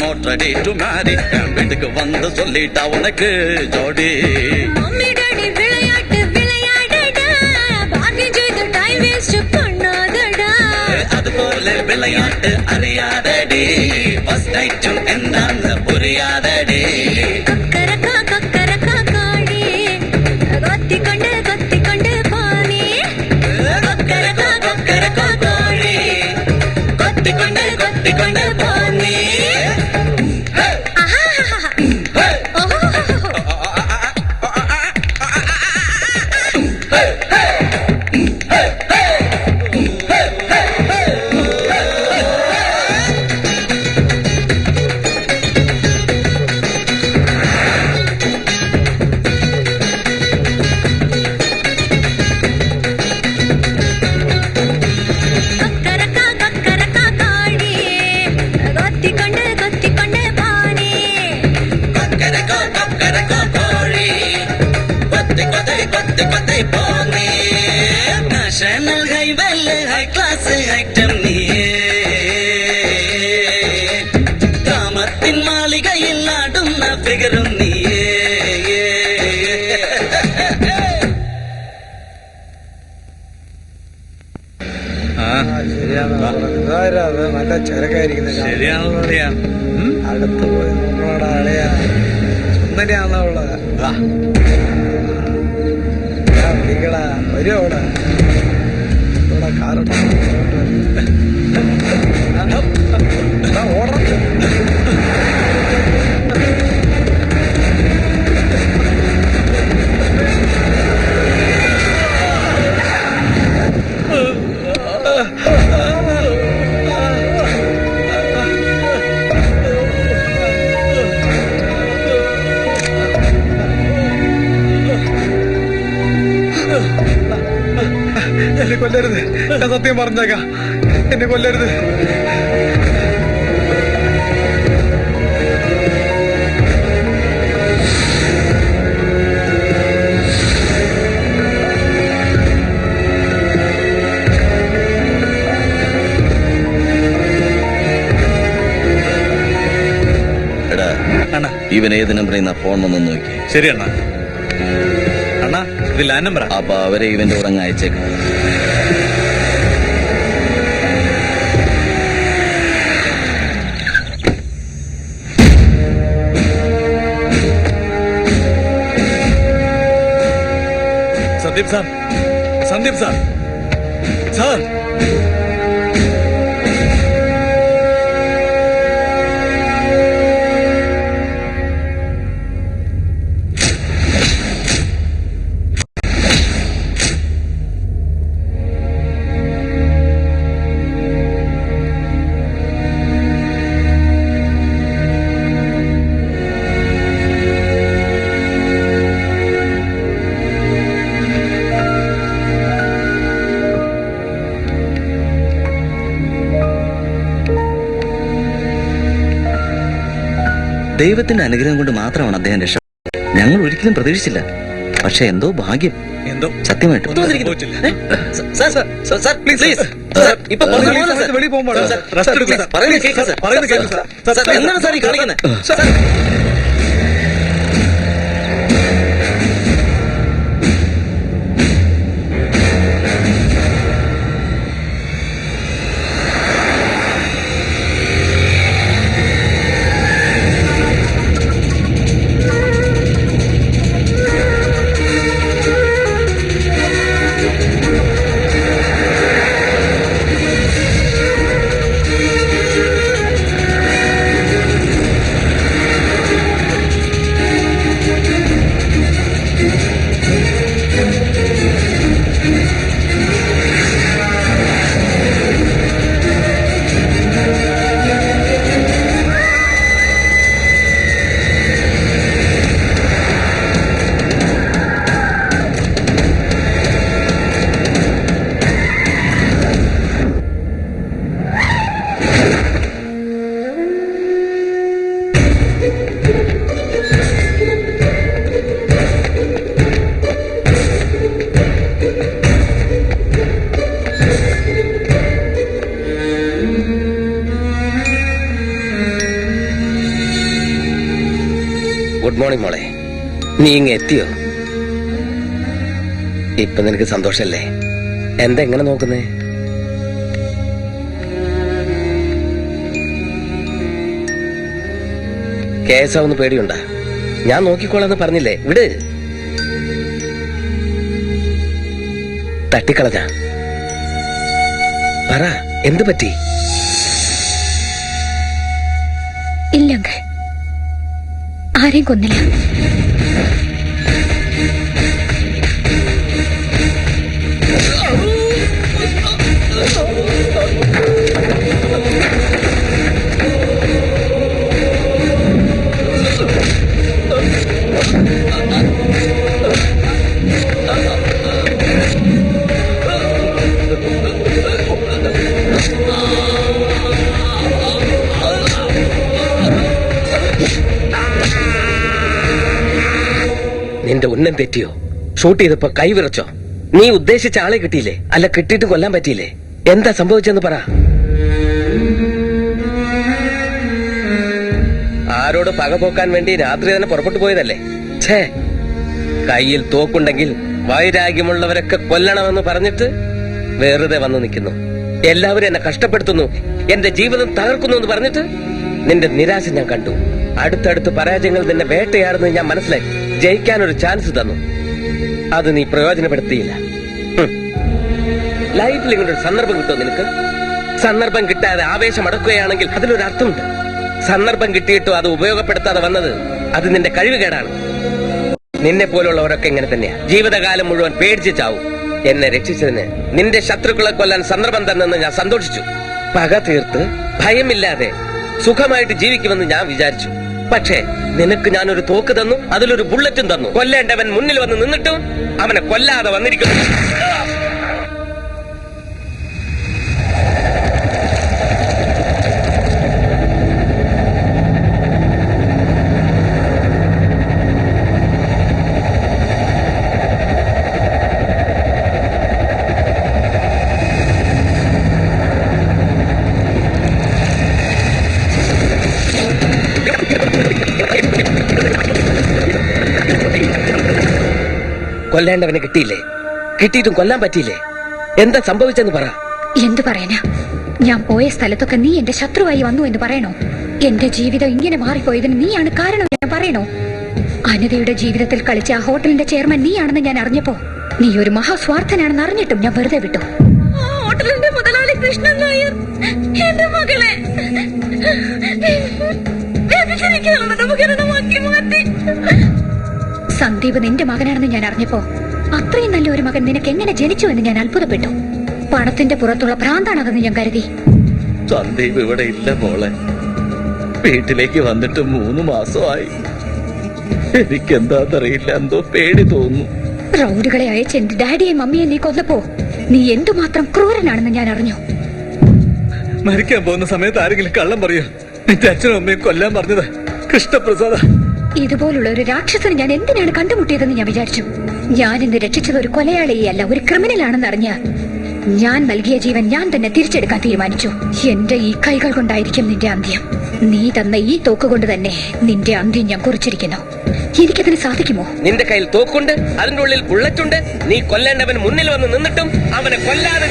Not ready to marry. வீட்டுக்கு வந்து சொல்லிட்டா உனக்கு ஜோடி. மம்மி டாடி விளையாட்டு விளையாடடா, பாட்டி ஜெயித்து டைம் வேஸ்ட் பண்ணாதடா. அது போல விளையாட்டு அறியாதடி, ஃபர்ஸ்ட் நைட்டும் என்னன்னு புரியாதடி. கொக்கரக்கா கொக்கரக்கா காடி, கொத்தி கொண்டு போனி. கொக்கரக்கா கொக்கரக்கா காடி, கொத்தி கொண்டு போனி. கொக்கரக்கா கொக்கரக்கா காடி, கொத்தி கொண்டு ശിഖരം നീയേ നല്ല ചെറുക്കായിരിക്കുന്നത് ശരിയാണല്ലോ അളിയാ. അടുത്ത് പോയി നമ്മളോട് അളയാ സുന്ദരിയാണല്ലോ ഉള്ളത് വിളിക്കടാ വരുമോ അവിടെ ഇവിടെ കാറുണ്ട് ഓടണം എന്നെ കൊല്ലരുത് ഞാൻ സത്യം പറഞ്ഞേക്കാം എന്നെ കൊല്ലരുത് എടാ അണ്ണാ ഇവൻ ഏത് നമ്പറിൽ ഫോൺ വന്നു നോക്കി. ശരി അണ്ണാ. അണ്ണാ ഇത് ലാൻഡ് നമ്പറാ. അപ്പൊ അവരെ ഇവന്റെ കൂടെ അങ്ങ് അയച്ചേക്കാം. Sandeep sir, Sandeep sir, sir. ദൈവത്തിന്റെ അനുഗ്രഹം കൊണ്ട് മാത്രമാണ് അദ്ദേഹം രക്ഷ. ഞങ്ങൾ ഒരിക്കലും പ്രതീക്ഷിച്ചില്ല. പക്ഷെ എന്തോ ഭാഗ്യം. എന്തോ സത്യമായിട്ടും സംഭവിച്ചില്ല. വെളിയിൽ പോകുമ്പോൾ റെസ്റ്റ് എടുക്കുക സാർ. പറയുന്നത് കേൾക്കുക സാർ. എന്താണ് സാർ ഈ കാണിക്കുന്നത്? ഗുഡ് മോർണിംഗ് മോളെ. നീ ഇങ്ങ് എത്തിയോ? ഇപ്പൊ നിനക്ക് സന്തോഷല്ലേ? എന്താ എങ്ങനെ നോക്കുന്നേ? കേസാവുന്ന പേടിയുണ്ടാ? ഞാൻ നോക്കിക്കോളാന്ന് പറഞ്ഞില്ലേ? വിട്. തട്ടിക്കളഞ്ഞ പറ, എന്ത് പറ്റി? ഇല്ല അങ്കിൾ, ആരെയും കൊന്നില്ല. നിന്റെ ഉന്നം തെറ്റിയോ? ഷൂട്ട് ചെയ്തപ്പോ കൈ വിറച്ചോ? നീ ഉദ്ദേശിച്ച ആളെ കിട്ടിയില്ലേ? അല്ല, കിട്ടിയിട്ട് കൊല്ലാൻ പറ്റിയില്ലേ? എന്താ സംഭവിച്ചെന്ന് പറ. ആരോട് പക പോക്കാൻ വേണ്ടി രാത്രി തന്നെ പുറപ്പെട്ടു പോയതല്ലേ? ഛേ, കയ്യിൽ തോക്കുണ്ടെങ്കിൽ വൈരാഗ്യമുള്ളവരൊക്കെ കൊല്ലണമെന്ന് പറഞ്ഞിട്ട് വെറുതെ വന്നു നിൽക്കുന്നു. എല്ലാവരും എന്നെ കഷ്ടപ്പെടുത്തുന്നു, എന്റെ ജീവിതം തകർക്കുന്നു എന്ന് പറഞ്ഞിട്ട് നിന്റെ നിരാശ ഞാൻ കണ്ടു. അടുത്തടുത്ത് പരാജയങ്ങൾ നിന്നെ വേട്ടയാടുന്നത് ഞാൻ മനസ്സിലായി. ജയിക്കാൻ ഒരു ചാൻസ് തന്നു, അത് നീ പ്രയോജനപ്പെടുത്തിയില്ല. ലൈഫിൽ ഇങ്ങനെ ഒരു സന്ദർഭം കിട്ടുമോ നിനക്ക്? സന്ദർഭം കിട്ടാതെ ആവേശം അടക്കുകയാണെങ്കിൽ അതിലൊരു അർത്ഥമുണ്ട്. സന്ദർഭം കിട്ടിയിട്ടും അത് ഉപയോഗപ്പെടുത്താതെ വന്നത് അത് നിന്റെ കഴിവുകേടാണ്. നിന്നെ പോലുള്ളവരൊക്കെ ഇങ്ങനെ തന്നെയാ, ജീവിതകാലം മുഴുവൻ പേടിച്ച് ചാവും. എന്നെ രക്ഷിച്ചതിന് നിന്റെ ശത്രുക്കളെ കൊല്ലാൻ സന്ദർഭം തന്നെന്ന് ഞാൻ സന്തോഷിച്ചു. പക തീർത്ത് ഭയമില്ലാതെ സുഖമായിട്ട് ജീവിക്കുമെന്ന് ഞാൻ വിചാരിച്ചു. പക്ഷേ നിനക്ക് ഞാനൊരു തോക്ക് തന്നു, അതിലൊരു ബുള്ളറ്റും തന്നു. കൊല്ലേണ്ടവൻ മുന്നിൽ വന്ന് നിന്നിട്ടും അവനെ കൊല്ലാതെ വന്നിരിക്കുന്നു. കൊല്ലേണ്ടവനെ കിട്ടിയില്ലേ? കിട്ടിയിട്ടും കൊല്ലാൻ പറ്റിയില്ലേ? എന്താ സംഭവിച്ചെന്ന് പറ. എന്തു പറയാനാ? ഞാൻ പോയ സ്ഥലത്തൊക്കെ നീ എന്റെ ശത്രുവായി വന്നു എന്ന് പറയണോ? എന്റെ ജീവിതം ഇങ്ങനെ മാറിപ്പോയതിന് നീയാണ് കാരണം ഞാൻ പറയണോ? അനിതയുടെ ജീവിതത്തിൽ കളിച്ച ആ ഹോട്ടലിന്റെ ചെയർമാൻ നീയാണെന്ന് ഞാൻ അറിഞ്ഞപ്പോ നീ ഒരു മഹാസ്വാർത്ഥനാണെന്ന് അറിഞ്ഞിട്ടും ഞാൻ വെറുതെ വിട്ടു. ഹോട്ടലിന്റെ മുതലാളി കൃഷ്ണൻ നായർ എന്റെ മകളെ ഉപകരണമാക്കി മാറ്റി. സന്ദീപ് നിന്റെ മകനാണെന്ന് ഞാൻ അറിഞ്ഞപ്പോ അത്രയും നല്ല ഒരു മകൻ നിനക്ക് എങ്ങനെ ജനിച്ചു എന്ന് ഞാൻ അത്ഭുതപ്പെട്ടു. പണത്തിന്റെ പുറത്തുള്ള ഭ്രാന്താണതെന്ന് ഞാൻ കരുതി. സന്ദീപ് ഇവിടെ ഇല്ല മോളെ. വീട്ടിലേക്ക് വന്നിട്ട് 3 മാസമായി. എനിക്കെന്താന്നറിയില്ല, എന്തോ പേടി തോന്നുന്നു. റൗഡുകളെ അയച്ച് എന്റെ ഡാഡിയെയും മമ്മിയെ നീ കൊന്നപ്പോ നീ എന്തുമാത്രം ക്രൂരനാണെന്ന് ഞാൻ അറിഞ്ഞു. മരിക്കാൻ പോകുന്ന സമയത്ത് ആരെങ്കിലും കള്ളം പറയോ? നിന്റെ അച്ഛനും അമ്മയും കൊല്ലാൻ പറഞ്ഞത് കൃഷ്ണപ്രസാദ. ഇതുപോലുള്ള ഒരു രാക്ഷസനെ ഞാൻ എന്തിനാണ് കണ്ടുമുട്ടിയതെന്ന് ഞാൻ വിചാരിച്ചു. ഞാൻ ഇന്ന് രക്ഷിച്ചത് ഒരു കൊലയാളിയല്ല, ഒരു ക്രിമിനലാണെന്ന് അറിഞ്ഞ് ഞാൻ നൽകിയ ജീവൻ ഞാൻ തന്നെ തിരിച്ചെടുക്കാൻ തീരുമാനിച്ചു. എന്റെ ഈ കൈകൾ കൊണ്ടായിരിക്കും നിന്റെ അന്ത്യം. നീ തന്ന ഈ തോക്ക് കൊണ്ട് തന്നെ നിന്റെ അന്ത്യം ഞാൻ കുറിച്ചിരിക്കുന്നു. എനിക്കതിന് സാധിക്കുമോ? നിന്റെ കയ്യിൽ തോക്കുണ്ട്, അതിന്റെ ഉള്ളിൽ ബുള്ളറ്റുണ്ട്. നീ കൊല്ലേണ്ടവൻ മുന്നിൽ വന്ന് നിന്നിട്ടും അവനെ കൊല്ലാതെ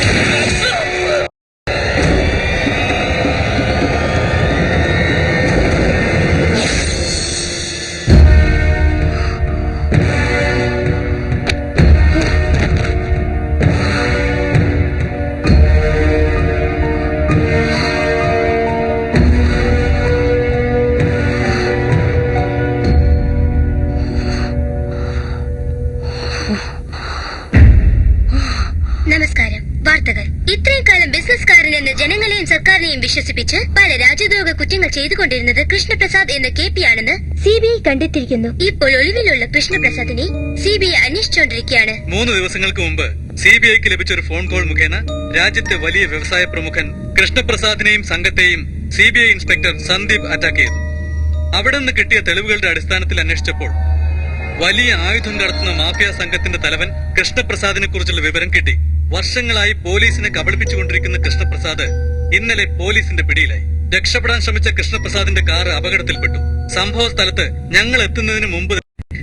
നമസ്കാരം. വാർത്തകൾ. ഇത്രയും കാലം ബിസിനസ്സുകാരൻ എന്ന ജനങ്ങളെയും സർക്കാരിനെയും വിശ്വസിപ്പിച്ച് പല രാജ്യദ്രോഹ കുറ്റങ്ങൾ ചെയ്തുകൊണ്ടിരുന്നത് കൃഷ്ണപ്രസാദ് എന്ന KP ആണെന്ന് CBI കണ്ടെത്തിയിരിക്കുന്നു. ഇപ്പോൾ ഒളിവിലുള്ള കൃഷ്ണപ്രസാദിനെ CBI അന്വേഷിച്ചുകൊണ്ടിരിക്കുകയാണ്. 3 ദിവസങ്ങൾക്ക് മുമ്പ് CBIക്ക് ലഭിച്ച ഒരു ഫോൺ കോൾ മുഖേന രാജ്യത്തെ വലിയ വ്യവസായ പ്രമുഖൻ കൃഷ്ണപ്രസാദിനെയും സംഘത്തെയും CBI ഇൻസ്പെക്ടർ സന്ദീപ് അറ്റാക്ക് ചെയ്തു. അവിടെ നിന്ന് കിട്ടിയ തെളിവുകളുടെ അടിസ്ഥാനത്തിൽ അന്വേഷിച്ചപ്പോൾ വലിയ ആയുധം കടത്തുന്ന മാഫിയ സംഘത്തിന്റെ തലവൻ കൃഷ്ണപ്രസാദിനെ കുറിച്ചുള്ള വിവരം കിട്ടി. വർഷങ്ങളായി പോലീസിനെ കബളിപ്പിച്ചുകൊണ്ടിരിക്കുന്ന കൃഷ്ണപ്രസാദ് ഇന്നലെ പോലീസിന്റെ പിടിയിലായി. രക്ഷപ്പെടാൻ ശ്രമിച്ച കൃഷ്ണപ്രസാദിന്റെ കാർ അപകടത്തിൽപ്പെട്ടു. സംഭവ സ്ഥലത്ത് ഞങ്ങൾ എത്തുന്നതിന് മുമ്പ്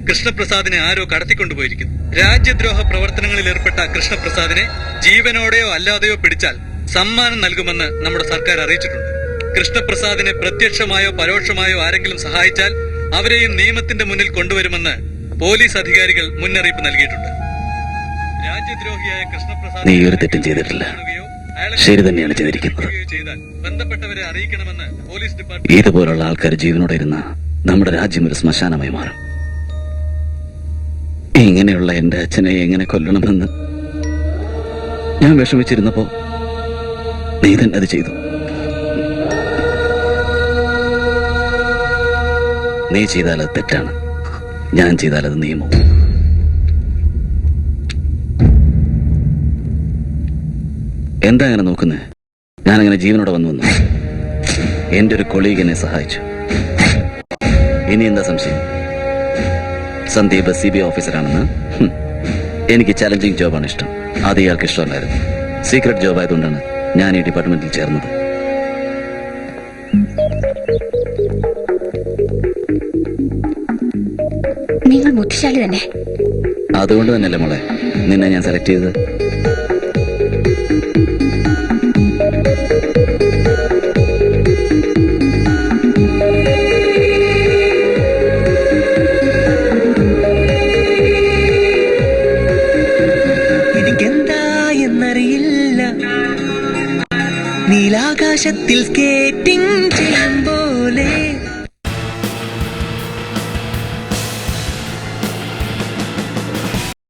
കൃഷ്ണപ്രസാദിനെ ആരോ കടത്തിക്കൊണ്ടുപോയിരിക്കുന്നു. രാജ്യദ്രോഹ പ്രവർത്തനങ്ങളിൽ ഏർപ്പെട്ട കൃഷ്ണപ്രസാദിനെ ജീവനോടെയോ അല്ലാതെയോ പിടിച്ചാൽ സമ്മാനം നൽകുമെന്ന് നമ്മുടെ സർക്കാർ അറിയിച്ചിട്ടുണ്ട്. കൃഷ്ണപ്രസാദിനെ പ്രത്യക്ഷമായോ പരോക്ഷമായോ ആരെങ്കിലും സഹായിച്ചാൽ അവരെയും നിയമത്തിന്റെ മുന്നിൽ കൊണ്ടുവരുമെന്ന് പോലീസ് അധികാരികൾ മുന്നറിയിപ്പ് നൽകിയിട്ടുണ്ട്. രാജ്യദ്രോഹിയായ കൃഷ്ണപ്രസാദ് നീ ഒരു തെറ്റും ചെയ്തിട്ടില്ല. ശരി തന്നെയാണ് ചെയ്തിരിക്കുന്നത്. ബന്ധപ്പെട്ടവരെ അറിയിക്കണമെന്ന് പോലീസ് ഡിപ്പാർട്ട്മെന്റ്. ഇതുപോലുള്ള ആൾക്കാർ ജീവനോടെ ഇരുന്ന നമ്മുടെ രാജ്യം ഒരു ശ്മശാനമായി മാറും. ഇങ്ങനെയുള്ള എന്റെ അച്ഛനെ എങ്ങനെ കൊല്ലണമെന്ന് ഞാൻ വിഷമിച്ചിരുന്നപ്പോ നീ തന്നെ അത് ചെയ്തു. നീ ചെയ്താൽ അത് തെറ്റാണ്, ഞാൻ ചെയ്താൽ അത് നിയമം. എന്താ അങ്ങനെ നോക്കുന്നേ? ഞാനങ്ങനെ ജീവനോടെ വന്നു. എന്റെ ഒരു കൊളീഗ് എന്നെ സഹായിച്ചു. ഇനി എന്താ സംശയം? സന്ദീപ് CBI ഓഫീസറാണെന്ന്. എനിക്ക് ചലഞ്ചിങ് ജോബാണ് ഇഷ്ടം. അത് ഇയാൾക്ക് ഇഷ്ടമല്ലായിരുന്നു. സീക്രട്ട് ജോബ് ആയതുകൊണ്ടാണ് ഞാൻ ഈ ഡിപ്പാർട്ട്മെന്റിൽ ചേർന്നത്. നിങ്ങൾ ബുദ്ധിശാലി തന്നെ. അതുകൊണ്ട് തന്നെയല്ലേ മോളെ നിന്നെ ഞാൻ സെലക്ട് ചെയ്തത്. എനിക്കെന്താ എന്നറിയില്ല, നീലാകാശത്തിൽ സ്കേറ്റിംഗ് ചെയ്യും പോലെ